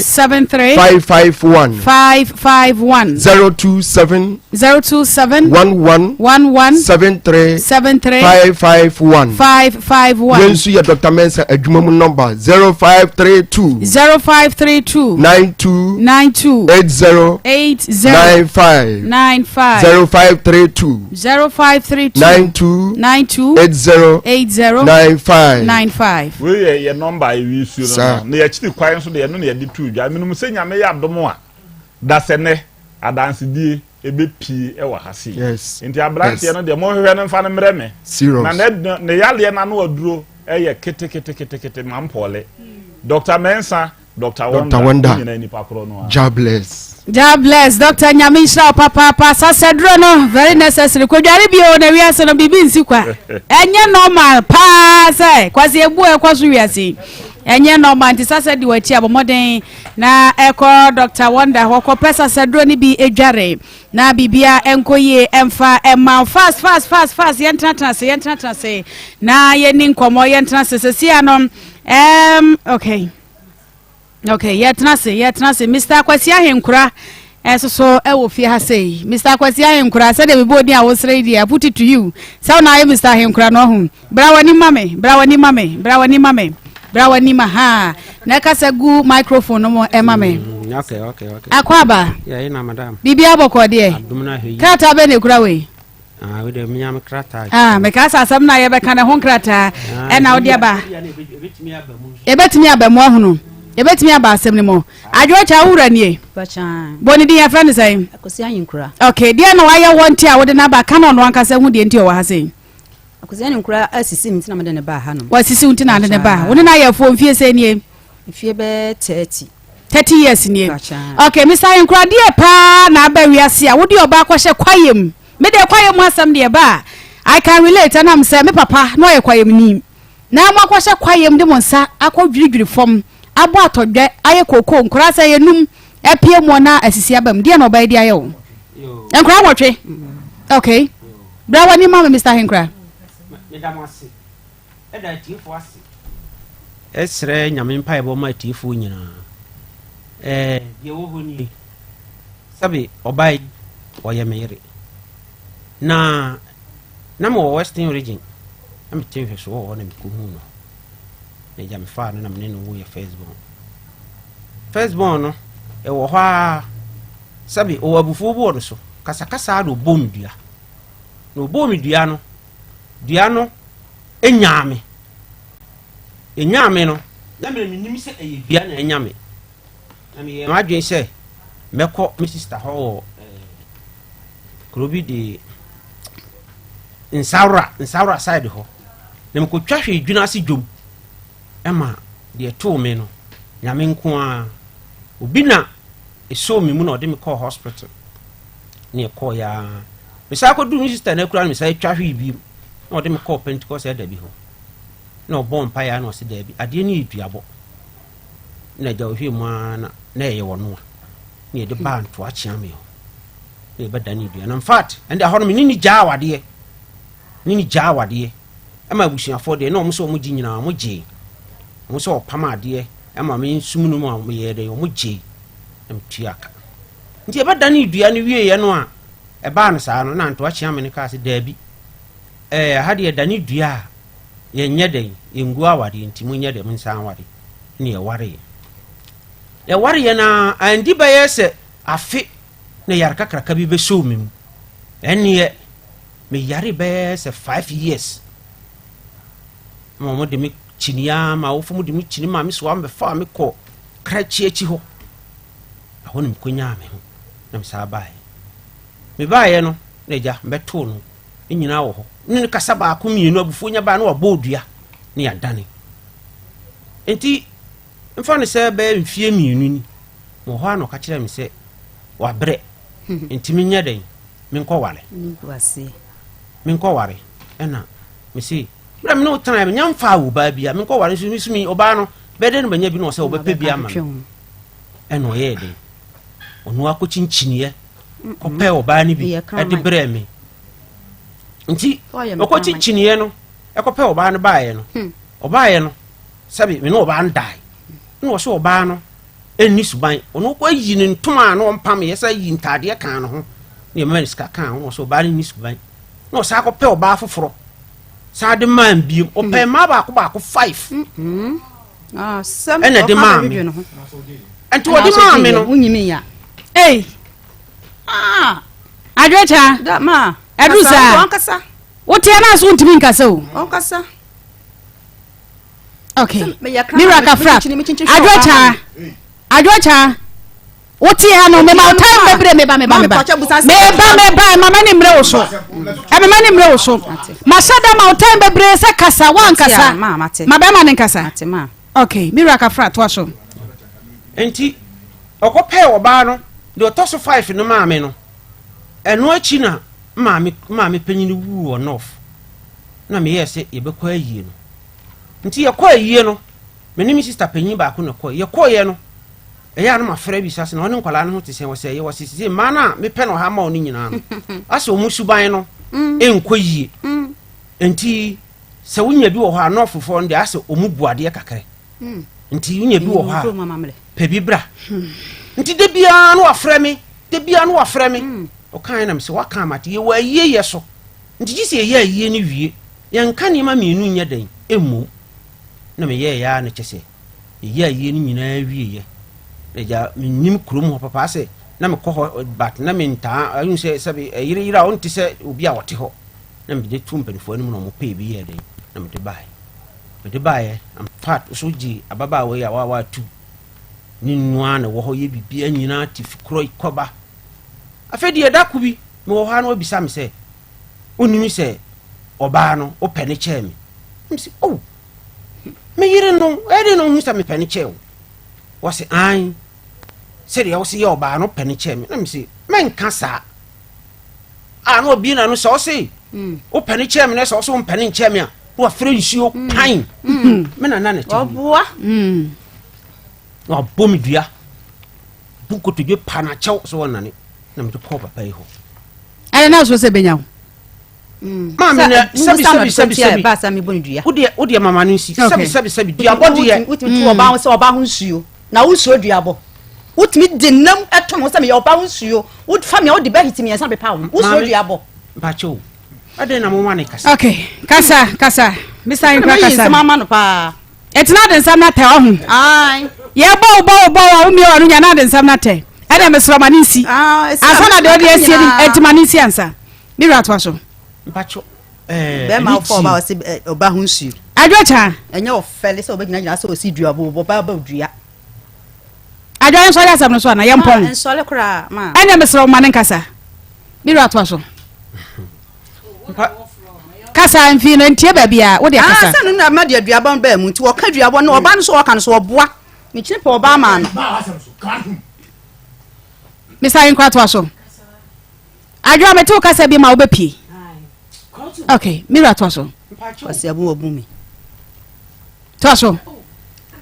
551 027 11 73 551 Yensu ya Dr. Mensa adwumamu number 0532 92 80 95 0532 92 80 95 we ye number we su no na ya chiri kwan so de no na ya de tu dwa minum se nyame ya domo a da sene adanse die ebe pie e wa hase enti abrantie no de mo hwehwe no mfa no mre me na ne yale na no aduro eye kete mampole Dr. Mensa Dr. Wanda ni pakro no God bless Dr. Nyamisha papa sasedro no very necessary ko dware bio na wiase no bibi nsikwa enye normal pa sai kwase ebu ekwaso wiase enye normal nti sasedi wachi abomoden na eko Dr. Wanda hoko pesa sedro ni bi edware na bibia enkoye emfa emma fast yentrana se na yeni nkomo yentrana se sia no okay yentrana se Mr. Kwasi Ahenkura so ewo fie ha sei Mr. Kwasi Ahenkura say de bodi a wo sre dia put it to you say na Mr. Ahenkura no hu brawani ma ha na kasa gu microphone no mo mame okay akwaba yeah ina madam bibia boko de krata be ne kura we we de minya krata me kasa asam na ye be kana ho krata e na odi aba ebetimi abamu ahunu ebetimi aba asem ne mo adwo cha wura nie bacha boni di ya friend say Akosi Ahenkura okay dia na waya wonti a wode na ba kana no ankasa hu de nti o wa ha sei Akosi Ahenkura asisi mti na mede ne ba ha no wasisi unti na ne ba woni na ya fo mfie sei nie mfie be 30 years nie okay Mr. Ahenkura die pa na ba wiase a wode oba akwhye kwayem me de kwayem asam de ba I can relate and am say me papa no ye kwayem ni na mo akwhye kwayem de mo nsa akwadwiri fom abo atodwe aye koko nkura say enum epie mo na asisi abam de na oba di aye wo enkura wotwe okay bra wani mama Mr. Ahenkura medamase eda tifo ase esre nyame mpa ebo ma tifo nyina ye wo honi sabe obai oye mere na mo western region am tinhwe so wo na mikuhu no na jam fa na me no wo ye Facebook no e wo ha sabe o abufu bo no so kasa do bomdua no bomdua no dua no enyame no na me nim se eye dua na enyame na me ma dwen se meko me sister ho krobi de insawra side ho na me ko twahwe dwuna ase dwom ema de to me no nyame nko a obi na eso me mu na ode me call hospital ne call ya me sa ko du sister na kura me sa twahwe bi na ode me call Pentecost e da bi ho na obon pa ya na o se da bi ade ni duabo na ja ohwe mu na ye wono ne de ba nto a chia me ho ne be da ni dua na in fact and ahono me ni ja awade ama busuafo de na o mo so mo gi nyina mo gi mo so opama ade ama me nsum no mo ye de o mo gi am tuaka nti eba dane dua no wie ye no a eba no saa no na nto akyea me ne ka se daabi ha de dane dua a ye nye den ye ngu awade nti mu nye dem nsan awade ne ye ware ye na andi ba ye se afe ne yar kakraka bi be show me ene me yare be se 5 years mo de me chinia ma wo mu de me chini ma me so am be fa me ko krachi echi ho aho nim konya me ho na me sa bae me bae no na ja beto no nyina wo ho ne kasa ba ko mienu abufu nya ba na wo bodua ne ya dane enti mfa ne se be mfie mienu ni mo ho ano ka kire me se wa bre enti me nya den me nko ware ena me si bra me no tan me nya mfa wo ba bia me nko ware so mi oba no be de no banya bi no se wo be pe bia ma ena o ye de onu akochinchiniye ko pe oba ni bi e de bre me nti okochinchiniye no e ko pe oba no baaye no obaye no sabi me no oba ndai no so oba no eni suban onu ko yi ni ntoma no mpam ye sa yi ntade kan no ho ne man ska kan no so oba ni suban no sa ko pe oba foforo sa de man bi o pe ma ba ko 5 sam ena de ma me enti wo de ma me no unyimi ya adweta da ma edusa onkasa wotia na so ntimi nkasa o onkasa okay miracle frap adweta wotia no me ma time bebre me ba mama ni mre wo so mama ni mre wo so masada ma time bebre se kasa wan kasa ma ba ma ni kasa okay miracle frap to so enti okope oba no de otoso 5 no maame no eno achi na maame panyini wu onof na me yese yebekọ ayie no nti yekọ ayie no me ni mi sister panyin ba ko no kọ yekọ ye no eya no mafra bi sase na one nkwala no ho tese wose ye wose mana me pe no ha ma oni nyina no ase omusuban no enkọ yie nti se wunya bi wo ha anofofo nde ase omubuade kakere nti wunya bi wo ha pe bi bra nti de bia no afrɛ me o kan na me se waka amate ye wa ye so nti gisi ye ni wie ye nka ni ma mienu nya dan emu na me ye ya na kyese ye ni nyina wie ye na ja nim krom ho papa se na me kɔ ho bat na me nta ayun se sabe yira on ti se obi a wote ho na me de tumpanifo anim na mo pe bi ye dan na me de bae am fat so ji ababa we ya wa tu ni nua na wo ho ye bibia nyina tifikro ikoba afedi eda kubi me wo ha no bisa me se onimi se oba no o pene che me msi oh me yire no ede no musa me pene che wo se an se de wo se ye oba no pene che me na msi men kasa a no bi na no so se o pene che me na so so pene che me a wo afre nsuo pan me na na te oboa no bomi dua buko to je pana chaw so wonane na me ko papa yi ho ana na so se benya wo ma me na sabi ba sa me boni dua wo de mama no si sabi dua body ye wutimi oba ho se oba ho nsuo na wo suo dua bo wutimi dinam etom se me oba ho nsuo wut fa me wo de ba hitimi ensa be pa wo suo dua bo ba cho ade na mo wane kasa okay kasa Mr. Inkra kasa mama no pa etina de nsam na te ho ai ye bo o mi waru nya na de nsam na te ade mesromani si asa na de odi esi etimani si ansa mi ratwa so mpacho be ma fo ba o se oba ho nsuo adwocha enye o fele se obegina se o si dua bo ba dua adwa nso ya sam no so na ye mpon nso le kra ma ade mesromani nkasa mi ratwa so kasa mfi no ntie ba bia wo de kasa asa no na ma de aduaba ba mu nti wo ka aduaba no oba no so wo ka no so oboa mi kine pe oba ma no Mr. Inkra to so adwa me to kasa bi ma wo be pie okay mira to so wasi abu obu mi to so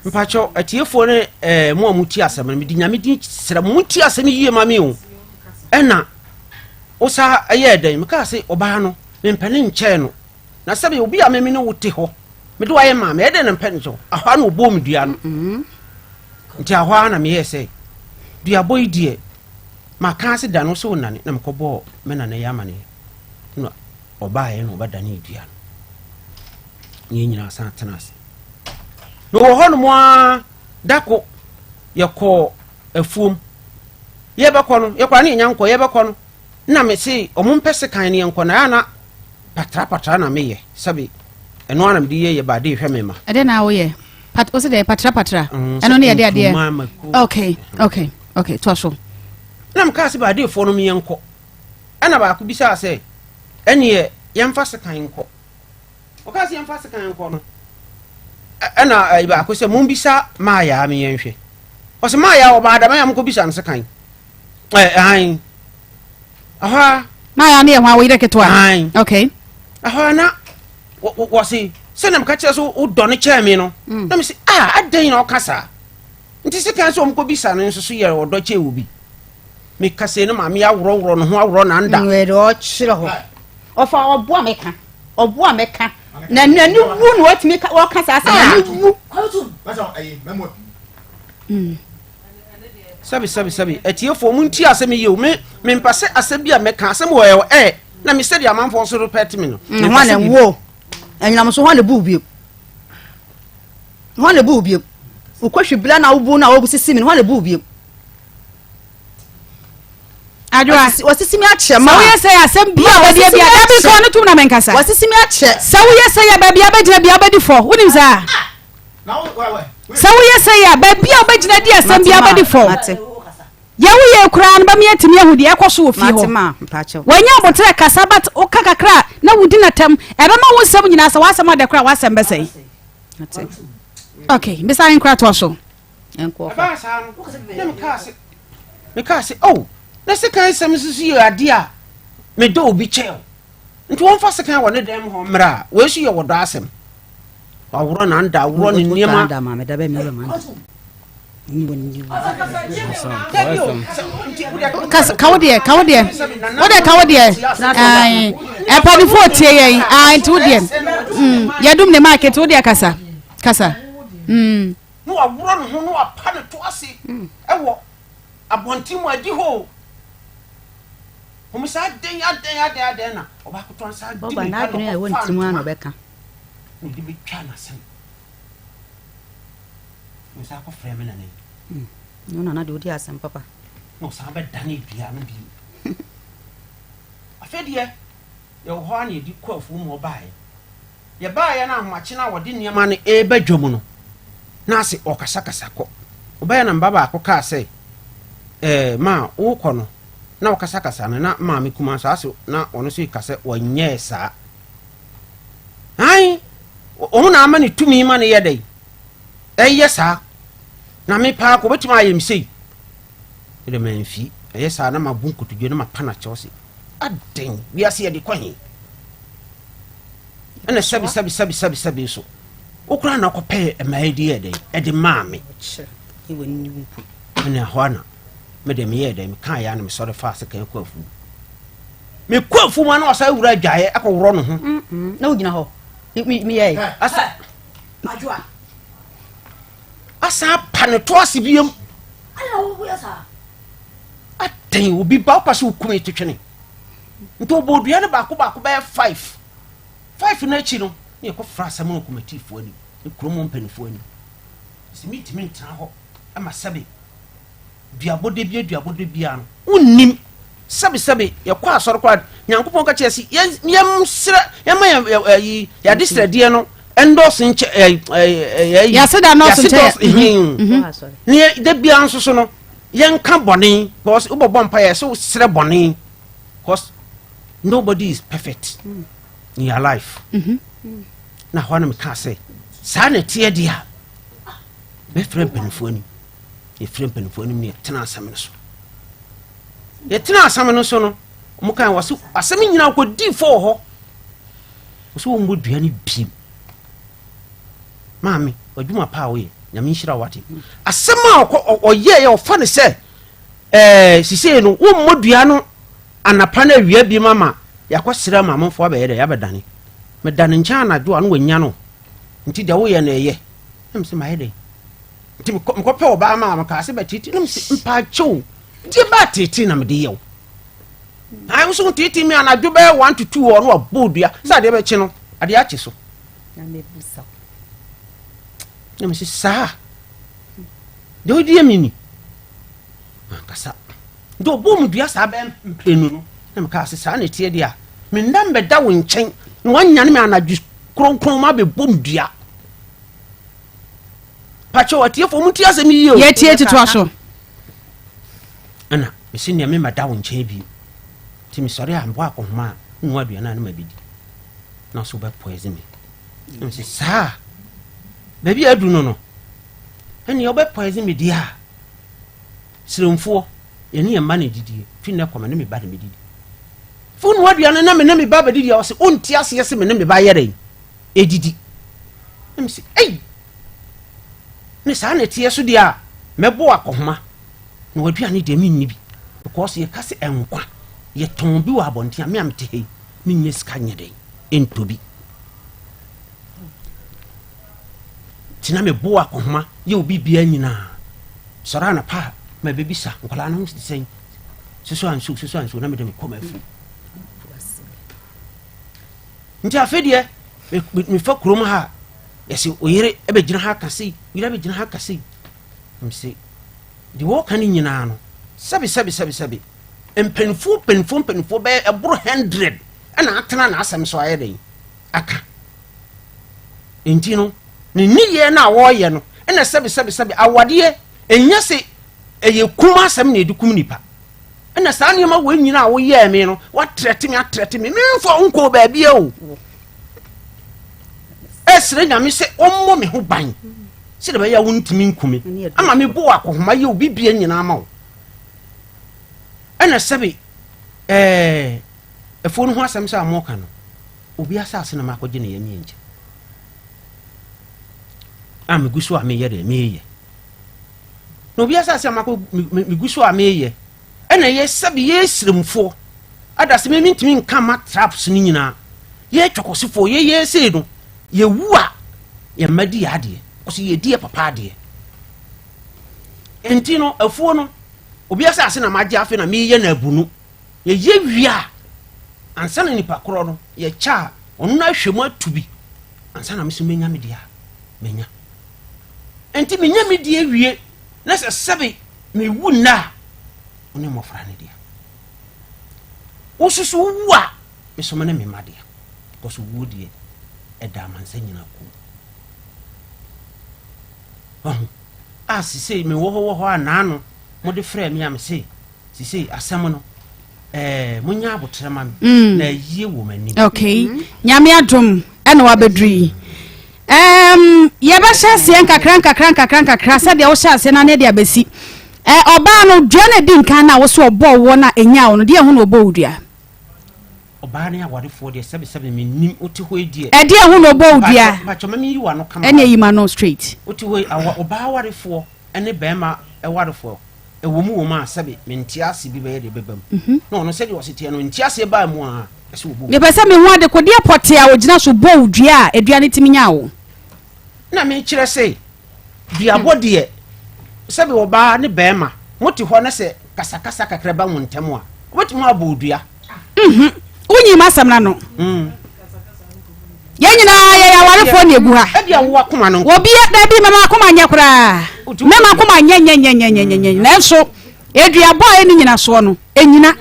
mpacho atiefo ne mo amuti asem me di nyame di sra mo muti asem yie ma me o ena osa aye den me ka se oba no me mpane nche no na sabe obi a me no wote ho me do aye ma me ede ne mpane so ahwa no obo me dua no nti ahwa na me yese dua boy die ma ka se da no so nane na mekɔbɔ me nane yɛ amane no ɔbaeɛ no ɔbɛdane dua no yɛ nyina san tena ase no wɔ hɔ no mo a dako yɛkɔ afuom yɛbɛkɔ no yɛkɔ ne nya nkɔ yɛbɛkɔ no na me se ɔmo mpɛ se kan ne nkɔ na ana patra na meyɛ sabi ɛno ana mede yɛ baade hwɛ me ma ɛde na wo yɛ o se de patra ɛno ne yɛde adeɛ okay to so na mka se baade fo no me nkɔ ana ba ko bisa sɛ ɛne yɛmfa se kan nkɔ ɔka se yɛmfa se kan nkɔ no ɛna ba ko sɛ mo bisa ma ya me yɛnhwɛ ɔse ma ya wo ba da ma ya mko bisa no se kan han aha ma ya ne ho awo ire ketwa okay aha na wo se sɛnam ka kyerɛ so wodɔ ne kyɛɛ me no na me se adɛn na ɔka saa nti se kan sɛ ɔmkɔ bisa no nso so yɛ ɔdɔ kyɛɛ wo bi meka se no ma me aworɔworɔ no ho aworɔ na nda wɛde ɔkyerɛ hɔ ɔfa ɔboa meka na nani wu na watumi wɔka saa sɛ nani wu sabi atiefo mu nti asɛm yɛ o me mpa sɛ asɛm bi a meka asɛm wɔ na me sɛde amanfoɔ so repɛt me no ho na wo enyam so ho na bu bio ukɔhwe bla na wo bu na wo sisi me ho na bu bio adwa wasisi me akyɛ ma wo yɛ sɛ asɛm bi a wɔde bia da bi ko no tum na menkasa wasisi me akyɛ sɛ wo yɛ sɛ ya ba bia bɛgyina bia bɛdi fo wonim saa sɛ wo yɛ sɛ ya ba bia bɛgyina di asɛm bia bɛdi fo ya wo yɛ kura no ba me atimi ahudi ɛkɔ so wo fi hɔ wanya abotre kasa bat o kakakra na wudi na tam ɛbɛma wo nsɛm nyina sɛ wasɛm ade kra wasɛm bɛsɛi okay bisa in kra to so enko ba sa no me ka se oh na se kan sɛm susu yɛ ade a me do obi kyɛw nti won fa se kan wɔ ne dɛm hɔ mra wo su yɛ wɔdɔ asɛm aworo na nda aworo ne niema nda ma me da ba me ba man kawode ai epadi fo tie yen ai nti wode yadum ne market wode kasa no aworo no ho no apa ne to ase ɛwɔ abontim adi ho homisa den na oba ko ton sa di baba na adwene ɛwɔ ntimu ano bɛka ndi bi twa na sem homisa ko frame na ne no na de odi asem papa no sa ba dane bia no bi afedie ye ho ana edi ko afu mu obae ye bae na ahomache na wode niema no badwom no na ase okasakasa ko obae na mbaba akoka se ma wo kɔ no na okasakasa na ma me kuma so ase na ono so ikase wonye saa ai o na ama ne tumi ma ne yedai saa na me pa ko betima ayem sei ele manfi saa na mabun kotudwe na mapana chose aden wiase ye de kwan ana sabi so okura na kopɛ maadi ye dai de maame iwe ni wupu ana hwana me de me ye dai me kan ya na me sɔre fa kan kwafu me kwafu ma na ɔsa wura adwae akɔworo no ho na wogina hɔ me ye asa adwa asa paneto ase biam ala wo ya sa aten obi ba pa so kuma etwene nto bodua ne ba ko ba 5 na chi no ne ko fra asam no komatifo ani ne kromo mpanifo ani simiti mintra ho ama sabe duabode bia no unnim sabe ye kwa asoro kwa nyankopon ka chesi yem sra yema ya distrade no endorse nche ya seda no so nche ne de bia nso so no yen ka bone because ubobom pa ye so sre bone because nobody is perfect in your life na hwana me ka say sa na tie dia be frem penfoni ye frem penfoni me tena asam no so ye tena asam no so no mo kan waso asam nyina ko di fo ho so wo mbodua ni bim mami odwuma pa wo ye nyame nhira wate asam a oye ye ofa ne se sise no wo mmodua no anapa na awia bi mama yakosira mamfo abaye de yabedane medane ncha na jo anu wanya no nti de wo ye na eye nem se maye de nti mkope oba ma ka se betiti nem se mpa chew di ba tete na me de yew ai so tete me anadwo be 1 to 2 or no abodua sa de be chi no ade a chi so na me busa na me sa de odi amini kasa do bom dua sa be mpenu no na me ka sa na tie dia me ndam be da wo nchen no wanyane me anadwo kronkron ma be bom dua pacho atie fo mu tie asem yi o ye tie tutu aso ana me sin ne me ma da wo nchen bi ti mi sori ambo akohoma nwa aduana na ma bidi na so be poison me me say sa baby adu no eni obe poison me dia siremfo ye ne ma na didi fi na kwama ne me ba na me didi fu nwa aduana na me ba ba didi o se onti ase yese me ne me ba yere edidi me say ei ne sa na tie so dia mebo akohoma na waduane de me nni bi because ye kase enkwa ye ton bi wa abontia me amte he me nye ska nyede entobi tina me bo akohoma ye obi bia nyina sora na pa ma bebisa nkola no sen susu ansu na me de me koma afu nti afedie me fa krom ha yesi oyere ebe gina ha kase yira be gina ha kase mse di wo kan nyina no sabi empenfo be ebro 100 ana atena na asem so ayeden aka enti no ne niye na wo ye no ena sabi awade enya se eye kuma asem na edikum nipa ena sa ne ma wo nyina wo ye me no watrete me mfo nko ba bia o esre nyame se ommo me ho ban se de ba ya wontimi nkumi ama me bo akohoma ye obi bia nyina ma wo ana sabi efonu ho asem sa amoka no obi asase na makoje ne yami enje ameguso ameye de meye no obi asase amako meguso ameye ana ye sabi ye siremfo adase me mintimi nka ma traps ni nyina ye twokosifo ye se no ye wua ye madi ade oso ye die papa ade entino afuo no obi asase na magye afi na meye na abunu ye wia ansa na nipa kro no ye cha onu na hwemu atubi ansa na meso menya media menya enti menya media wie na se sebe me wu na oni mofra ne dia ususu wa meso mena me madia ko so wu die eda mansa nyina ko asise me wo ho anano mo de frɛ me am se sisi asɛm no munya abotre ma na yie wo mani okay nyame adom ɛna wabedri ye ba hyɛ nkakran sɛ de wo hyɛ ase na ne de abesi oba no dwane di nkan na wo so obɔ wo na enya wo no de ho no obɔ wudua oba ne awarefo de sebe menim oti ho edie de ho no obɔ wudua ba choma mi yiwa no kama ɛna yima no straight oti ho oba awarefo ɛne bɛma ɛwarefo ewomu wo ma sebe mentiase bi be de bebam no no sɛ de wɔsetie no ntiase ba mu a ɛsɛ wo me pɛ sɛ me ho ade kode apote a ogina so bɔ wudua aduane timi nya wo na me kyerɛ sɛ biabɔ de sebe oba ne bɛma moti ho na sɛ kasakasa kakra ba mu ntem a wobɛtumi abɔ wudua unyi masam na no ye nyina ye awarefo ne egu ha e bia wo akoma no obi da bi mama akoma nya kura mama akoma nya na so edua boy ni nyina so no enyina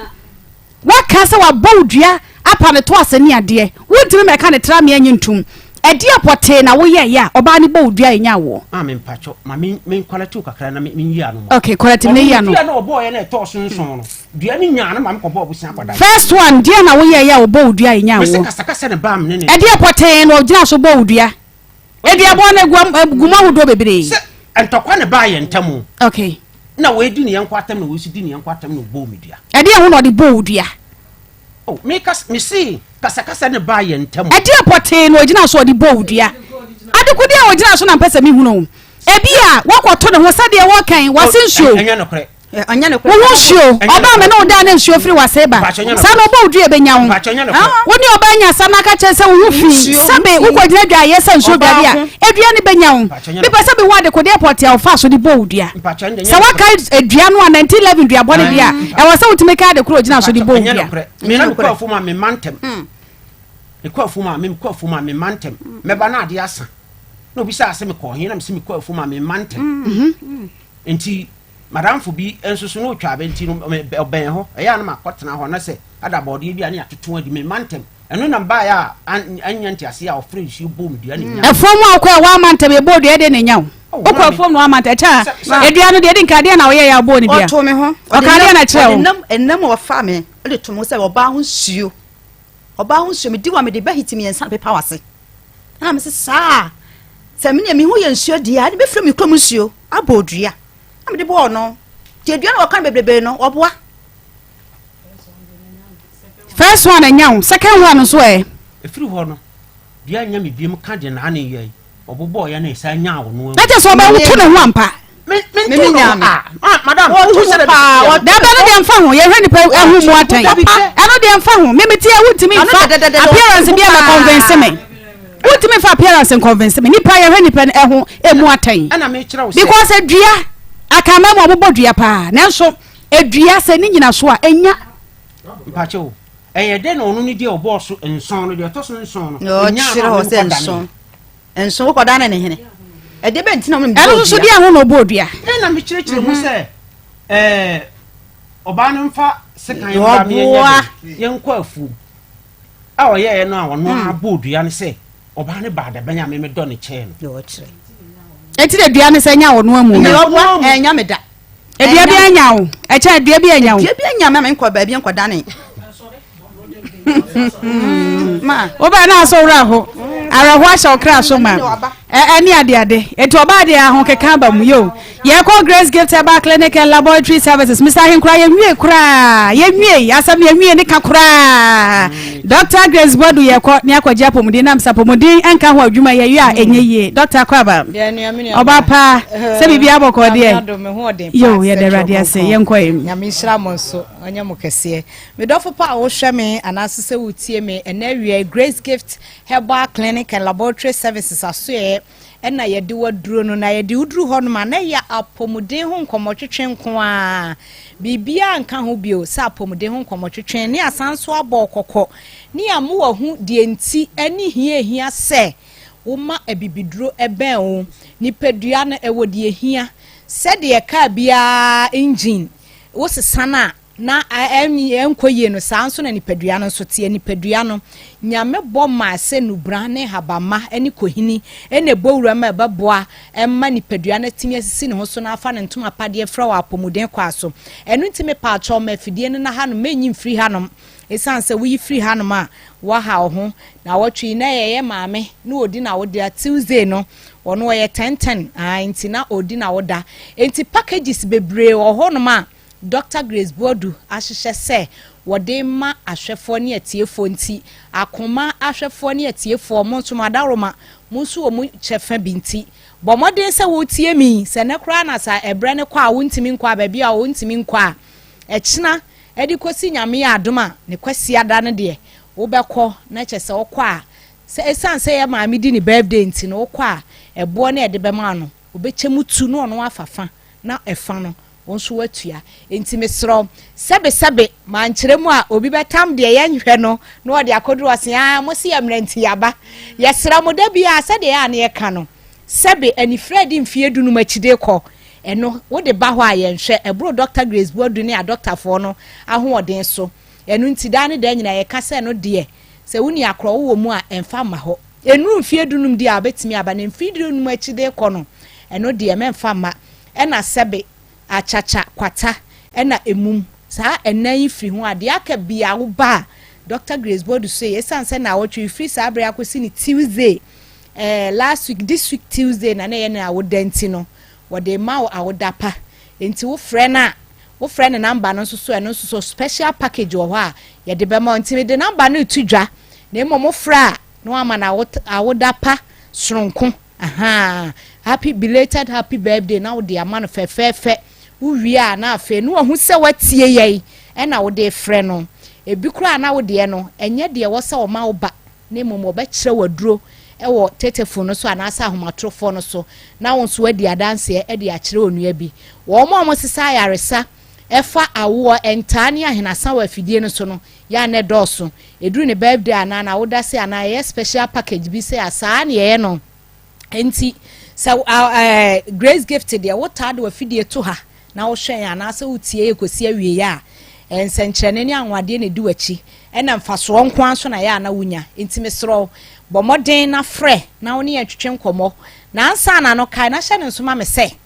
waka se wa bawdua apa ne to asani ade wudimi me ka ne tra me anyi ntum edi apote na wo ye ya oba ne bawdua enya wo amen pacho ma men quality kakra na men yi ano okay quality ne yi ano dia na oboy na to so nso no dua ni nya na ma me ko bo busia kwada first one dia na wo ye ya wo bawdua enya wo me kasa na ba me ne edi apote na ogina so bawdua edi abo na guma hudo bebre se entokwa ne ba ye ntamu okay na we di ne yan kwatam na we su di ne yan kwatam na bo medua edi ho no de bawdua oh me see kasa ne ba ye ntamu edi apote na ogina so de bawdua adekudi a ogina so na pese mi hu no ebi a wakoto ne ho sade wo kan wasensuo enya no kore anya ne ko wo hwio oba me no da na hwio firi waseba sa no oba odu e benya wo woni oba nya sa na ka che se wo fi sabe wo ko gina dwa ye se nso dwa dia edua ne benya wo me pa sabe wo de ko de airport ya fa so de bo odua sa wa kai edua no 1911 dua bone dia e wo se wutime ka de kro gina so de bo odua me na ko afuma me mantem e ko afuma me mantem me ba na ade asa no bi sa se me ko hin na me se me ko afuma me mantem enti madam fo bi ensusu no twa benti no ben ho eya na makotena ho na se ada body bi ani atoto adi me mantem eno na ba ya anya ntiase a ofre shi bom dua ne nya efom akwa wa mantem e bodu e de ne nya wo kwa efom no mantem cha edua no de nka de na wo ye ya bo ne bia o to me ho o ka de na kire enam wo fa me o de to mo se oba ho suo me di wa me de ba hitimi ensa pepa wase na me se sa se me ne me ho ye nsuo dia de be frɛ me krom nsuo abodua na me de bo no ti adua na wakan bebrebe no oboa first one enyaw second one so efiri ho no dia nya me biem ka de na ne ye obobo ya na esa nya wo no na je so ba wuto ne ho ampa me nya madam wo se pa da ba no de mfa ho ye hwe ni pa ehu mu atan eno de mfa ho me tie wutimi fa appearance bia na convince me wutimi fa appearance and convince me ni pa ye hwe ni pa ehu emu atan ana me kira wo se because adua akama mo obobo dua pa nanso adua se ni nyina so a enya mpache wo eye de no no ni de obo so enson no de to so enson no kira ho se enson wo koda na ne hene e de benti na mo eno so dia ho no obo dua na me kire mu se oba no mfa sekan ba me ye nkwa afu a oye no a wono abodua ne se oba ne ba da banya me do ne che no yo kire eti de dua ne se nya wo no amu ne obo nya me da edua bi anya wo e cha edua bi anya wo edua bi anya me nkwa ba bi nkwa da ne ma oba na so wra ho ara ho asha okra so ma eni ade eto oba ade ahon keka ba mu yo ye ko Grace Gift Herbal Clinic and Laboratory Services Mr. Hinkra ye nwie kura ye nwie asam ye nwie ne ka kura Dr. Grace Bodu ye ko ne akwaje apomudi na msapomudi enka ho adwuma ye yo a enye ye Dr. Kwaba oba pa se bibia aboko de yo ye de radio se ye nkoyem nyame hira mo nso onye mo kese me dofo pa wo hwe me anase se wutie me enawie Grace Gift Herbal Clinic and Laboratory Services aso ena yede waduro no na yede uduru ho no ma na ya apomuden ho nkomotwetwe nko a bibia nka ho bio sa apomuden ho nkomotwetwe ne asanso abokokọ ne amu wa hu de enti ani hia se woma abibiduro eben wo nipadua na ewodi hia se de ka bia engine wo sesana na enkoye no sanso na nipadua no so tie nipadua no nyame bɔ ma se nubran ne habama eni kohini ene bowura ma beboa emma nipadua na timi asisi ne ho so na afa ne ntoma pade fra wa apomuden kwa so enu ntimi pa cho ma fidie no na ha no menyi mfiri ha no esanse wi free ha no ma wa ha ho na watwi na ye maame na odi na wodi Tuesday no ono ye 10 enti na odi na woda enti packages bebre ho no ma Dr. Grace Bodu ahyehyɛ se wode ma ahwefo ne atiefo nti akoma ahwefo ne atiefo mo nso madaroma mo nso wo mu chefa binti bomode se wo tie mi se ne kra na sa ebre ne kwa wo ntimi nkwa ba bia wo ntimi nkwa ekina edi kosi nyame ya adoma ne kwasi ada ne de wo bekọ na kyese wo kwa se esanse ya maami di ni birthday nti no kwa ebo na ede be ma no wo bechemu tu no no afafa na efa no wonso watua enti mesro sebe mankyeremu a obi betam de ye nhwe no na ode akoduru ase mo se ya mranti yaba yesra mo da bia se de ya na ye ka no sebe ani Fredi mfie dunu machide kọ eno wo de ba ho a ye nhwe ebro Dr. Grace Bodu ne a doctor fo no ahoden so enu nti da ne da nyina ye ka se no de se wuni akro wo mu a emfa ma ho enu mfie dunum de a betimi aba ne mfie dunum machide kọ no eno de emfa ma ena sebe achacha kwata ena emum sa enan firi ho ade aka bia wo ba Dr. Grace Bodu say esanse na wotwe free sabre akosi ni Tuesday last week this week Tuesday na ye na awodanti no wode ma awodapa enti wo frɛ na number no so eno so special package wo ha ye de be ma enti de number no tudwa na mo frɛ no ama na awodapa soronko aha happy belated happy birthday na wo de ama no fefefe uwie na afe no hu se watie yei na wo de frɛ no ebi kura na wo de no enye de wo se wo ma wo ba na momo be kyerɛ waduro ewo tetefo no so anasa ahomatrofo no so na won so adi adanse e de akyerɛ onua bi wo mo sesa yaresa efa awo entane ahenasa wa afidie no so no ya ne dɔso eduru ne birthday ana na woda se ana ye special package bi se asa na ye no enti so grace gift de wo ta de wa afidie to ha na wo hwɛ ana se utie ekosi awie ya ensenkyerene ne anwade ne duwachi ena mfaso nko anso na ya na wunya enti mesro bomoden na frɛ na wo ne ya twetwe nkomo na ansa na no kai na hye ne nso ma me se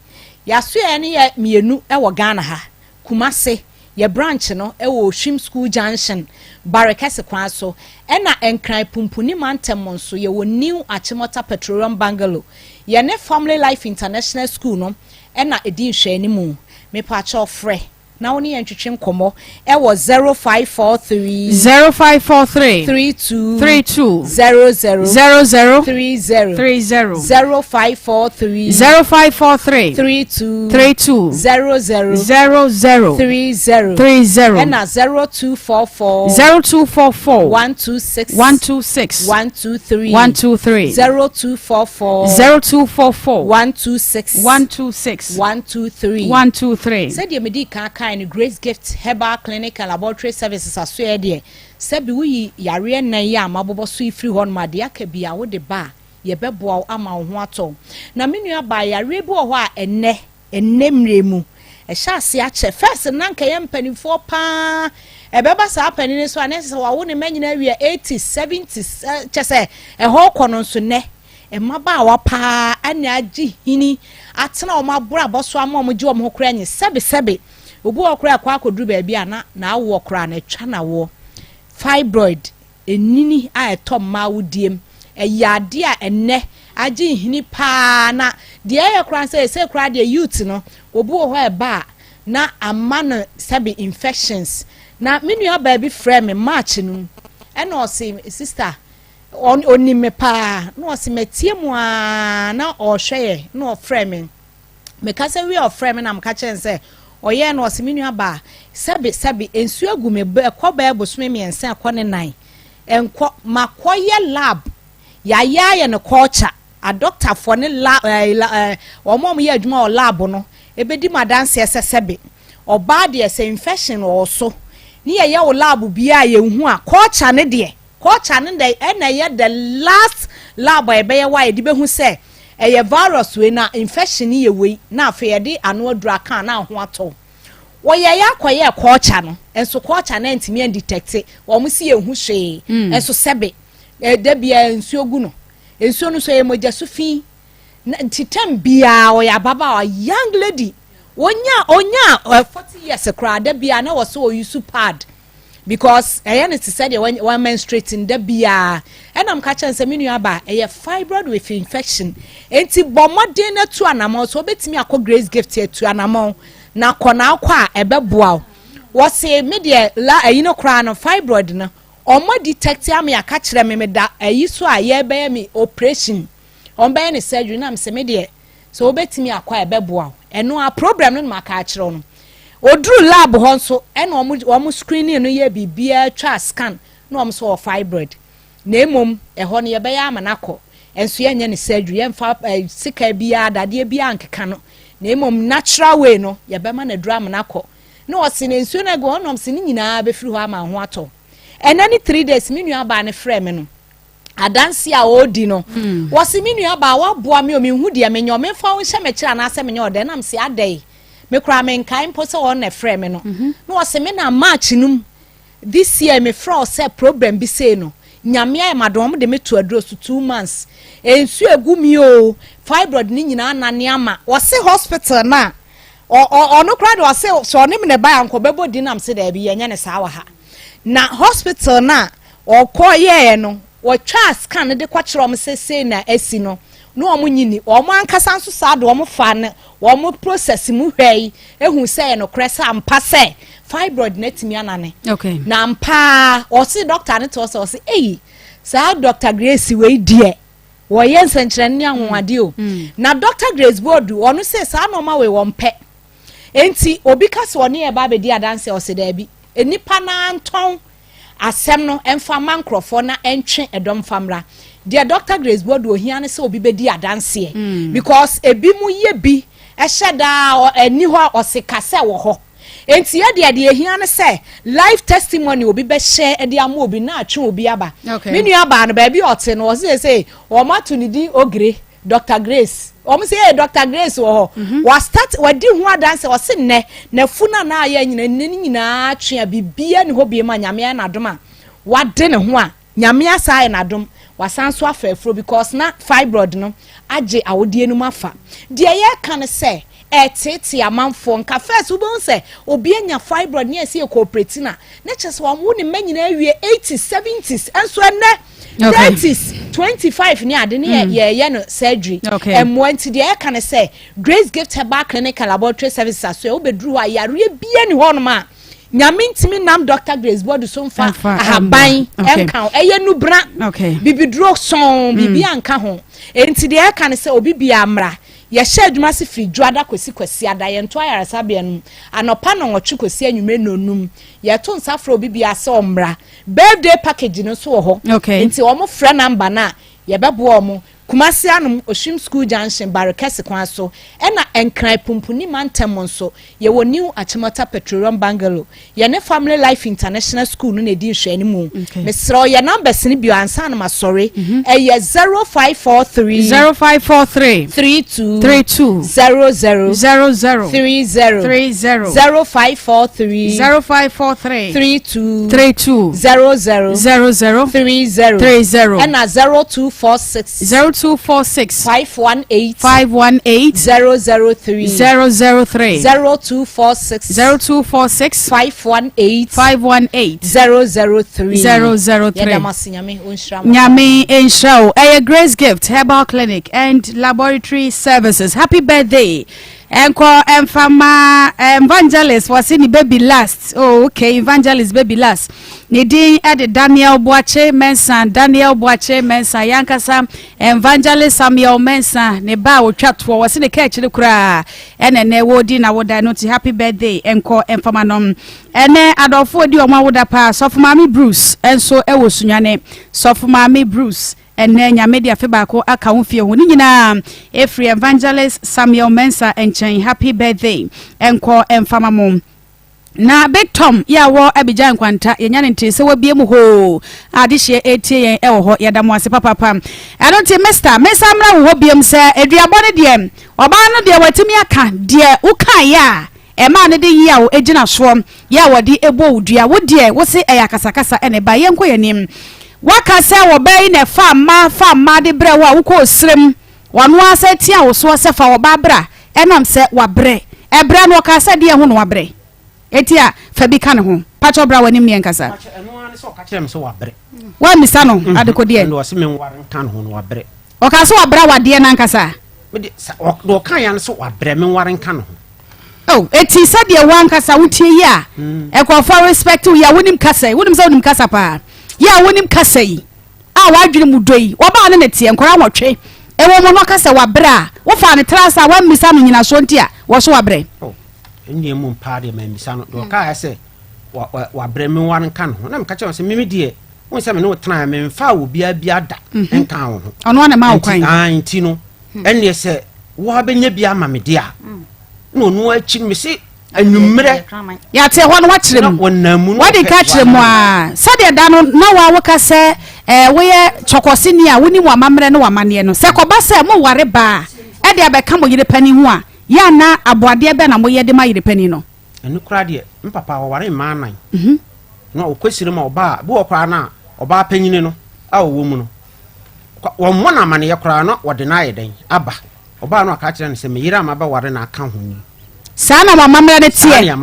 ya so ya ne ya mienu e wo Ghana ha Kumase ye branch no ewo Shim School Junction Barakese kwan so ena enkran pumpuni mantem so ye wo New Achimota Petroleum Bungalow ye ne Family Life International School no ena edin hwani mu me pa cha ofre na woni entwetwe nkomo ewo 0543 32 00 0543 32 00 and 0244 126 123 0244 123 said you medi kan Grace Gift Herbal Clinic and Laboratory Services aso de sabi wi yare nan ya mabobo so ifri hon ma de akabia wo de ba ye beboa ama wo ho ato na menua ba yare bi wo ho a enne mremu sha ase ache first nanka ye mpanifo pa ebeba sa panini so anese wa wo ne manyina wi 80 70 chese ho kono so ne emaba wa pa anya agi hini atena o mabura boso ama o mji o mo kura nyi sebe obu okura kwa akoduru ba bia na awo okura na twa na wo fibroid enini a etom ma wudiem eyade a enne agi hini pa na de ye kura se kura de youth no obu ho e ba na amano sebe infections na menua ba bi frɛ me march no ena o se sister oni me pa no o se metie mu a na o hweye na o frɛ me kasa wi o frɛ me na mka chen se oye no o se menua ba sebe ensu agu me ekɔ ba ebosome me ense akɔ ne nan enkɔ makoye lab ya ne culture a doctor for ne lab omom ye adwuma o lab no ebedi madanse sebe oba de se infection o so ni ye o lab bia ye hu a culture ne de culture ne de na ye the last lab ebe ye wa ye de behu se eye virus we na infection ye we na afa ye de ano adura kan na ho ato wo ye ya koye culture no enso culture na ntimi detect wo mo si ye hu hwe enso sebe de bia ensu ogu no ensu no so ye moja so fi titam bia o ya baba o young lady onya 40 years kra da bia na wo so use pad because ayen it said when menstruating da bia enam ka chen se menua ba fibroid with infection enti bomodin na tu anamon so betimi akọ Grace Gift tu anamon na kona akọ a ebeboa wo se me de la ayino kra no fibroid na omo detect am ya ka kire me da ayi so a ye be me operation on be ne surgery na me se me de so obetimi akọ ebeboa eno a problem no maka kire no odru lab ho nso ena omo screening no ye bibia twa scan na omo so fibroid na emom eho no ye be ya amanakọ enso ye nya ne surgery ye mfa sika bia dade bia ankeka no na emom natural way no ye be ma na dru amanakọ na o se ne enso na go onom se ni nyina be firi ho ama ho ato enani 3 days menua ba ne frɛ me no adansi a odi no wo se menua ba wa boa me o me hu de me nyo me fa wo hye me kira na ase me nyo de na me se adai me kura me nkan po se won na frɛ me no no wo se me na march num this year me frɛ se problem bi se no nyame ay madom de me to adro so 2 months ensu egu mi o fibroid ni nyina anane ama wo se hospital na no kura de wo se so ne me ne ba anko bebo dinam se da bi yenye ne sawa ha na hospital na okoye no wo twa scan de kwa kire om se na asi no no omo nyini omo ankasa nso sa de omo fa ne omo process mu hwei ehu se no kresa mpa se fibroid netimi anane okay na mpa o se doctor ne to se sa Dr. Grace we die wo ye nsenkyerene anwade o na Dr. Grace bodu onu se sa no ma we wo mpe enti obi ka se one e ba be di adanse o se da bi enipa na anton asem no emfa mankrofo na entwe edom famra dear Dr. Grace Board ohia ne se obi be di adanse because ebi mu ye bi eheda eni ho osikase wo ho enti ye de ehia ne se life testimony obi be share e de am obi na atwe obi aba me nua aba no ba bi ote no o se o ma to ni di ogre Dr. Grace say Dr. Grace wo start wadi ho adanse o se ne na funa na aya nyina atwe bibia ne ho bi ma nyame na dom a wade ne ho a nyame asa na dom wasanso afefro because na fibroid no age awodie no mafa de ye kan se etete amanfo nka first wo bon se obi anya fibroid ne ese cooperate na chese wa wo ne manyina awie 80s 70s enso ene 30s 25 ne ade ne ye no surgery emwanti de ye kan se Grace Gift Herbal Clinic Laboratory Services so obedru a yare bia ni ho no ma nyame ntimi nam Dr. Grace Board so mfa ahaban enka eye nubra bibidro son bibi anka ho enti de ye kan se obi bia amra ye sha adwuma se firi dwada kwesi ada ye nto ayarasa bia no anopa no nwotwe kwesi anwume nonum ye to nsafro obi bia se omra birthday package no so ho enti omo frɛ number na ye bebo omo Kumasi anum Oshim School Junction Barakesi Kwanso ena enkran pumpuni mantem nso ye wo new Achimota Petroleum Bungalow ye ne Family Life International School no na di hwani mu mesro ye numbers ni bio ansa na masori ye 0543 32 00 0543 32 00 ena 0246 518 003 0246 518 003 Nyame Enshow Grace Gift Herbal Clinic and Laboratory Services. Happy birthday. Enko Enfama Evangelist was in the baby last. Oh, okay, Evangelist baby last. Nidin at Daniel Boache Mensa, Daniel Boache Mensa, Yankasa, Evangelist Samuel Mensa, Neba Chatwa was in the catch the cry, and then they would dinner would I not happy birthday, Enko Enfamanom. And then I'd afford you a would pass of Mammy Bruce, and so I was Sunyane, so for Mammy Bruce. And then your media feedback account for you. Every Evangelist Samuel Mensa and Chain happy birthday and call and Famamum. Na Big Tom, ya wo Abidjan Quanta, Yanity, so will be a ho. Adishia 80 and ho, Yadamwasi papa. I don't say, Mr. Miss Amra will be sir, Edria Bonadium, or Bana dear Watimiaka, dear Ukaya. A man de ya ejina swam, ya wadi ebo dear, would dear, what's it a yakasakasa and a bayanko nim. Waka se wo be na fa ma de bre wa wo ko srem wano asa tia wo so se fa wo ba bra enam se wa bre e bre no ka se de ho no wa bre etia fa bi ka ne ho pacho bra wani mien kasa eno an se o ka kire me se wa bre wa misa no adeko de ndo se me nware kan ho no wa bre o ka se wa bra wa de na nkasa me de do kan ya se wa bre me nware kan ho oh eti se de wa nkasa wutie ya e ko for respect ya wonim kasa wonim se wonim kasa pa ya wonim kasa yi a wadwene mu doi oba ne netie nkora nwotwe e wo mo no kasa wa bra wo fa ne trasa wa misa no nyina so ntia wo so wa bre eni mu mpa de ma misa no do ka ya se wa bre me wan kan ho na me ka che se mimi de won se me no tran me mfa wo bia da enkan ho ono na ma wo kwan anti no eni se wo ba nya bia ma me de a no no achi me se anwumre ya te ho no wa kire mu wadi ka kire mu a sade da no na wa woka se we ye chokosi ni a woni mu amamre no wamane no se ko ba se mo ware ba e de abeka mo yire pani ho a ya na aboade be na mo ye de ma yire pani no enu kra de mpapa wo ware ma nan no o kwesire ma oba bo okra na oba panyine no a wo mu no wo mo na mane ye kra no wo de na ye den aba oba no aka kire ne se me yire ama ba ware na aka ho ni sana mamamre ne tie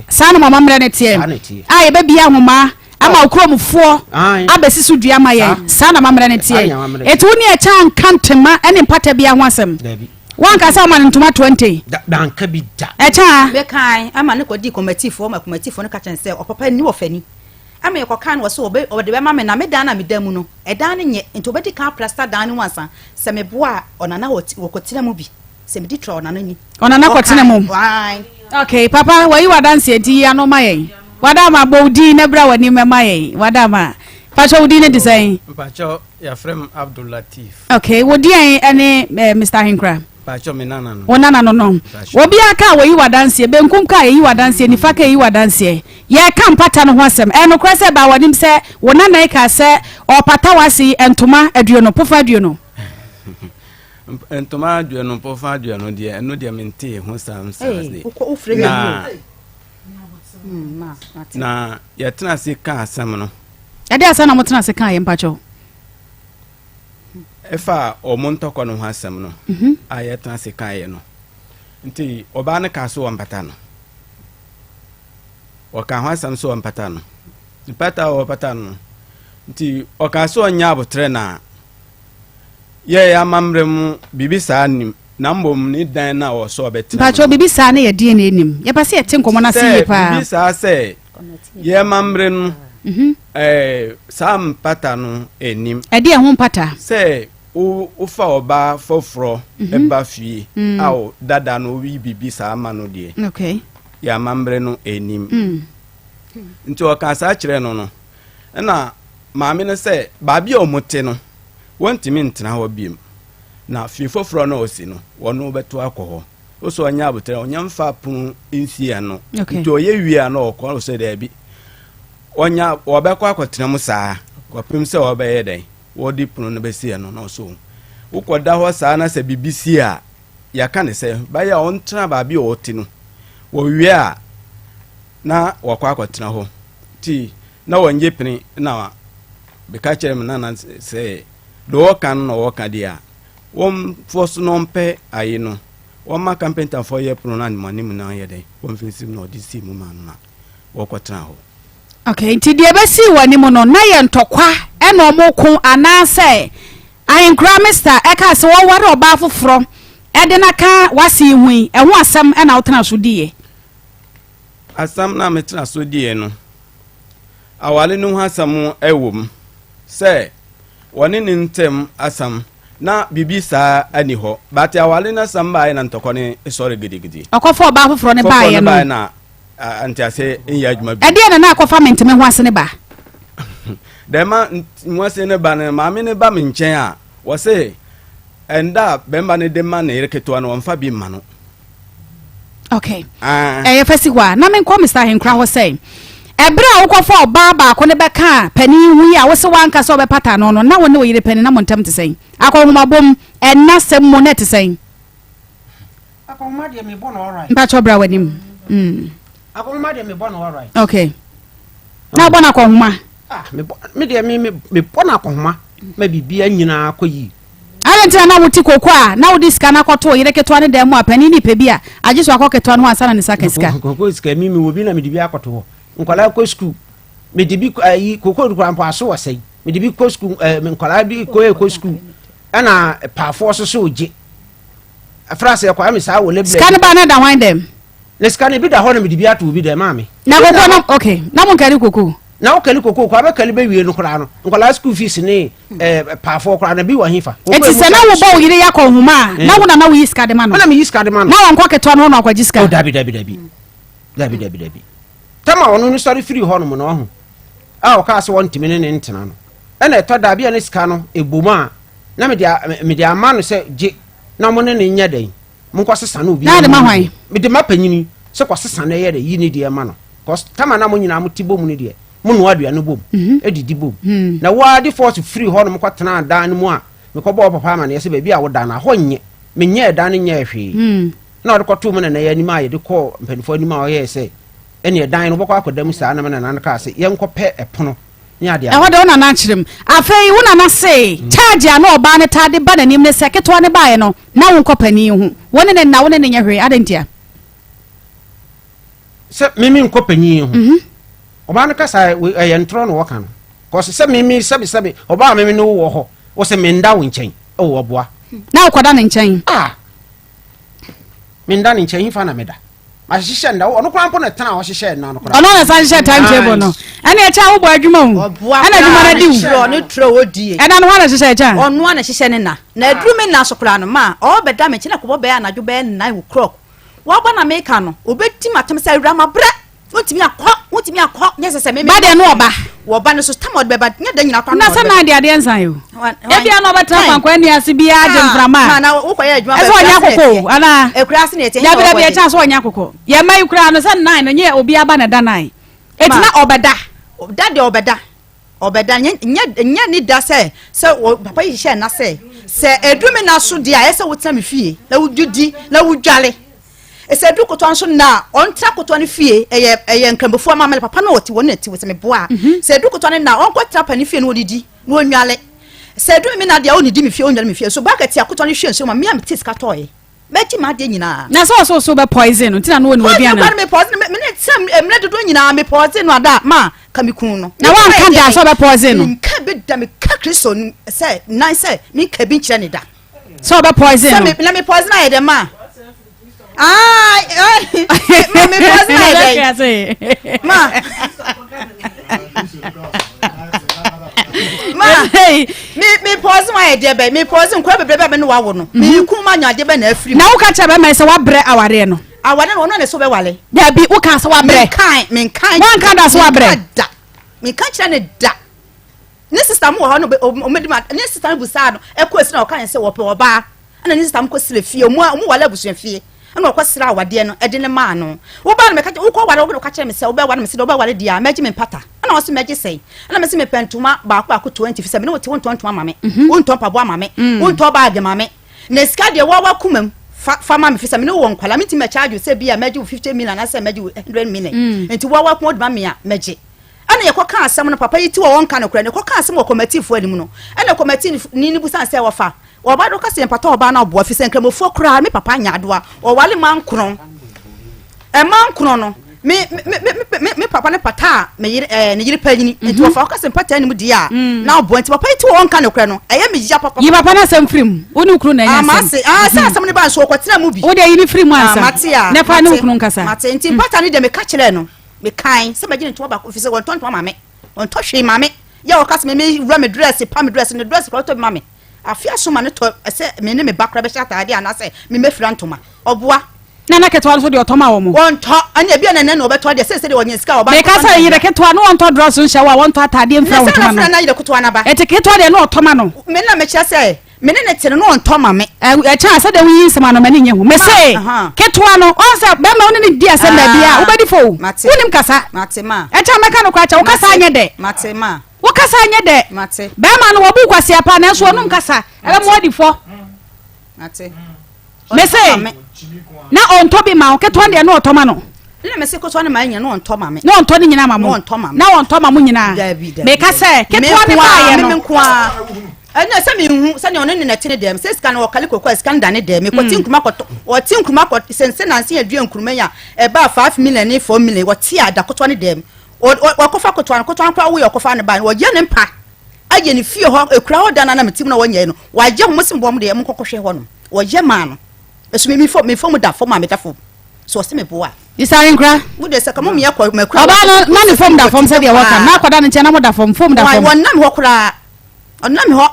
sana mamamre ne tie ai be bia homa ama okromfo abesi so dua ma ye sana mamamre ne tie etu ni e chan kantema ene mpata bia ho asem wan ka sa man ntoma 20 dan ka bi da e cha be kan ama ne kodi committee fo ma committee fo ne ka chen se opapa ni wo fani ama ye kokan wo so obe de be ma me na me dan na me dan mu no e dan ne nye nto be di ka plaster dan ne wansa se me boa onana wo kotira mu bi se me di tro onana ni onana kotira mu Okay, papa, why you are dancing? Tia no my. Wadama bodi nebra wani memaye. Wadama. Pacho udi ne design. Pacho ya frame Abdul Latif. Okay, wodi any Mr. Hinkra. Pacho menana no. Onana no. Obi aka why you are dancing? Benkum ka you are dancing. Ni fa ka you are dancing. Ye kan pata no ho asem. E no kra se ba wanim se wonana ka se o pata wasi entoma aduono pofa aduono. Entoma aduono pofa aduono de eno de mente ho sam de. O frame na ya tena se ka asem no. Ade asa na mo tena se kan ye mpacho. Efa o montoko no ho asem no. Aya tena se kan ye no. Nti oba ne ka so wampata no. Oka ho asem so wampata no. Mpata o pata no. Nti oka so nya abotre na ye ya mamrem bibisa anim na mbom ni dan na o so betre. Mpacho bibisa na ye die na enim. Ye pase ye tenkomo na se ye pa. Bibisa se ye mamrem sam pata no enim. Ade ho pata. Se o fa oba foforo eba fie awo dada no wi bibisa ama no de. Okay. Ya mamre no enim. Nti o ka sa kire no no. Na maame no se ba bia o mote no. Wontimi ntena ho biem. Na fie foforo no osi no, wono beto akọ ho. So anya abotere onya mfa pun nsia no. Nti o ye wi ana o ko so da bi. Onya obekọ akọtena mu saa. Kopim se obeye den. Wodi pun no besia no no so. Ukoda ho saa na se bibisi a ya ka ne se ba ya on tena ba bia o ti no. Wo wi a na wakọ akọtena ho. Ti na wonye pini na beka kire me na se do kan no woka dia wom force no mpe ayi no wom ma campaign for year pro na mani mu na yede wom finsim no disi mu man na wokotra ho. Okay, ti dia besi wani mu no na ye ntokwa e no mo kun anase ayinkra Mr. eka se wo ware oba foforo e de na ka wasi hui e ho asam e na wotena so die. Asam na metena so die no awale no ho asam ewom se woni ntem asam na bibisa ani ho but awale na samba na ntokone sori gidigidi akofo ba foforo ne ba ye no na antiase enye adwuma bi e de na akofo menteme ho ase ne ba dema nwase ne ba ne maame ne ba me nchen a wo se enda bemba ne de ma na yereketo na wonfa bi ma no. Okay ye fesi kwa na men ko Mr. Hinkra ho say ebra ukofo baba ko ne beka pani hu ya wo se wanka so be pata no no na wo ne wo yire pani na montam te sen akohuma bom enna sem mo net sen akohuma de me bon alright mpa chobra wanim akohuma de me bon alright okay na bona akohuma me de me bon akohuma ma bibia nyina akoyi alentia na wuti kokwa na wudi ska na koto yire ketwa ne dem a pani ni pebi a agiso akoketwa no ansa na ne saka ska kokko ska mi wo bi na me dibi akoto nkwala ko school me dibi ayi kokko dukwa mpo aso wasai me dibi ko school me nkwala bi ko school ana pa force so je afrase ya kwa me sa wo leble ska ne ba na da wan dem le ska ne bi da ho na me dibi ato bi dem mami na kokko na okay na mon kari kokko na o kali kokko kwa be kali be wie no kra no nkwala school fees ne pa for kra na bi wa hifa eti se na wo bo yire ya ko huma na wo na wo yiska de ma no na me yiska de ma no na won kwaketwa no na kwagiska o dabi tama onu ni sorry free ho no mo no ho a o ka se won timi ne ntena no e na eto da bia ne sika no eboma na me dia ama no se je na mo ne nya den mo kwa sesa no bi na de ma hwan me de ma panyini se kwa sesa na ye de yi ne dia ma no cause tama na mo nyina mo tibo mu ne de mo no adua no bom edidi bom na wa de force free ho no mo kwa tena dan mu a me ko bo papa ma ne se ba bi a wo dan na ho nye me nya dan ne nya hwe na de ko to mo na ye ni ma ye de ko mpanifo ni ma o ye se ene dan no bokọ akodam saa na na ka se yen kopẹ epono nya de e ho de wona na kyerem afei wona na se charge na oba ne tade ba na nim ne seketo ne bae no na won kopani hu woni ne na woni ne nya hwe adantia se mimi nkopani hu oba ne ka sa ye ntro no woka no ko se mimi sabi oba mimi no wo ho wo se menda wo nchen o wo boa na ukoda ne nchen menda ne nchen fa na meda ashishe nda ono kwa mpo na tana wo hihye na no kwa ono na san hihye timetable no ene e cha wo bo adwuma hu ana adwuma na di hu no tro odie ena no na hihye cha ono na hihye ne na adwuma na so kra no ma o beda me kina ko be anadwo be 9 o'clock waba na meka no obeti matem say rama bra wotimi akọ nyese se me ba de no oba wo ba no so tam odbe ba nya da nyina kwa na se na de nsan yo e bia no beta kwankwa ni ase bia je mframa ma na wo koye adwuma ba so onya kokko ana ekura se na ete ya bia bia cha so onya kokko ye mai kura no se nan no nye obi aba na da nan etina obeda da de obeda nya ni da se papa yi hye na se edumi na so de a ese wotam fie na wududi na wudwale ese du koto anso na ontra koto ne fie eye nkrambofo amamele papa na woti wona ti woseme boa se du koto ne na onko tra pa ne fie no odidi no onwale se du mi na de onidi me fie onwale me fie so bucket akoto ne hye so ma me am tiska toy meji ma de nyina na so be poison ntina no woni obi ana me poison me tem emre dodo nyina me poison no ada ma kamikun no na wan ka da so be poison no nka be da me ka kristo se nine se me ka bi nkyere ne da so be poison no na me poison aye de ma me poison aye de ma me poison aye de be me poison kwa bebre be no wawo no me ku ma nya de be na afiri na wo ka cha be me se wa bre aware no no no so be wale da bi wo ka se wa bre me kan wan ka da se wa bre me kan kira ne da ne sister mo ho no o medima ne sister bu sa no e ko esi na o kan se wo pe oba ana ne sister mo ko sile fie mo wale abusuan fie ana o ko sira awade no e de ne ma no wo ba no me ka wo ko wale wo ka kira me se wo be wale me se wo be wale dia meji me pata ana o se meji sei ana me se me pentuma ba ko 20 fi se me no wo ntoma mame wo ntompa bo mame wo ntoba age mame ne ska de wa kumam fama me fi se me no wo nkwala me ti me charge se bia meji 50 million na se meji 100 million enti wa ko odma me a meji ana ye koka asem no papa yi ti wo wonka no kura ne koka asem wo committee fo anim no ana committee ni busan se wo fa wo ba do ka se pata oba na obo fi se nkramofo kura me papa nya adoa wo wale mankron e mankron no me papa ne pata me ne yiri panyini enti wo fa ka se pata anim dia na obo enti papa yi ti wo wonka no kura no eye me jija papa yi papa na sem frim woni kru na nya sem se asem ne ba so ko tena mu bi wo de yi ni frim ansa ne fa ne kru nkasa mate enti pata ne de me ka kire no me kind se magine to ba office won tonto mame on to hwe mame ya o kase me wura me dress pa me dress ne dress ko to mame afia so ma ne to se me ne me bakra be shata ade ana se me mefira ntoma oboa na ketwa so de otoma wo mo won to anya bia na no beto de se de wonye sika oba me ka say yire ketwa no won to dress so hwa won to atade mfra wotoma no na yire ketwa na ba etiketwa de no otoma no me na me kya se me ne tene no on to mame e cha se de wi nsema no mani nya hu me se ketwa no on se be ma woni di ase na bia wo bedi fo wonim kasa mate ma e cha meka no kwa cha wo kasa anya de mate ma wo kasa anya de mate be ma no wo bu kwase apa na so onum kasa e be mo di fo mate me se na on to bi ma ketwa de no otoma no na me se ketwa na ma nya no on to mame no on to ni nyina ma mo na on to ma mo nyina me ka se ketwa ne ba ye no me kwa anya se me hu se ne ono ne tene dem se scan wo kale kokwa scan da ne dem me ko tinkuma ko wo tinkuma ko sense na nse adua nkuruma ya e ba 5 million ne 4 million wo ti ada kotwa ne dem wo kofa kotwa kwa wo ye kofa ne ba wo ye ne mpa aye ne fie ho ekura ho da na metim na wo nya no wa je mo simbom de mo kokohwe ho no wo ye ma no esu me fo mu da fo ma me da fo so se me boa isare nkra wo de se kamo me yakọ me kura oba no na ne fom da fom se de wo kan na akwada ne chena mo da fom da fom won na me ho kura on na me ho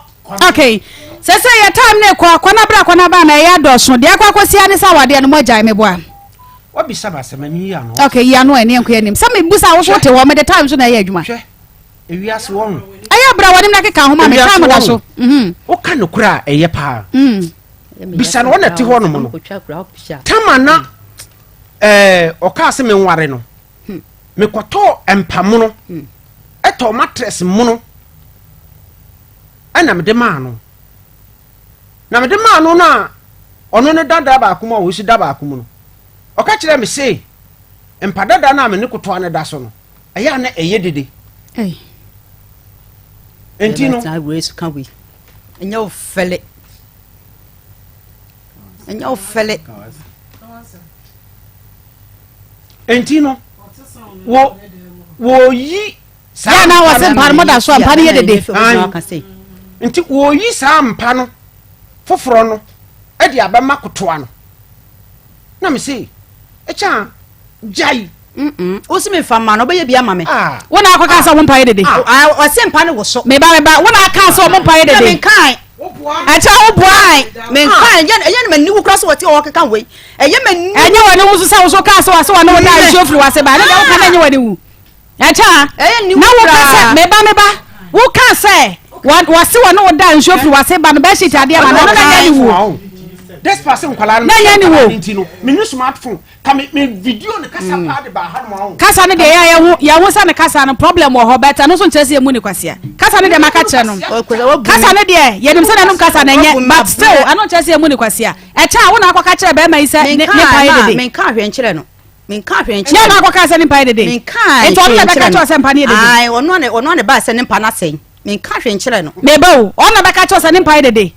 okay sese ya time ne kwa na bra kwa na ba na ya doso de akwa kwasia ne sa wade no mo jai me boa obi saba semani ya no okay ya no ene enko enim sa me busa wo so te wo me the time so na ya adwuma hwe ewiase won aya bra wade na keka ho ma me time da so o kan no kura eye pa bisa no na te ho no mo no tama na o ka se me nware no me kwato empamo no eto mattress mo no ana me de ma no na me de ma no na ono ne dada ba akoma wo si daba akoma no o ka kire me se empadada na me ne koto ne da so no eya na eye dede enti no ta we su kan we enya ofele enti no wo yi sa na wo se mpar mo da so mpar ye dede nti wo yi sa mpa no foforo no e dia ba makotoa no na me se e cha jai o se me fa ma no be ye bia ma me wona akwa ka sa wo mpa ye dede o se mpa no wo so me ba wona aka sa wo mpa ye dede me kan acha wo boy men kan yen mani wo kra so wote wo keka we eye mani enye wani wo so wo so ka so wa no da nsuo firi wa se ba na wo ka na enye wani wu acha na wo ka se meba wo ka se wa se wa no da nsuo firi wa se ba no be shit ade ma na na ya ni wu this person kwala na ya ni wo me new smartphone ka me video ne kasa pa de ba ha no kasa ne de ya wo sa ne kasa no problem wo ho beta no so nkyerese emu ni kwase kasa ne de maka kire no kasa ne de ye nim se na no kasa na nye but still I no nkyerese emu ni kwase e cha wo na akwa kire be ma ise ne pa de men ka hwe nkyere no men ka hwe nkyere ne na akwa kasa ne pa de men ka e to le be ka cho se mpa ne de ai ono ne ba se ne mpa na sen men ka hwe nkyere no me ba wo ono be ka cho se ne mpa de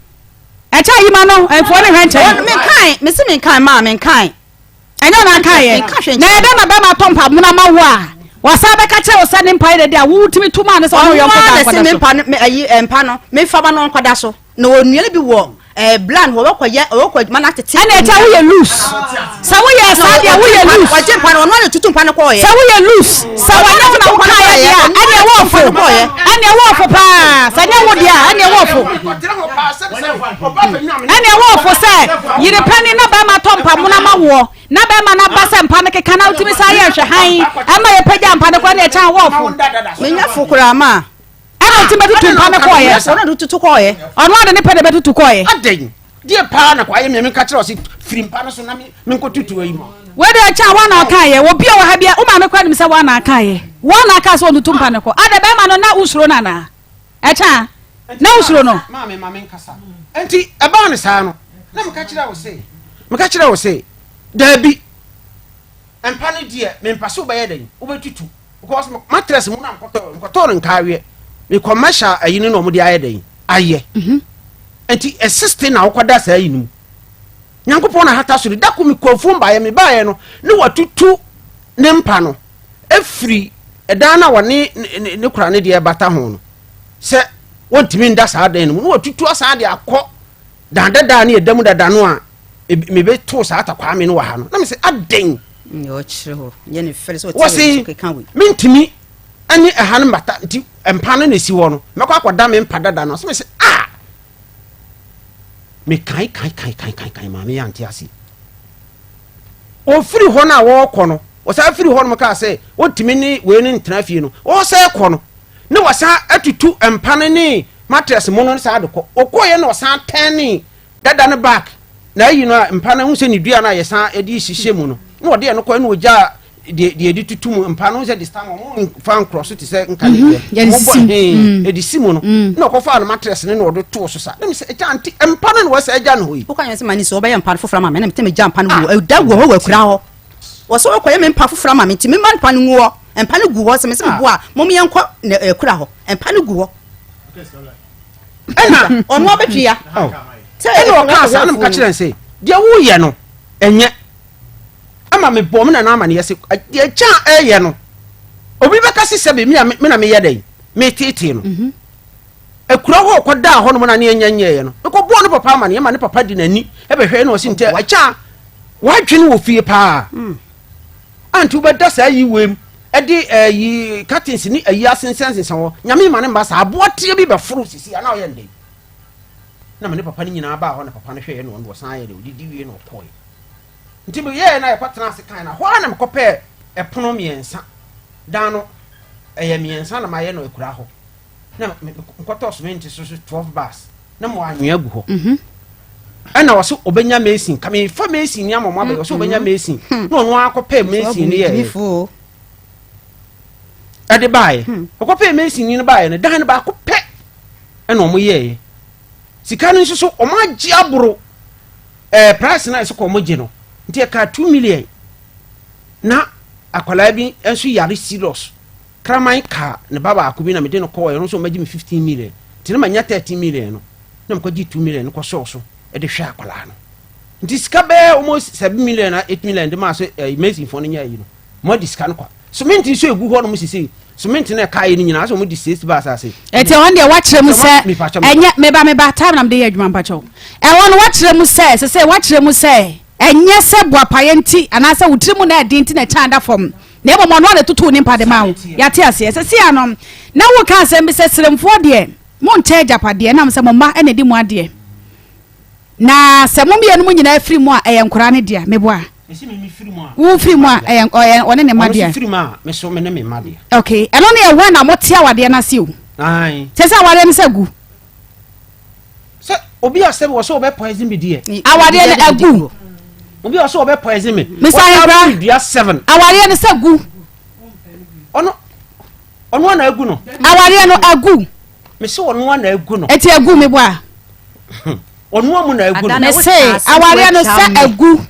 echa yi ma no enfo ne hwe nkyere men kai me se men kai ma men kai enyo na kai na ebe na be ma tompa mu na ma wo a wasa be ka che o se ne mpa de a wo timi tuma ne so no yo ko da se me mpa no ayi mpa no me fa ba no kwada so na onua bi wo bland wo ko mana tete ana echa wo ye loose sa wo ye sa dia wo ye loose wa je mpa no no tutu mpa no ko ye sa wo ye loose sa wa na na wo kai dia ana wo fo ana wo fo pa sa nya wo dia ana wo fo ana wo fo se yire pani na ba ma tompa mu na ma wo na ba ma na ba se mpa ne keka na utimi sa ye hwe han ama ye pagya mpa ne ko na echa wo fo me nya fo kura ma ana ti betutu mpa ne ko ye ona tutu ko ye ono ade ne pede betutu ko ye aden die pa na kwa ye me ka kire o se firi mpa no so na me ko tutu ayi mo we de echa wa na aka ye obi o ha bia o ma me kwa nim se wa na aka ye wa na aka so tutu mpa ne ko ade be ma no na usuro na na echa na usuro no ma me nkasa enti e ba ne sa no na me ka kire wo se da bi empa ne die me mpa so ba ye den wo betutu because mattress mu na mkoto nkawe me commercial ayi ne no mo de aye den aye enti assist na wokoda sa ayi nu nyankopon na hata so de dako me kofum ba ye me ba ye no ne watutu ne mpa no efiri edan na woni ne kura ne de bata ho no se wontimi nda sa dan no ne watutu asa de akọ dada ne edam dada no a me be to sa atakwa me no wa ha no na me se aden yo chiro ye ne fere so te kan we mentimi ani ehane mata nti empa no na si wo no mekọ akoda me mpa dada no so me se me kai ma me yanti ase o firi ho na wo kọ no o sa firi ho no ka se wontimi ni we ni ntena fie no o sa kọ no ne wasa atutu empa no ni mattress mo no sa adekọ o kọ ye no sa tani dada no back na yi no empa no hu se ni dua na ye sa edi hihye mu no no de no kọ no oja de edi tutu mu empa no se de stand mo fan cross to se nka de edi simu no no kọ fa no mattress ne no do to so sa dem se anti empa no wasa eja no hoyi o kan se mani so oba ye empa fofora ma me na me teme jam pa no wo da wo ho wa kura ho wo so ko ye me empa fofora ma me teme man pa no wo empa no gu ho se me se me bo a mo me yenko kura ho empa no gu ho ena ono abetwia se eno ka sa na me ka kire se de wo ye no enye ama me bom na ama ne yese de cha eye no obi be ka sese be me na me ye den me tete no ekura ho ko da ho no na ne enye no ko bo no papa ama ne ma ne papa di nani e be hwe na o si nte cha wa dwene wo fie pa antu be da sa yi wem e di yi curtains ni ayi asensensen wo nyame ma ne mba sa abote bi be furu sisi ana o ye ndey na ma ne papa ni nyina ba ho na papa ne hwe no ndo san ye de odi wie no koi nti be ye na ye kwatena se kan na ho na me kopɛ epono miensa dan no eye miensa na ma ye no ekura ho na nkoto cement so 12 bars na mo anwea gu ho ana wo so obenya mesin ka me fa mesin ni amamo abayo so obenya mesin na ono akopɛ mesin ni ye ade bae okopɛ mesin ni bae ne dan ba akopɛ ana omo ye sika no so omo agi aboro price na so ko omo gi no nti ka 2 million na akwala bi enso yare serious kraman ka ne baba akobi na me de no ko no so magi me 15 million nti na manya 13 million no na me ko gi 2 million no ko so e de hwa akwala no nti sika be almost 7 million na 8 million de ma so amazing for no nya yi no mo di sika no kwa so menti so egu ho no mo sisi so menti na ka yi ni nyina so mo di 6 ba asase ete won de wa kire mu se enye me ba time na me de adwuma mpacho e won wa kire mu se wa kire mu se enye se boapaye nti anase wutirimu na edi nti na chanda fom na ebo mo no na tutu ni mpade ma wo yate ase se sia no na wo ka se mbi se siremfo de mon che japade na mse mama ene di mu ade na se mo me no nyina afiri mu a eye nkora ne dia meboa esi me firi mu a wo firi mu a eye one ne made firi mu a me so me ne me made okay eno ne ye wa na mote awade na se o ai se awade ne se gu se obi asem wo so obe poison me die awade ne agu obi wo so obe poison me Mr. Hebra dia 7 awade ne se gu ono na agu no awade no agu me se ono na agu no eti agu me boa ono amu na agu no na se awade no se agu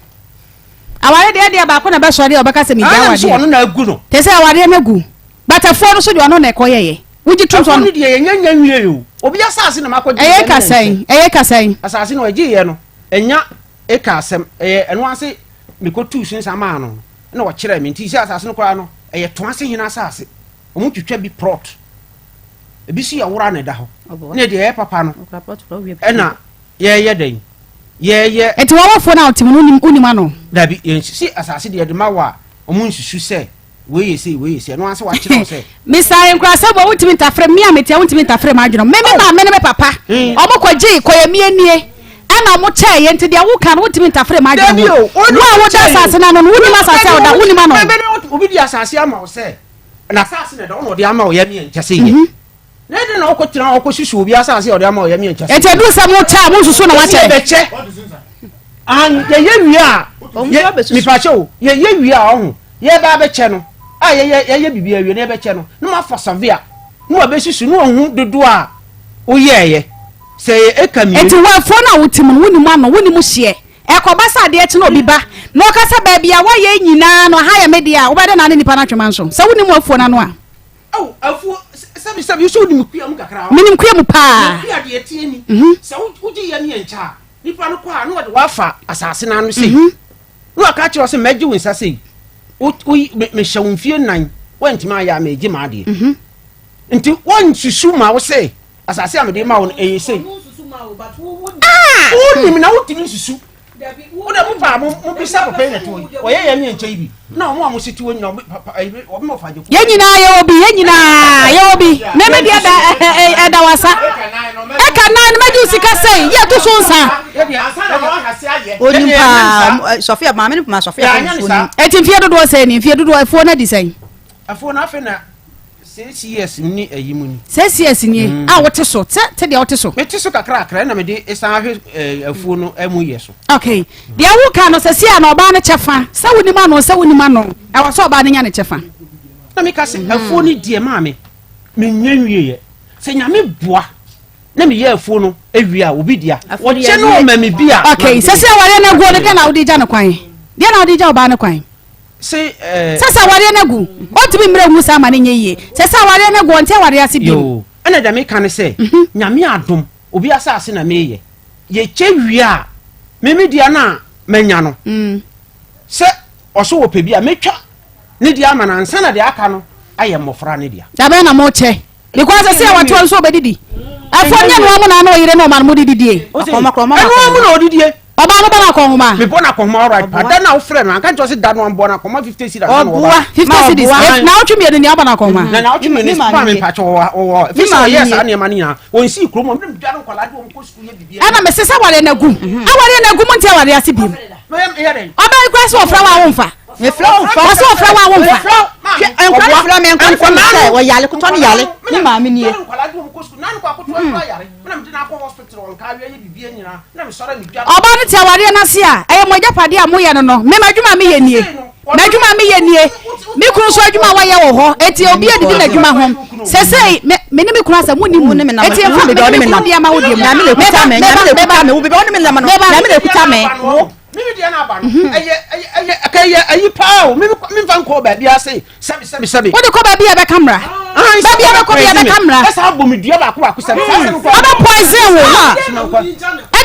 awade de ba ko na be so de obeka se mi ja awade ono na agu no te se awade na agu batafo no so de ono na ekoyeye wuji tum so no de yenya nwie yo obi asase na makodi eye kasan asase no agi ye no enya eka asem eno ase mikotu sunsa ma no na wo kire me nti se asase no kwa no eye to ase hina asase omu twetwa bi plot ebi si yawura na da ho ne de ye papa no ena ye den ye eti wo wofo na otim unima no da bi si asase de de ma wa omu nsusu se we ye no ase wa kire se Mr. Nkrasa bo wutimi tafre mi amete wutimi tafre ma adwono me ma me ne me papa omo kwaji koye mi anie ana mo che ye nti de wo kan wutimi tafre ma adwono wo da asase na no wuni ma asase o da wuni ma no obi di asase ama o se na asase ne da wo de ama o ye mi nkyase ye ne de na okotira okosusu obi asase o de ama o ye mi nkyase ete du sa mo cha mo susu na wa che be che an ye wi a mi pa che o ye wi a ohun ye ba be che no a ye bibia awie na be che no no ma for savia no abesusu no ohun dodo a o ye se e kami eti wa fo na wotim no woni mu ano woni mu hye e ko basa de eti na obi ba no ka sa ba bia wa ye nyina no ha ya media wo ba de na ne nipa na twema nso se woni mu afuo na no a afuo sabi so woni mu kua mu kakra minim kua mu pa kua de eti ni se wuji ye ne encha nipa no kwa no de wa fa asase na no se no aka kire se meji wonsa se me shawmfie nan wantima ya meji ma de nti won susu ma wo se asase amede ma won eyese o ni na wotimi susu o da mu pa mu bisa ko pe na to o ye mi enche bi na o mo amositi wo nyina o mo fa je ye nyina ye obi me me dia da wasa e ka na me ju sika sei ye to so nsa oni pa Sofia ma me ni ma Sofia eti mfie dodo sei ni mfie dodo afo na di sei afo na afi na CS ni ayimu ni CS ni a wote so te de wote so me te so kakra na me de esan ahwe afuo no amu ye so okay de awu ka no sesi a na oba ne chefa sa woni ma no e wo so oba ne nya ne chefa na me ka se afuo ni die ma me nyanwie ye se nyame boa na me ye afuo no awie a obi dia wo che no ma me bia okay sesi aware na guo de na odi ja ne kwan de na odi ja oba ne kwan se sasa aware na gu otumi mre mu sa ma ne nyeye sesa aware na gu nte aware ase bi yo ana da me ka ne se nyame adom obi asase na me ye che wie a me dia na manya no se oso wo pe bia metwa ne dia ama na nsa na de aka no aye mmofra ne dia da be na mo che because se wato nso obedidi afọ nya no mo na no yire no ma mo dididie akoma no mo na odidie oba no bana ko homa me bona ko homa right pa da na wo frɛ no anka nto se da no ambona ko ma 50 cedis na wo ba 50 cedis na wo twemi ni abana ko homa na wo twemi ni pa me pa cho wo fi so yes ani ma ni na won si kro mo ndem dwa no kwala de wo ko school ye bibia ana me sesa wale na gu awale na gu mo ntia wale ase bi oba ikwa so fra wa wonfa me flow fa so fra wa wonfa enkwala fra me enkwala se wo yale ko ton yale ni ma me nie oba no tia wale na se a e mo japade a mo ye no me madwuma me ye nie na dwuma me ye nie me kunu so adwuma wa ye wo ho eti obi adidi na dwuma ho sesei me ni me kunu asa mo ni mu eti e fa me do me na dia ma wo dia na me le kuta me wo be wo ni me na ma no na me le kuta me mimi dia na ba no eye ayi pao mimi fa nko ba bia sei sabi wo de ko ba bia be camera ba bia be ko bia be camera esa abo mi dua ba ko sabi aba poison wo ha e de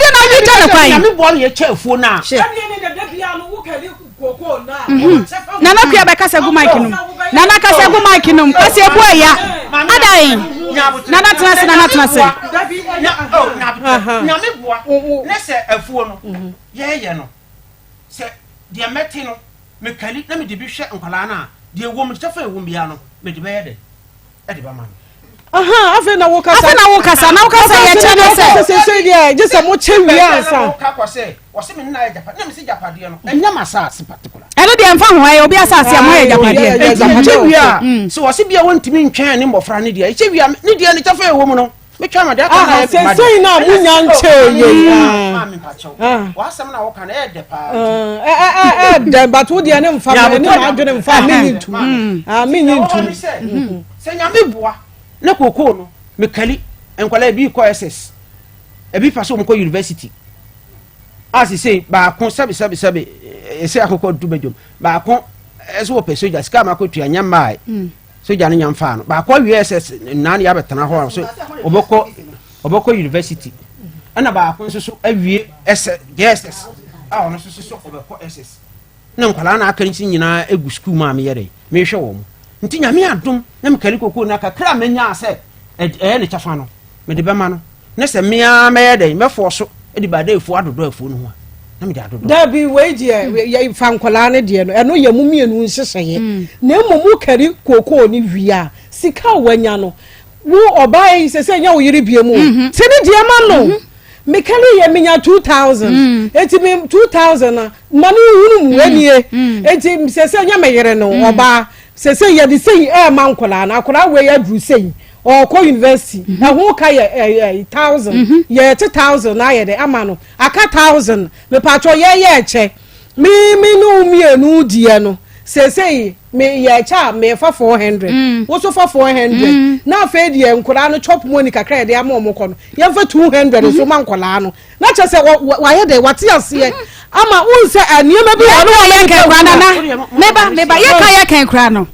na wi jana kwai na me bo ye chefuo na nana kuya be kasa gu mic num nana kasa gu mic num kasa ebu aya adai nana tenase nya me boa ne se afuo no ye no se dia meti no me kali na me de bi hwe nkwala na de wo me chefa ewo bia no me de be ye de e de ba man aha afa na wo kasa ye chene se dia je se mo che wi ansa ka kwa se wo se me na ya japa na me se japade no enya masase particular eno de mfa ho aye obi asase am aye japade che wi a so wo se bia wontimi ntwen ne mbofra ne dia che wi a ne dia ne tafa ewo mu no me twa ma de aka na se na munya nche ye ma me pa chew wa asem na wo ka na e de pa de but wo dia ne mfa me ne ma adwene mfa me ni ntu me ni ntu se nya me boa na koko no me kali enkwala bi ko SS e bi paso mo ko university as say ba kon sabi ese akoko du medjom ba kon eso wo pesoja ska ma ko tuanya mai soja no nyamfa no ba ko SS nan ya betena ho so oboko university ana ba kon so awie SS ono so oboko SS na nkwala na aka nti nyina egu school ma me yere me hwe wo nti nyame adom na me kali koko na kakra menya ase ne chafa no me de bema no na se mea me yede me fo so e di ba da efu adodo afu no ho na me de adodo da bi weji ye fa nkwala ne de no eno ye mumienu nhyehyeye na emomu kari koko ni wia sika wanya no wo obai se nya wo yiri biemu tini de ma no me kali ye menya 2000 eti me 2000 mani hunu mu enie eti se nya me yere no oba se ye di sei man nkwala na akwala we ya dru sei or ko university na ho ka ye 1000 ye 2000 na ye de amano aka 1000 me patcho ye che mi no mienu die no se me ye cha me fa 400 wo so fa 400 na fa die nkura no chop money kakra de ama omko no ye fa 200 so man nkwala no na che se wa ye de wate ase ama unse aniema bi ono wa ye nkura na meba ye kan nkura no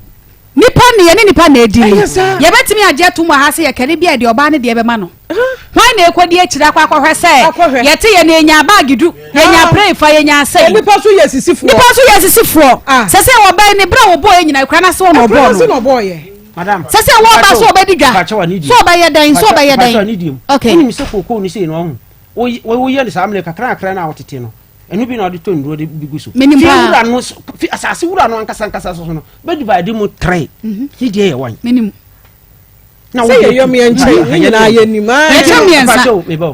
nipa ne ye nipa na edi ye betimi agye to mo ha se ye kare bia de oba ne de be ma no hwan na ekodi akira kwa hwe se ye te ye na enya bagidu ye nya pray fa ye nya sai nipa so ye sisifo se se wo ba ne bra wo boy nyina kra na se wo no boy madam se se wo ba so obedi dwa so ba ye dan okay ni se koko ni se no wo ye le samle kakra na wotete no enu bi na odi to nduro de biguso wura no asase wura no ankasa so no be divide mu 3 ti de ye wan menim na wo ye yomi enche na ye nima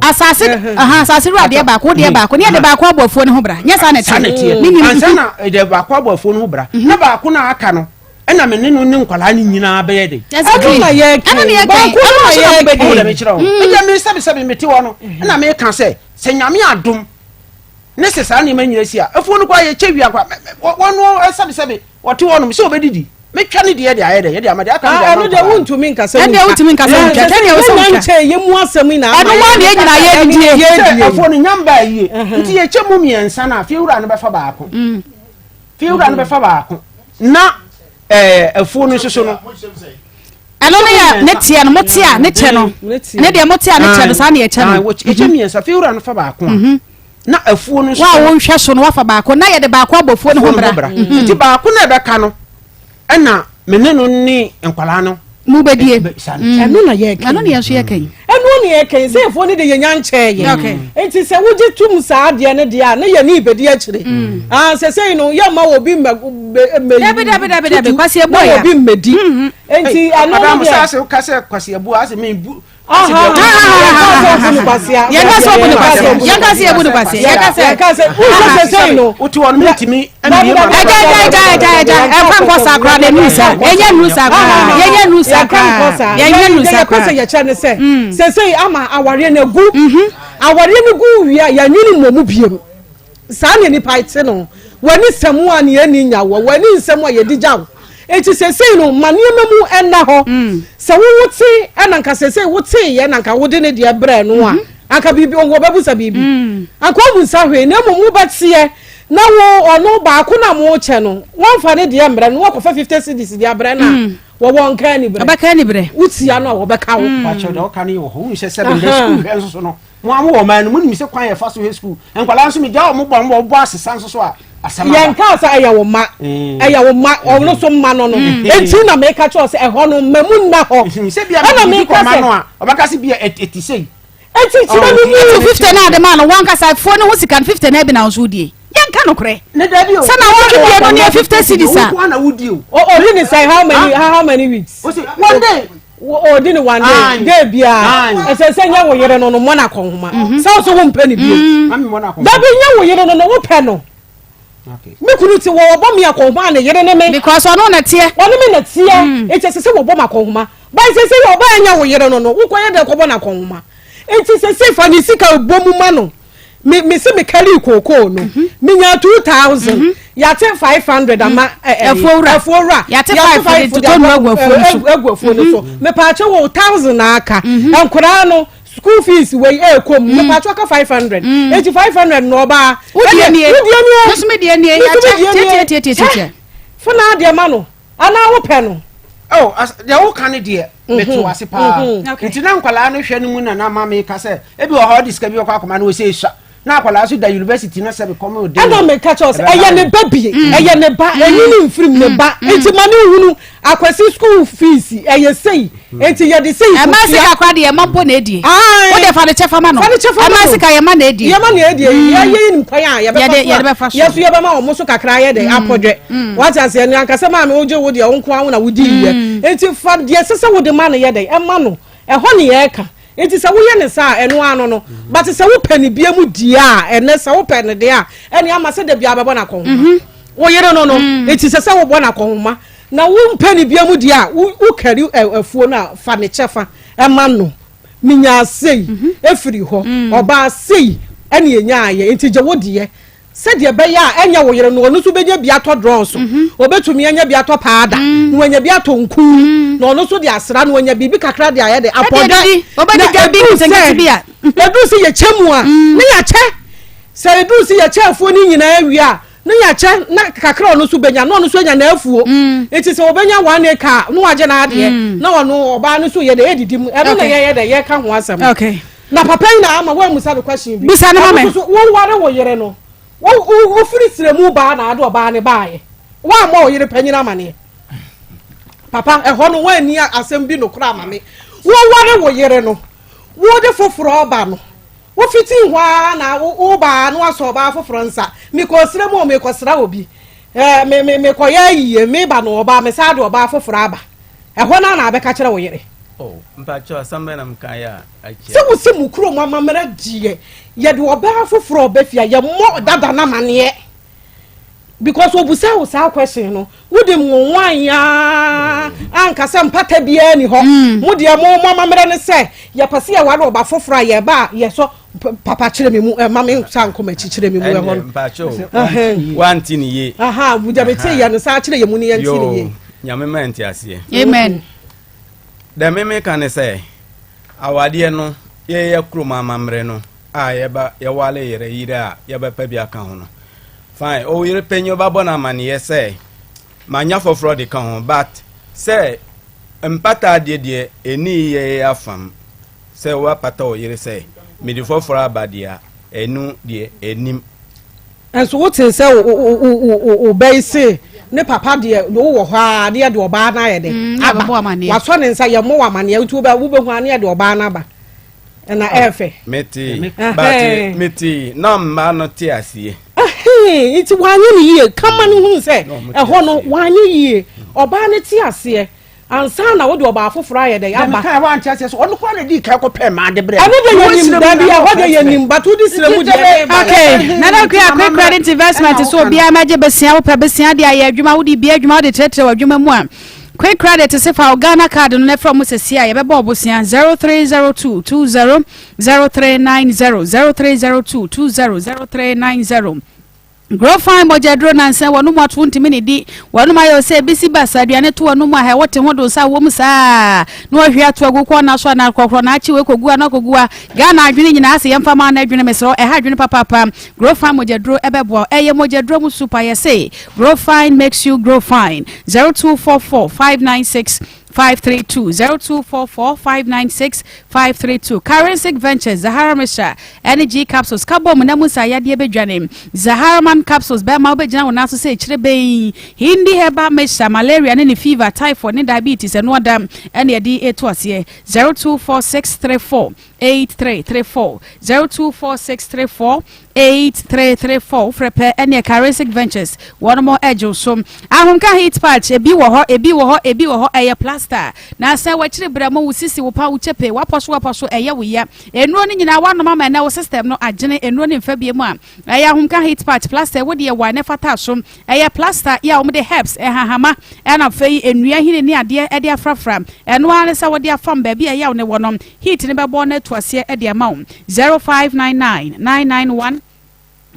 asase wura de ba ko ne de ba ko abofo ne ho bra nya sa na ti menim ansa na de ba ko abofo ne ho bra na ba ko na aka no ena me ne no ne nkwala ni nyina be ye de ana ye ba ko na ye be de me kira o me sabe me ti wo no ena me ka se nyame adom nese sa ni manyina sia afu no kwa ye chewia kwa wono sabe wote wono se obedidi metwa ne de ayede ye de amade aka ne de ano de wuntumi nkasa ande wuntumi nkasa tani wo so nche ye mu asem na ano wa ne nyina ye die afu no nyamba yie nti ye chemu miensa na fiura no befa baako fiura no befa baako na afu no soso no ano ne ya ne tie no motia ne che no ne de motia ne che no sa ne ye che no wo che miensa fiura no fa baako na afuo no so wa wo hwe so no wafa baako na ye de baako abofuo no ho bra ti baako na be ka no na mene no ni nkwala no mu bedie eno na ye kan ano ne so ye kan eno ne ye kan se fo ni de ye nyanche ye enti se wo je tum sa ade ne de a na ye ni bedi a kire se no ye ma wo bi dabe kwase ebo ya wo bi medi enti ano ne sa se kwase ebo ase me bu eti sesei no maniema mu enna ho se wo wote enanka sesei wote ye nanka wode ne de bre no a aka bibi onwo babusa bibi aka obusa hwe na mu batie na wo ono ba ko na mo che no won fa ne de mbre no wo ko fa 50 cedis de bre na wo won ka ni bre abaka ni bre utia no wo beka wo pa che do ka ni wo ho se 7 day school enso so no mo am wo man mo ni mi se kwan ye fa so school enkwala nso mi ja mo bo asesa nso so a yen ka sa eya wo ma ono so ma no enti na me ka cho se e ho no mamu na ho se bia me ka ma no a obaka se bia etisei enti ti na ni 50 na de ma no wan ka sa fo no ho sikan 50 na bi na so die yen ka no kre ne da bi o sa na wo ki bia no ne 50 cedis a na wudi o really say how many weeks o say one day o di ni one day dey bia ese nya wo yere no mo na konhoma so so wo mpa ni bi da bi nya wo yere no wo pɛ no me kunu ti wo bo me akonhoma na yere ne me because ono na tie ono me na tie e se wo bo ma konhoma ba se wo ba nya wo yere no wo koye de ko bo na konhoma e ti se fa ni sika bo mu ma no me se me carry koko no me nya 2000 ya te 500 ama efuora ya te 500 to no agwafo no so me pa che wo 1000 aka enkura no school fees we kom me pa che ka 500 500 no ba udie nie so me die nie ya tie funa de ma no ana wo pe no oh ya wo kan de meto wase pa ntina nkwala no hwe no mu na ma me ka se ebi wo ho diska bi Akoma no we se sha na akwala so da university na se be come o dey ana me catch us eye ne baby eye ne ba enyi ni mfrim ne ba enti ma ne hunu akwasi school fees eye sei enti ye de sei e ma sika kwa de e ma bo na edie wo de fa de chefa ma no e ma sika ye ma na edie ye ma na edie ye ni kwan a ye be fa ye so ye be ma o mo so kakra ye de apodwe what as ye ni ankasa ma me oje wo de o nko an na wo di ye enti fa de sese wo de ma na ye de e ma no e ho ne ye ka enti se wo ye ne sa eno ano no but se wo pani bia mu dia ene se wo pani de a ene ama se de bia bebo na konhoma wo yere no no enti se wo bo na konhoma na wo pani bia mu dia wo kari afuo na fa ne chefa e ma no minya sei efiri ho oba sei ene enya aye enti je wo de se de be ya enya wo yere no no so beje bia to draws obetumi enya bia to paada no enya bia to nku no no so de asra no enya bibi kakra de aye de apoda obedi gabi nsengiti bia edu si ye chemu a ne ya che se edu si ye chefuo ni nyina awi a ne ya che na kakra no so benya no so enya na afuo enti se obenya one acre no waje na ade na wono oba no so ye de edidim e no na ye de ye ka ho asem okay na papa ina ama wa musa the question bi bisa na mama wo ware wo yere no wo firi siremu ba na ade oba ne baaye wa ma wo yere panyina mane papa e ho no wa ani asem bi no kura mame wo ware wo yere no wo de foforo oba no wo fiti hwa na wo ba no aso ba foforo nsa mi ko siremu me ko sira obi me ko ya yiye me ba no oba me sa de oba foforo aba e ho na abeka kire wo yere oh mpacho asamba na mkaya achi se wo se mukuro mamamara die ye de oba foforo oba fia ye mo dada na mane because obusa wo sa question no wo de nwan ya anka se mpata bia ni ho mo de mo mamamara ne se ye pase ye ware oba foforo ye ba ye so papa kire me mu mama sa nkoma kire me mu ye ho mpacho wanti ni ye aha buja beti ye no sa kire ye mu ni ye nti ni ye nyame menti ase amen da meme kan say awade no ye kroma mamre no a ye ba ye wale yere yira ye ba pa bi aka ho no fine o yere penyo ba bona mane ye say manya foforo de kan ho but say empata de eni ye afam say wa pata o yere say me de foforo abadia enu de enim enso wo tin say o bai say ne papa de wo ha de de oba na ye de waso ne nsa ye mo wa mane utu ba wo be hu ane de oba na ba na efe meti but meti na ma no ti asie iti wanye ni ye kama ni hu se e ho no wanye ye oba ne ti ase ansa na wo de oba afoforo aye de aba ka wa antia se so onu kwa na di ka ko pe ma de bre ane de yenim da bia ho de yenim batu di siremu de okay na da kwa credit investment so bia ma je besia wo pa besia de aye adwuma wo di bia adwuma wo de tretre adwuma mu a quick credit se fa Ghana card no ne from sesia ye be bo bosia 0302 20 0390 0302 20 0390 grow fine mojadro nanse wonu matu ntimi ne di wonu mayo se bisi basa aduane to wonu ma ha wote hodo sa wo musa no ahwe ato agukọ na so na kokro na achi we kogua na kogua Ghana adwene nyina ase yemfa ma na adwene mesro e ha adwene papa grow fine mojadro ebebo eye mojadro mu super ye say grow fine makes you grow fine 0244 596 532 0244 596 532 Currency Ventures Zahara Misha Energy Capsules Kabo Munamusa Yadi Bedjanim Zahara Man Capsules Bema Bejana Wanaso say Chirebe Hindi Heba Misha Malaria any fever typhoid and diabetes and what and yadi 024634 8334 0246348334 frepe ene Caresic Ventures one more edge so ahonka heat patch ebi wo ho eye plaster na sa wachire bramo wusisi wo pa wo chepe waposo eye wo ya enuo ni nyina wa no mama na wo system no agene enuo ni mfa bie mu a eye ahonka heat patch plaster wo de wa ne fata so eye plaster ya wo de herbs hahama na fei enua hine ni ade e de afrafra eno ane sa wo de afam ba bia ya wo ne wonom heat ne bebo na tuase e de ama 0599 991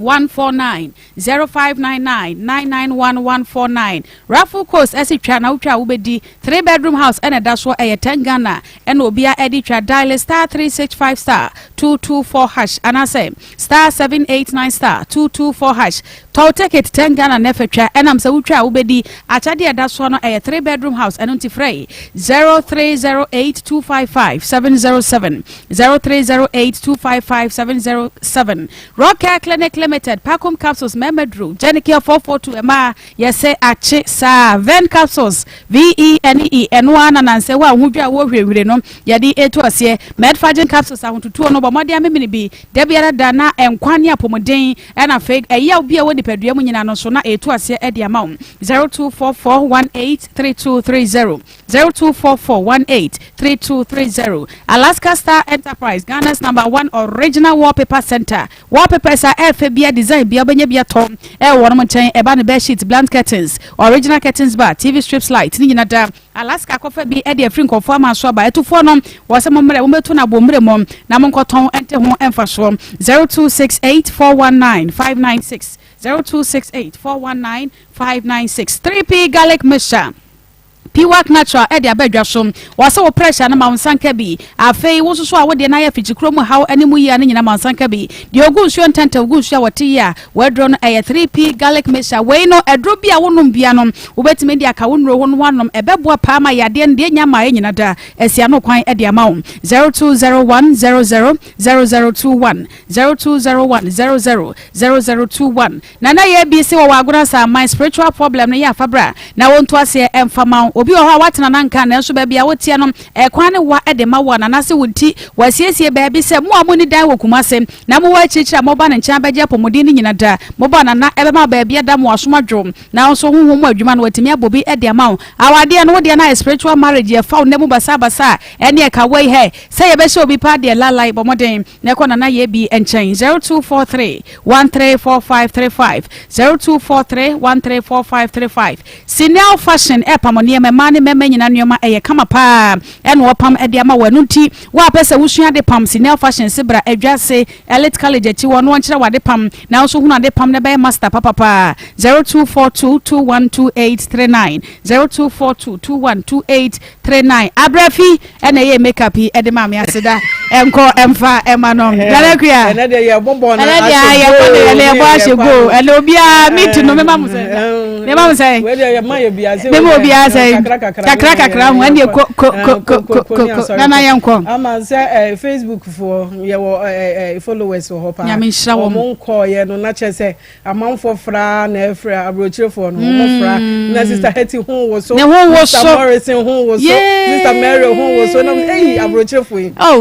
149 0599 991 149 Raffle Coast esitwa na utwa ubedi 3 bedroom house ene daso eye 10 Ghana ene obia editwa dial star 365 star 224 hash anase star 789 star 224 hash to ticket 10 Ghana nefetwa enam se utwa ubedi achade edaso no eye 3 bedroom house ene ntifrey 0308255707 0308255707 Rocker Clinic Limited Pacom capsules Memedru Genicare 442 Emma yese ache sa Ven capsules VENE N1 ananse wa hudwa wo hwehwere no yade eto ase Medfagen capsules ahuntutu no bomode amemini bi debiara dana enkwane apomoden na fake eya obi a woni padua mu nyina no so na eto ase e de ama 0244183230 0244183230 Alaska Star Enterprise Ghana's #1 original wallpaper center wallpapers are FBA design bia benye bia tom won mo chen eba ne bed sheet blank curtains original curtains bar TV strips light ni nyina da Alaska kofa bi e de afrin kofo ma so ba etufo no wo se mo mre wo metu na bo mre mom na mo nkoton ente ho emfa so 0268419596 0268419596 3P garlic mixture Piwak natural e de abadwa so wase wo pressure na maunsanka bi afei wo so a wo de na ya fichikro mu haw animu yi na nyina maunsanka bi de ogu nsuo ntanta ogu nsuo a wote ya wedro no 3P garlic mixture we no edro bi a wonum bia no wo betime de aka wonro ho no wanom ebeboa pa ma yade nde nya ma nyina da asia no kwan e de ama wo 0201000021 0201000021 na ye bi se wo wagona sa my spiritual problem no ya fabra na wonto ase emfama obi ho watena nanka na enso ba bia wotie no ekwan ne wa edema wa na nase wonti wasiesie ba bi se mo amoni dan wokumase na mo wa chichira mo ba na ncha ba je pomodi ni nyina da mo ba na ebema ba bia da mo asoma dwom na so honhom mu adwuma no watimi abobi edema awade no wode na spiritual marriage ye fa ne mu basa ene e ka wei he se ye be se obi pa de lalai bomoden na ekona na ye bi enchen 0243134535 0243134535 Sinel fashion epamoni mane meme nyina nneoma eye kama pa ene wopam ede ama wanu nti wa pese wusua de pam Sinel fashion sibra adwase elite college achi wono nkyere wade pam na so hunu ade pam ne be master papa 0242212839 0242212839 abrafi ene ye makeup ede ma me aseda enko emfa emanom dalekua ene de ye bombo na ene de ye bombo ele bo asego ele obia meet no me mamu say we de ye ma ye bia say me mo bia say kakra ho ene ko na yanko ama say Facebook for ye wo followers ho pa mo nko ye no na che say amanfo fra na efra abrochirefo no mo fra na sister Hetty ho wo so sister Morrison ho wo so sister Mary ho wo so na abrochirefo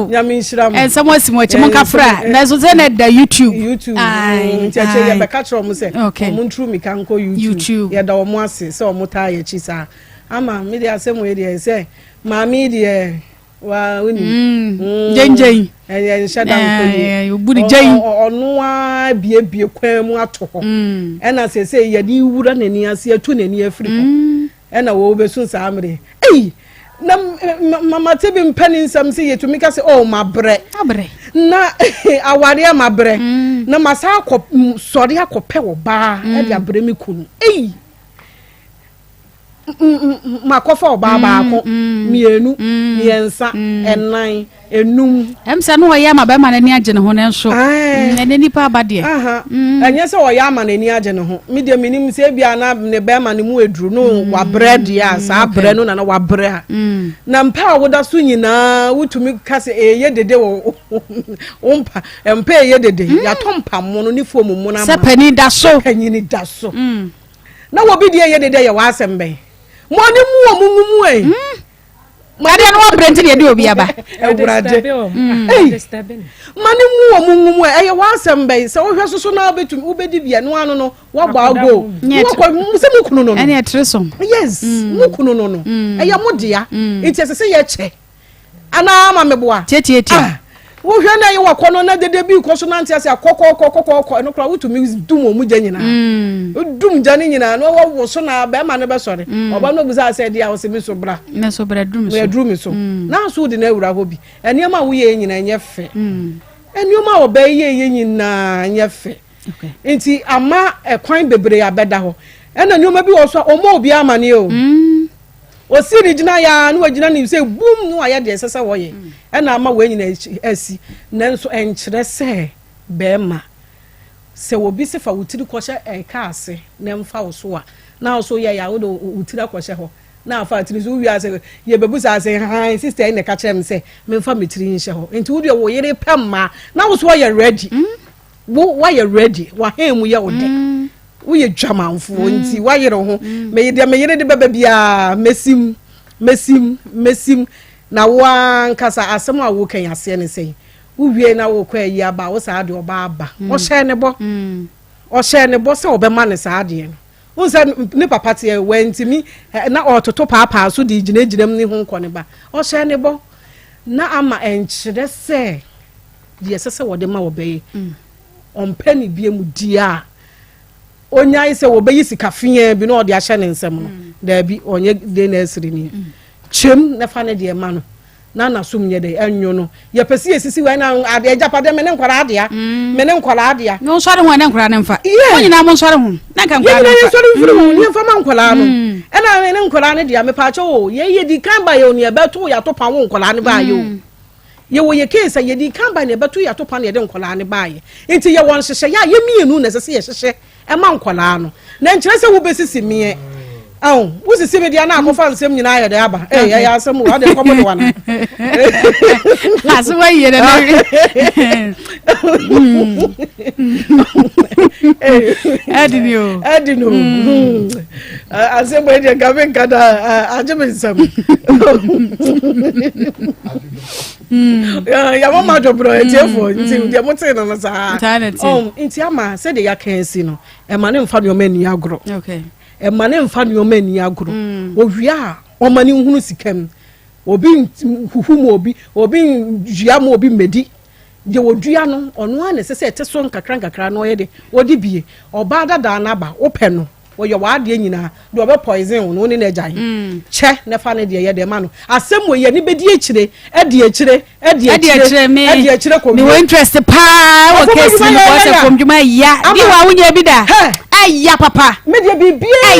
nyame nshira mo and someone simoche mo kafra na so say na da YouTube ntiache ye be katro mo say mo ntru mi kan ko YouTube ye da wo mo ase say o mo ta ye chi sa ama me dey asem we dey say mami dey wa uni jenjen en shada ko you budi jen onu a bie kwan mu ato ho ena say ye di wura nani ase atu nani afiri ho ena wo be sun sa amre na mama tebi mpani nsam se yetumi ka se mabre na aware mabre na masa akọ sori akọpẹ wo ba e de abre mi kunu makofa oba ba ko mienu miensa enan enum emsa no ya ma ba ma na ni agene ho nenso ene nipa abade anya se o ya ma na ni agene ho mi de minim se bia na ne ba ma ne mu eduru no wa bread ya sa bre no na wa bre ha na mpa woda so nyina wutumi kase ye dede wo umpa mpa ye dede ya tompa mo no ni fo mu na ma se pani da so na wo bi de ye dede ye wa asembe mo ni mu Made no wabrenti de obi aba. Ewurade. Mane mu mu eye wasem bai se wo hwe soso na obetum ubedi bia no ano no wagba go. Wo kwa se mu kunu no. Ene etresom. Yes, mu kunu no no. Eye modea. Nti se ye che. Ana ma meboa. Tie. Wo hwe na ye wakono na dede bi ko so na ntia se akokoko no kra wutumi dum omu gya nyina. Dum gya nyina no wo so na ba ma ne be sore. Oba no buza se dia wo se mi so bra. Me so bra dum so. Me drum so. Na so de na ewura ho bi. Eniema wo ye nyina nye fe. Eniema wo ba ye nyina nye fe. Okay. Nti ama ekwan bebre abeda ho. Ena nyoma bi wo so omo obi amane o. O siri gina ya no wagina ni se boom no aye de sese wo ye. Ena ama we nyina asi. Nanso enkyere se bema. Se obi se fa wutiri kwose enka ase na mfa wo so a. Na wo so ye ya wo do wutiri kwose ho. Na afa tiri so wi ase ye bebu sa ase han sister ene ka kire me se me mfa metiri nhye ho. Enti wo de wo yere pemma na wo so ye ready. Wo ye ready. Wa hemu ye wo de. Uye dwamanfo nti wayere ho meyede de baba bia mesim na wankasa asem a wo kan ase ne sei uwie na wo kwa yi aba wo sa de oba aba o hye ne bo se obema ne sa de no unsa ne papa te wantimi na ototo papa so de ginam ne ho nkone ba o hye ne bo na ama enkyere se de sese wo de ma wo beye ompani bia mu dia onya ise wo beyi sika fie bi no de ahye ne nsem no da bi onye de na asiri ni chem na fa ne de ma no na sum nye de anyo no ye pesi esisi wa na ade japade me ne nkwara ade ya no sore ho ne nkwara ne mfa onyi na mo sore ho na kan nkwara ne mfa sore furu ho ne mfa ma nkwara no e na me ne nkwara ne de me pa che o ye di kan ba ye ne beto ya to pa wo nkwara ne ba ye ye wo ye kesa ye di kan ba ne beto ya to pa ne de nkwara ne ba ye enti ye won hyehyɛ ya ye mienu na sese ye hyehyɛ e ma nkwala no na nkyerɛ sɛ wo besisi mie aw wo sisi me dia na akofa nsɛm nyina yɛ de aba ya asɛm wo de komo de wana laso wa yɛ de adino asɛm wo de gaben kada ajeme nsɛm ya mama dobro etiefo nti de mote no sa nti ama sɛ de ya kan si no e ma ne mfa no mani agro okay e ma ne mfa no mani agro owia o ma ne hunu sikam obi huhu obi dua mo obi medi de wodua no ono a ne sɛ ete so nkakra no ye de odi bie oba dada na ba opɛ no woyɛ waade nyina de obe poison no ne na agyan che ne fa ne de ye de ma no asɛm wo ye ne bedi akire edi akire ko me wo interest pa wo case ni ko se komdwuma ya bi wa wonya bi da aya papa me de bibia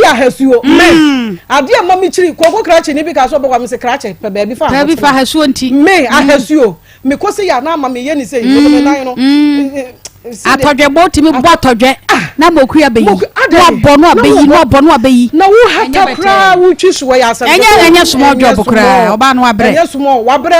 ya hasuo me ade a mami chiri kokko krache ni bi ka so bokwa me se krache pe ba bi fa hasuo nti me ahasuo me ko se ya na mama ye ni se me nan no atodwe boti mi bo atodwe na moku ya beyi wa bono abeyi na wo hata kra wo twiso ya asem enye small job kra oba no abre enye small wabre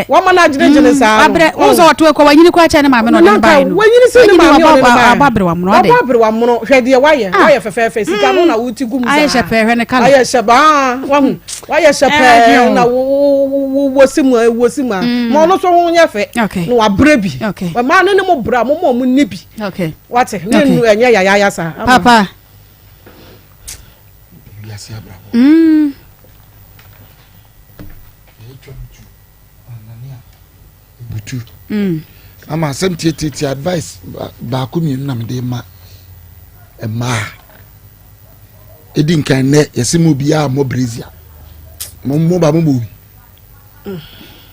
wa mana gine saa abre wo so wato ko wanyini ko acha ne maame no de bai no wanyini se ne maame no ababre wa mono de ababre wa mono hwe de waye fefefe sika no na wuti gum za aye shepe hwe ne kala aye sheba wa hu waye shepe na wo wosima mo no so ho nya fe no wabre bi wa ma ne mo bra mo nibi okay what ne enye ya sa papa biasi abra butu ama asem tie advice ba ko mi nam de ma edi nkan ne yesimu bia mo brazil mo ba mo bi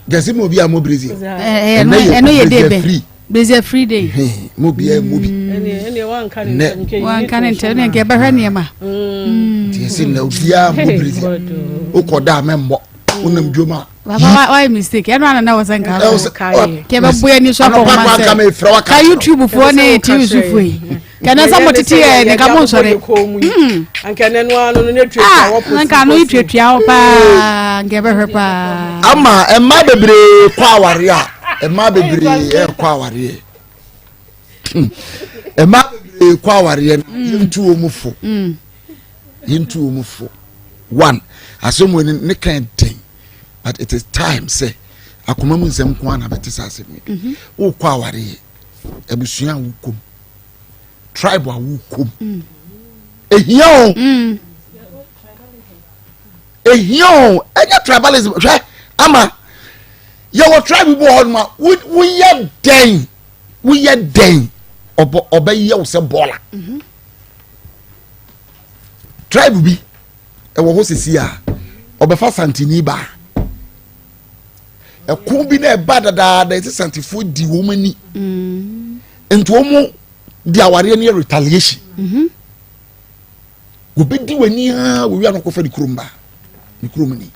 yesimu bia mo brazil eno ye debe Brazil free day. Mobi. Ene wan kan ente ne ge behwe ne ma. Ti esi na obia mo Brazil. Ukoda membo. Unam dwoma. Baba why mistake? Eno ana na wasan ka. Ke be boye ni so ko ma se. Ka YouTube fo ne ti Yusufu yi. Kana sa motiti e ne ka mo sore. Anka ne no anu ne twetwa wo post. Anka no twetwa wo pa ge behwe pa. Ama emma bebre kwa aware a emma bebre e kwa aware emma bebre kwa aware yintu omufo one asomo ne kan ten but it is time say akoma mu nsɛm ko ana bɛte sa asɛm mi wo kɔ aware abusua wo kom tribe wo kom ehia o enya tribalism hwɛ ama ye wo tribe bo ho ma wo ye den obeye wo se bola tribe bi e wo ho sisi a obefa santini ba e ko bi na e ba dada ese santifo di wo mani ento wo di aware ne retaliation wo be di wani ha wo wi an ko fa di kromba ni kromni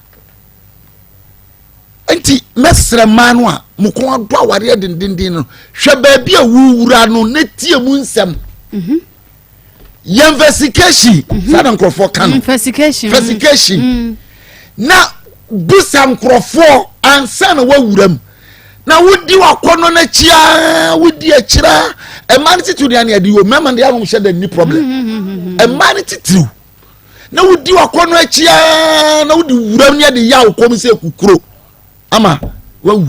enti mesre manu a mukon ado aware dindindin no hwe ba bi a wuwura no netie mu nsem investigation sada nkrofo kan investigation na busam nkrofo ansa na wawuram na wudi wakono na chia wudi akira e man titu dia na ade wo mema de am hye da ni problem e man titu na wudi wakono achia na wudi wuram ne de ya wokom se kukuro ama wawu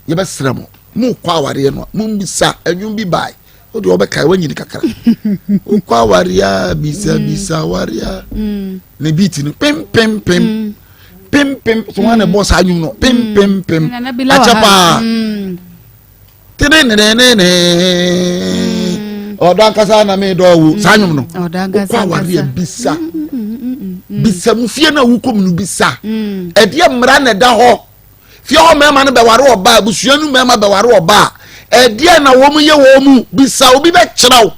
ye besramo mu kwa aware no mu bisa anwum bi bai o de obeka wanyini kakra o kwa aware bisa aware ne biti no pem so wana boss anwum no pem achapa ne odan kasa na me do wu sanwum no kwa aware bisa mu fie na wukom no bisa e de mra na da ho fie ho mema no be ware oba busua nu mema be ware oba e de na wo mu ye wo mu bisa obi be kyerɛw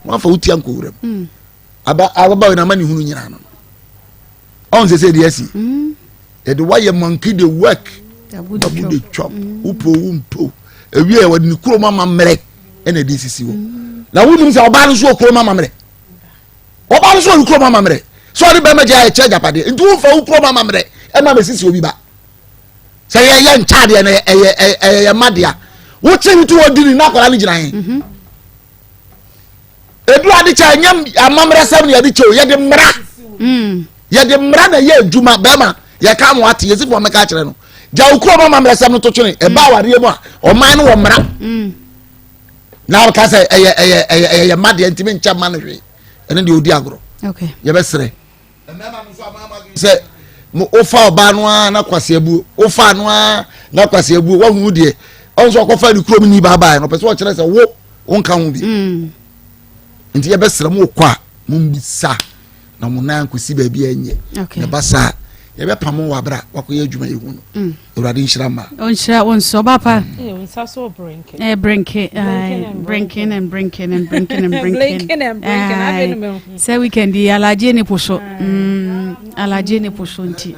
wa fa utia nko aba na mani hunu nyina no on se de asi e de why monkey the work abu de chop upo umpo ewie e wadi ni kuro mama mre e na de sisi wo na wunum se oba no so kuro mama mre oba no so kuro mama mre so de be maja e che japade ntu fa kuro mama mre e ma be sisi obi ba se ye nchade na ye madia wo chimi to odiri na kwala ni gina hen edu ade cha nyam amamre sam ne ade che o ye de mra na ye adwuma be ma ye ka mo ate ye sifo meka kire no ja ukuro mama mre sam no to twene e ba ware mu a o man no wo mra na ka say ye madia ntimi ncha man hwe ene de odi agro okay ye be sere mama no so amama se mo ofa oba no na kwase abu ofa no na kwase abu wa hu de onso ko fa ni krom ni baba no pese wo kire se wo wonka hu bi nti ye be sere mo kwa mo mbisa na mo nan kosi ba bi anye na basa ye be pamo wa bra wa ko ye adwuma ye hu no urade nshira ma onshira wonso bapa onsa so brinking say weekend alaje ne poso nti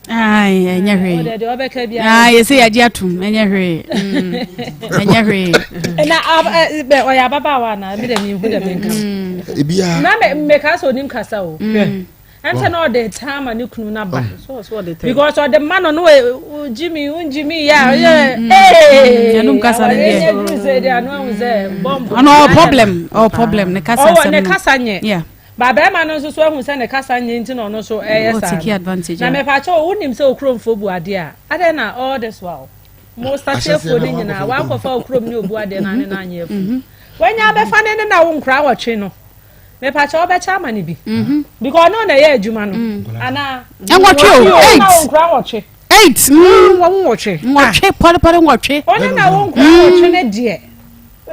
ai enyahwe ai say yaji atum enyahwe na oya baba wa na me de mi hu de benka ebia na me ka so nim kasa o ante no the time ani kunu na ba so the time because the man no Jimmy ya anum kasa ne no problem ne kasa nye yeah baba man no so hu se ne kasa nye nti no so sa na me pa cho unim se okrom fo bu ade a ade na all this wow most atefo ni nyina wa kofa okrom ni obu ade na ne na anye fu wanya be fa ne na wo nkra wo twe no me pa cho be chama ni bi because no na ye adwuma no ana enwotwe 8 nwotwe pare nwotwe ona na wo nkra nwotwe ne de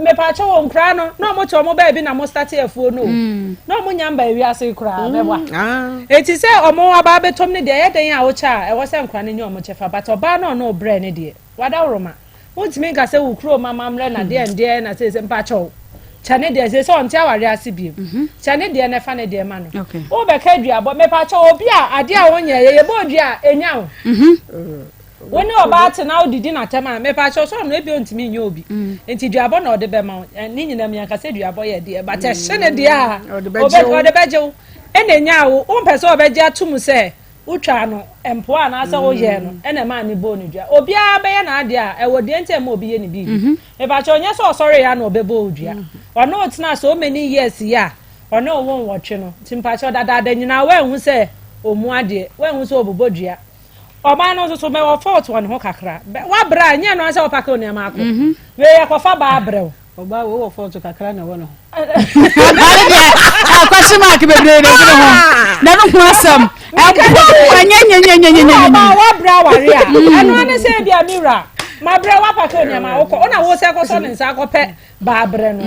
me pa cho wo nkra no na mo cho mo ba bi na mo start afuo no na mo nyamba wi ase kra beba eti se omo aba betom ne de ye den a wo cha e wo se nkra ne nyi omo chefa but oba no bre ne de wada woroma wontimi nka se wo kro mama mre na de na se mpa cho chane de se so onti aware ase bi chane de na fa ne de ma no wo be ka duabo me pa cho obi a ade a wonya ye bo dua enya wo woni oba ate na odidi na tema me pa cho so no ebi ontimi nya obi enti duabo na ode be ma ni nyina mi anka se duabo ye de but e hye de a ode beje wo ene nya wo pese obeje atum se utwa no empo a na asa wo ye no ene ma ni bo ni dua obi a be ye na ade a e wo de enti ma obi ye ni bi me pa cho nya so sorry ya na obebo odua ono otina so many years ya ono won wotwe no timpa cho dada nyina wa hu se omu ade wen so obobodua oba no so me wo fault won ho kakra wa bra nya no se opaka oni ma akọ we yakofa ba brew oba wo fault kakra na wono akwasi mark bebre ne gino ho na no ho asam anya wa bra ware a anu ane se bia mira ma bra wa paka oni ma akọ ona wo se ko so ne nsa akọpe ba bre no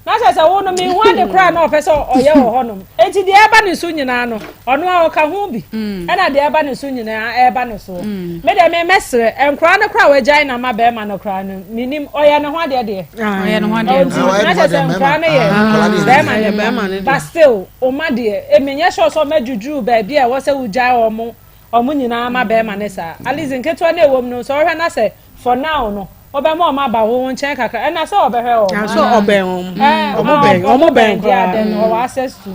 na se wo no me hu ade kra na opese oye wo honom enti de eba ne so nyina no ono a oka hu bi na de eba ne so nyina eba ne so me de me mesre enkra ne kra wagyan na ma be ma no kra no minim oye ne ho ade de oye ne ho ade na se enkra ne ye be ma ne but still o ma de emenye so majuju ba bia wo se wugyan omo nyina ma be ma ne sa alizi nketo na ewom no so hwe na se for now no obe mo ma ba wo nchen kaka na so obe hwe o so obe omo ben dia den o access to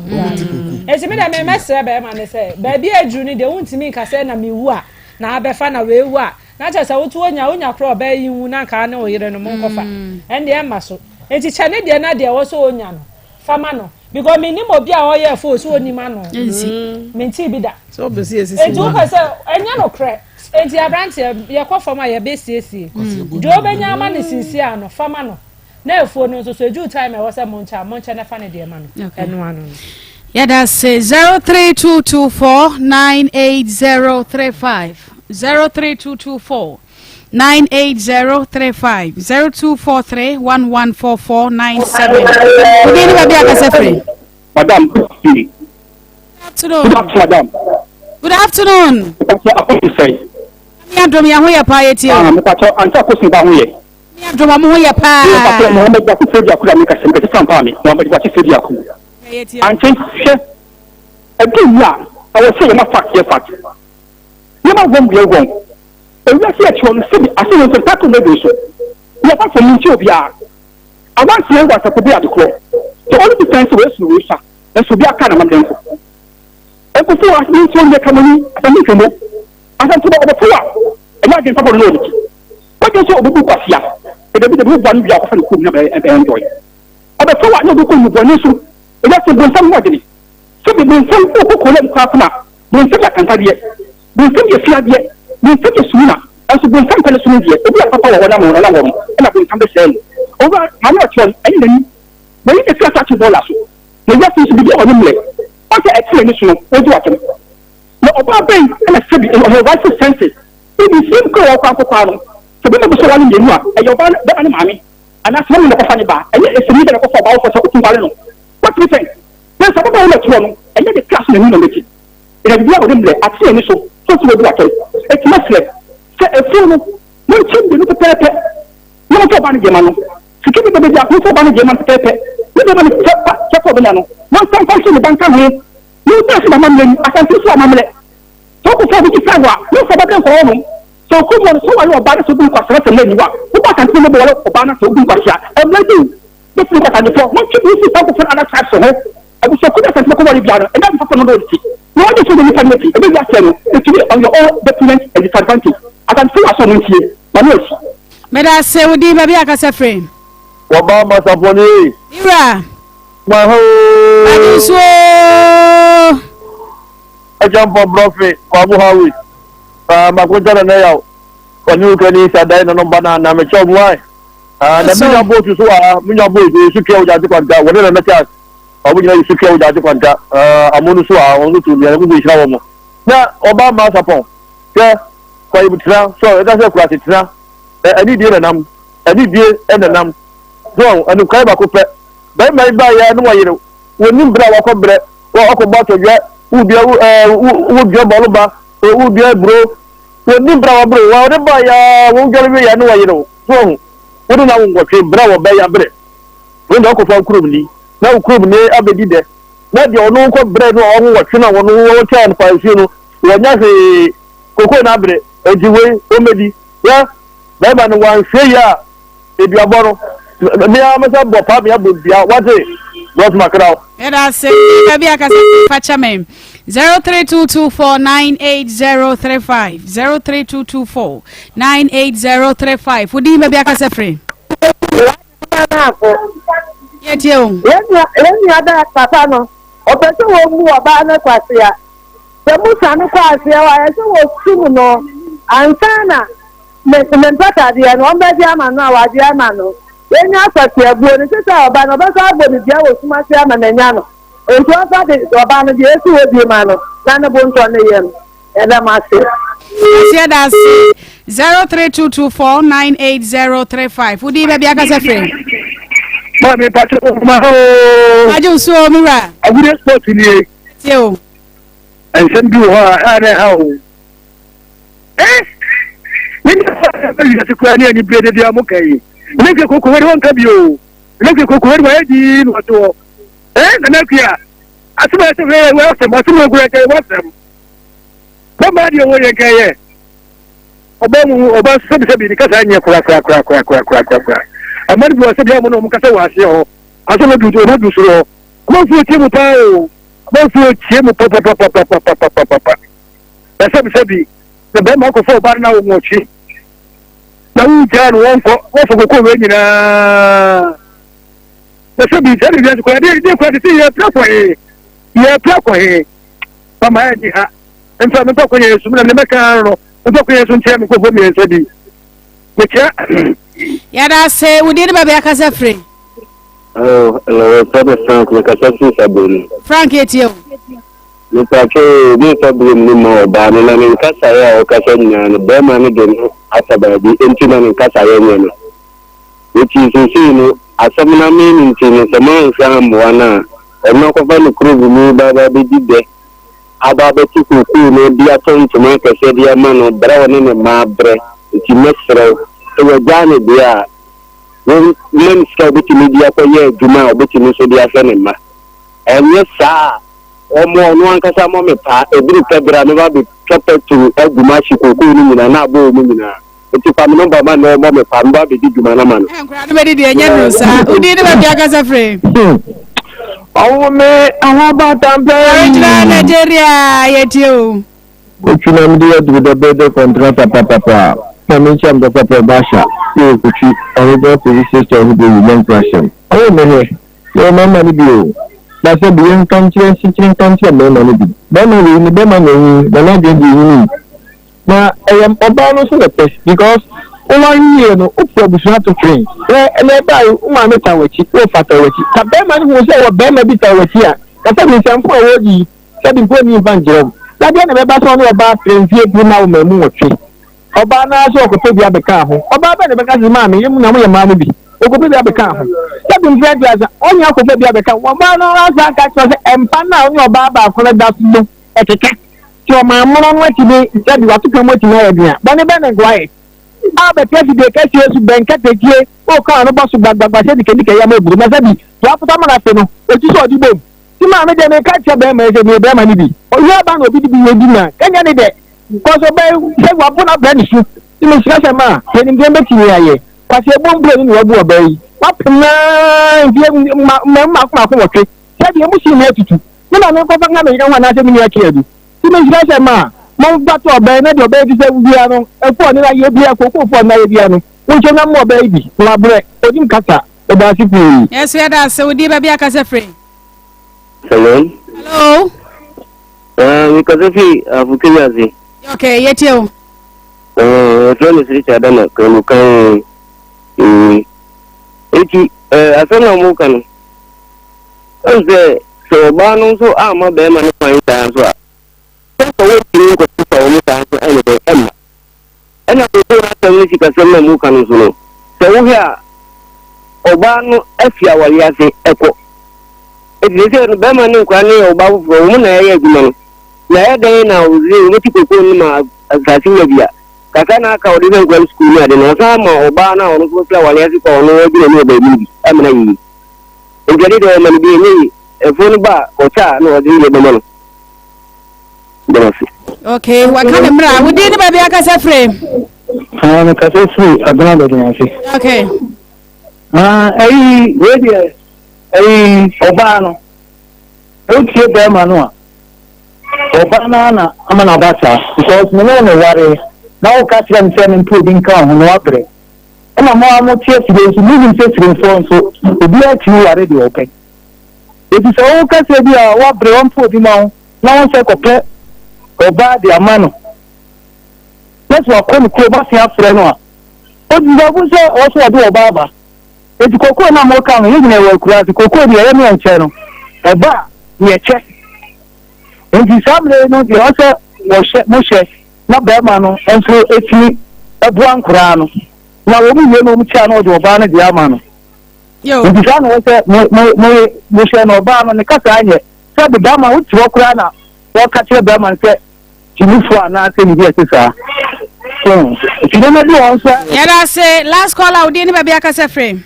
esi me da me mesre be ma ne se ba bia aju ni de wuntimi ka se na mewu a na abefa na wewu a na cha se wotu onya kro obe yiwu na ka na oyire no mo nkofa en de ma so enti cha ne de na de wo so onya no fama no because me ni mo bia o ye fo so onima no me nti bi da so be see enti o ka se enya no kre enti abrante ye kwa fama ye be siesie jo be nya ma ne sisi ano fama no na efuo no so eju time e wo se moncha na fa ne de ma no eno ano yeah that's 03224988035 03224 98035 0243114497 Udini baby akasefre Madam Good afternoon. Good afternoon. Mi adom ya ho ya pa ye tie. Me pacho anta ko sin ba ho ye. Mi adom mo ho ya pa. Me pacho Muhammad ba ku fedi akura me ka sem ke san pa me. Muhammad ba ku fedi akura. Ye tie. Ante hwe. Adunya, awo se ye ma fact ye fact. Ye ma won ye won. E wi se e cho no se bi ase no se tato me do so. Ye fa fo mi ti obi a. Awan se wa sa ko bi adekro. So all the things we so we sa. E so bi aka na ma dem ko. E ko so asini so ye kamani, asani kemo. Asan tuba obo tuwa enya gen papa no ni what you so obo kwafia e de bi wan bia ko fa ko na be enjoy obo tuwa no ko mu boni so e ya se bon sam mo de so bi bon sam ko lem kwa kuma bon sam ya kanta de bon sam ya fia de bon sam ya suna aso bon sam ko le suna de e bi papa wo na mo e na bon sam be sel over ma no chon ani ni bo yi de fia ta chi bola so no ya fi so bi o ni mle o se e ti ni so o du atem no oba ben na sebi o right senses e bi sim ko wa kwa no so be no so wani yenu a e yo ba ani mami ana so mo ko fa ni ba e e semi de ko fa ba o fa so ku bare no what do you think na so ba wo to no e de class na ni no meti e bi a o demle ati ni so so du akai e ti masle se e fu no mo chim de no pepe no to ba ni je ma no sikini be ja ko ba ni je ma pepe ni de ma ni chepa be na no mo san fa so ni banka ho ni o tẹ̀sí màmá mi lẹ́nu àtàntí sí àmà mi lẹ̀ tó kò fún ọdún kíkà wà ní ìfọ̀bá bẹ́ẹ̀ kọ́ ọ̀run tó kó mọ̀ tó wà ní ọba ní sọ́dún kwasẹ̀ lẹ́sẹ̀ lẹ́nu wa ó bá àtàntí mi bọ̀ wọlé ọba náà sọ́dún kwasẹ̀ ẹ̀mẹ́dì bí fún pàtàkì fọ́ wọ́n ti bí sí sáàkó fún adá tribes ọ̀hún ẹ̀bùsọ̀ kúndé àtàntí mi kó wọlé bíi àná ẹ̀dá mi fọ́pọ̀ náà lọ́ọ̀tì ni wọ́n dé sọ́dún nípa nípa ẹ̀bí yà sẹ́nu ètò on your own detriment and disadvantage àtàntí wà sọ wọn tiẹ̀ màmú èsì. mẹ́ta sẹ́wọ́dì bàbí àkàsẹ́fẹ́. wọ́n bá masafọ́ ní. ìrà. mahoo. àdìsúwò. Ejampo Brophy, Babu Hawi, Makuja na yao, kwa new kanisa daina nomba na mecho mwai. Na minya bo tu suwa, minya bo tu sukia ujaji kwanta, wadena na chas. Abu jina sukia ujaji kwanta, amunu suwa, wangu tu ya ngumu ishra wamo. Na Obama Sarpong, kwa ibutra, so eda se kwa titra. Eni die nam, eni die ena nam. So anu kai ba ko pe. Ba mai ba ya nu wa yire. Woni bra wa ko bre, wa ko ba to je. Ubia boluba ubia bro woni brawa bro wa de ba ya won jere ya no wayiro so woni na won gotwe brawa ba ya bre won do ko fa krum ni na krum ni abedi de na de onu ko bre no won wotwe na won wo tan fa fi no wonya se koko na bre ejiwe o medi ya ba no wan se ya eduaboro mi amasa bo pa mi abobia wate what makrao era se baby akasa facha me 03224988035 03224988035 udi baby akasa free yeti o yemi ada papa no opeto wo mu oba na kwase ya The Musanu class, I was two no, and Sana, Mentata, and one by German now, a Germano. Then you have to have been a Banabasa, but the Jao was Masaman and Yano. And so I thought it was Banabas who was the man, Nana Bonton, and I must say. 0322498035. Would you be a friend? Mommy, Patrick, I just saw Mura. I wouldn't spot in you. And send you her how. Eh? When you cry any bread, they are okay. Make a cook where one come you. Make a cook where I did what to. Eh? The next year. I suppose to very well, some of them great was them. Somebody away again. About some because I knew crack. A man was a diamond on Casawasio. I don't do so. Go for a Timothy. Go for a Tim Papa. That's what said the Bemako for Barna Mochi. Now we can one for Covenina. That's what be telling you. They quite see your property. Your property. From my idea. And from the talking is the Macaro. The talking is on Chairman Covenant and said, Yada say we did baby akasa free. Oh, hello, Father Frank, Nakasasi Sabuni. Frank etio. Nipake ni sabuni ni mo ba ni na nkasa ya okasa nyana be ma ni dem asaba di entina ni nkasa ya nyana. Which is no asamna me ni ntini sama nsa mwana. Ono ko fa ni krubu ni baba bi dide. Aba be ti ku no dia ton tuma kase dia mano brawo ni ma bre. Ti mesro we jani dia when men ska biti media ko ye duma obiti no so dia fe ne ma enye sa omo no ankasa mo me pa ebiri kabira no ba bi chopper to aguma shikoko ni mina na abo mu mina eti pa no ba ma no mo me pa mba bi di duma na ma no enkura no be di enye no sa udi ne ba bi akasa free awu me awu ba tambe Nigeria yetio ko tuna mdia du de bede contract papa Mention the Papa Basha, you could see a to sister who do mention. Oh, no, your mamma do. That's a being country, sitting country, mamma. Then we the money, the legend you. Now, I am Obama selected because all year no upwards not to train. And I buy one with you, or fatter with you. The Beman who say what Bema bit with here. That's a mission for already 7 evangel. That then never saw no about train here, now, Memory. Oba na so ko pebi abeka ho oba ba ne beka zima me yemu na mo yema no bi o ko pebi abeka ho ya bi mfred yaza onya ko pebi abeka wo ma no asa ka cho se empa na onya oba ba ko da so ekeke ti o ma mo no ti bi ya bi watu kan mo ti na ya bia ba ne gwae a be tesi de ka su benka tekie o ka no ba so gbagba se dike ya ma eburu na se bi ya puta ma na se no o ti so di bom ti ma me de me ka che be ma se ni be ma ni bi o ya ba no bi di ye di na kanya ni de because obey say we put up any shoot you know say ma when dem be tini aye kwase bom bro ni we bu obey what na ma ko wotwe say dem musi na tutu na na ko fa na me kan na say me ni akiedu you know say ma mo gba to obey na de obey ti say bia no e ko ni aye bia ko fo na aye bia no wo che na mo obey bi la bre odin kasa o ba si pi yes we da say we di ba bia kasa free hello because if afukiyazi okay yetio Johnny Richard na kan eti asana mu kan so ba no so ama be ma no fan ta so so we tin ko so mu ta so ene be ena ko na ta ni sika so mu kan so no so wo ya oba no afia wali ase eko eti se no be ma no kwa ni oba fo mu na ye adwuma no na ya dan na uzi ngoti ko ni ma asasi ya bia kaka na aka odi ben gwel school ya de no sa ma oba na ono so fia wale asi ko ono odi ni be bi amna yi ngeli de man bi ni e fonu ba o cha no odi le be mo okay wa kana mra wudi ni ba bia ka sa frame na ka se free adana de ni asi okay ai we dia ai oba no o tie be ma no oba na amana bata because no no worry now catch them saying improving can no abre e ma mo tie ti dey so moving say phone so obi a ti worry dey open it is all catch dey a wa bre on podi ma na won say ko pe ọba de ama no lẹsùn ọkọ ní kúrò bá fi afrẹ no a ó ti sọ fún sẹ ọsọ ọdún ọba àbá ètò kòkó náà mo kà wọn yìí nyina ẹwọ kura àti kòkó di ẹyẹ mi ẹnkyẹn no ẹba yẹ kyẹ nti sábìlẹ no deɛ ɔsɛ wɔhyɛ mo hyɛ na bɛrima no nso etimi ɛboa nkoraa no na wɔn mu yie no wɔn kyia no ɔde ɔbaa no deɛ ama no nti saa na wɔsɛ mo hyɛ no ɔbaa no ne kasa anyɛ sɛ de bɛrima wotu hɔ koraa na wɔka kyerɛ bɛrima no sɛ tìmífo anaasɛ ne bi ɛte saa tìmí no bi wɔn nso. yàrá se last call a odi ni baabi akasa fere.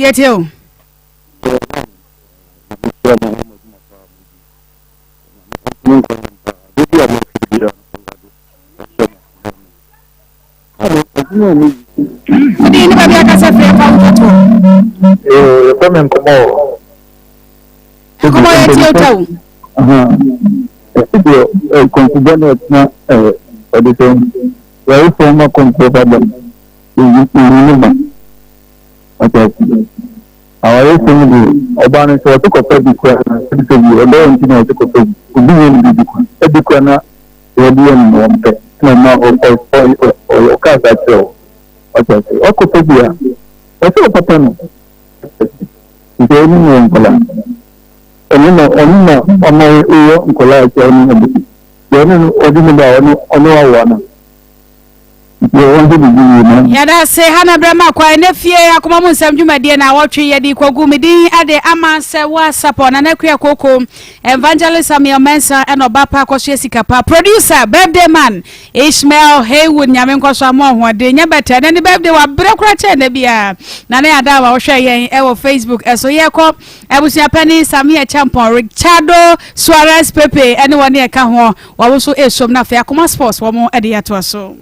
yɛte o odi ni baabi akasa fere pa wototo yɛkɔmɛ nkɔmmɔ yɛte o taw ɛsi deɛ kɔnkubɔ no ɛtena ɔde sɛ yɛrefo ma kɔnkubɔ ba ɛyi ma àwọn ẹsẹ mi di ọba ní sọ ọtí kọfẹ di kura náà ẹbí sọ bi ọdọ yẹn ti náà ọtí kọfẹ bi obi yẹn ni bi kura ẹbí kura náà ẹbí yẹn ni wọn pẹ ẹnna ọmọ ọka àgbàtì ọtí ọkọfẹ bi a ọtí ọpọpọ nù ìjọ ẹni ní nkọlá ẹni na ọmọ ẹyọ nkọlá ẹsẹ ẹni ẹbí ẹni ọdún mi bá ọni wà wà náà. yàda se hana brama kwa ne fie akoma mu nsam dwumadie na awotwe yedi kogu midin ade ama Serwaa Sarpong na nakua koko evangelist Samuel Mensa eno bapa kwose sikapa producer birthday man Ishmael Haywood nyame nkwaso amo hoade nya beta ne birthday wa brekura che na bia na ne ada wa wohwe yen e Facebook eso ye ko ebusia pani Samuel Champon Richardo Suarez Pepe ene woni e ka ho wa wo so esom na fe Akoma Sports wo mo ade yato so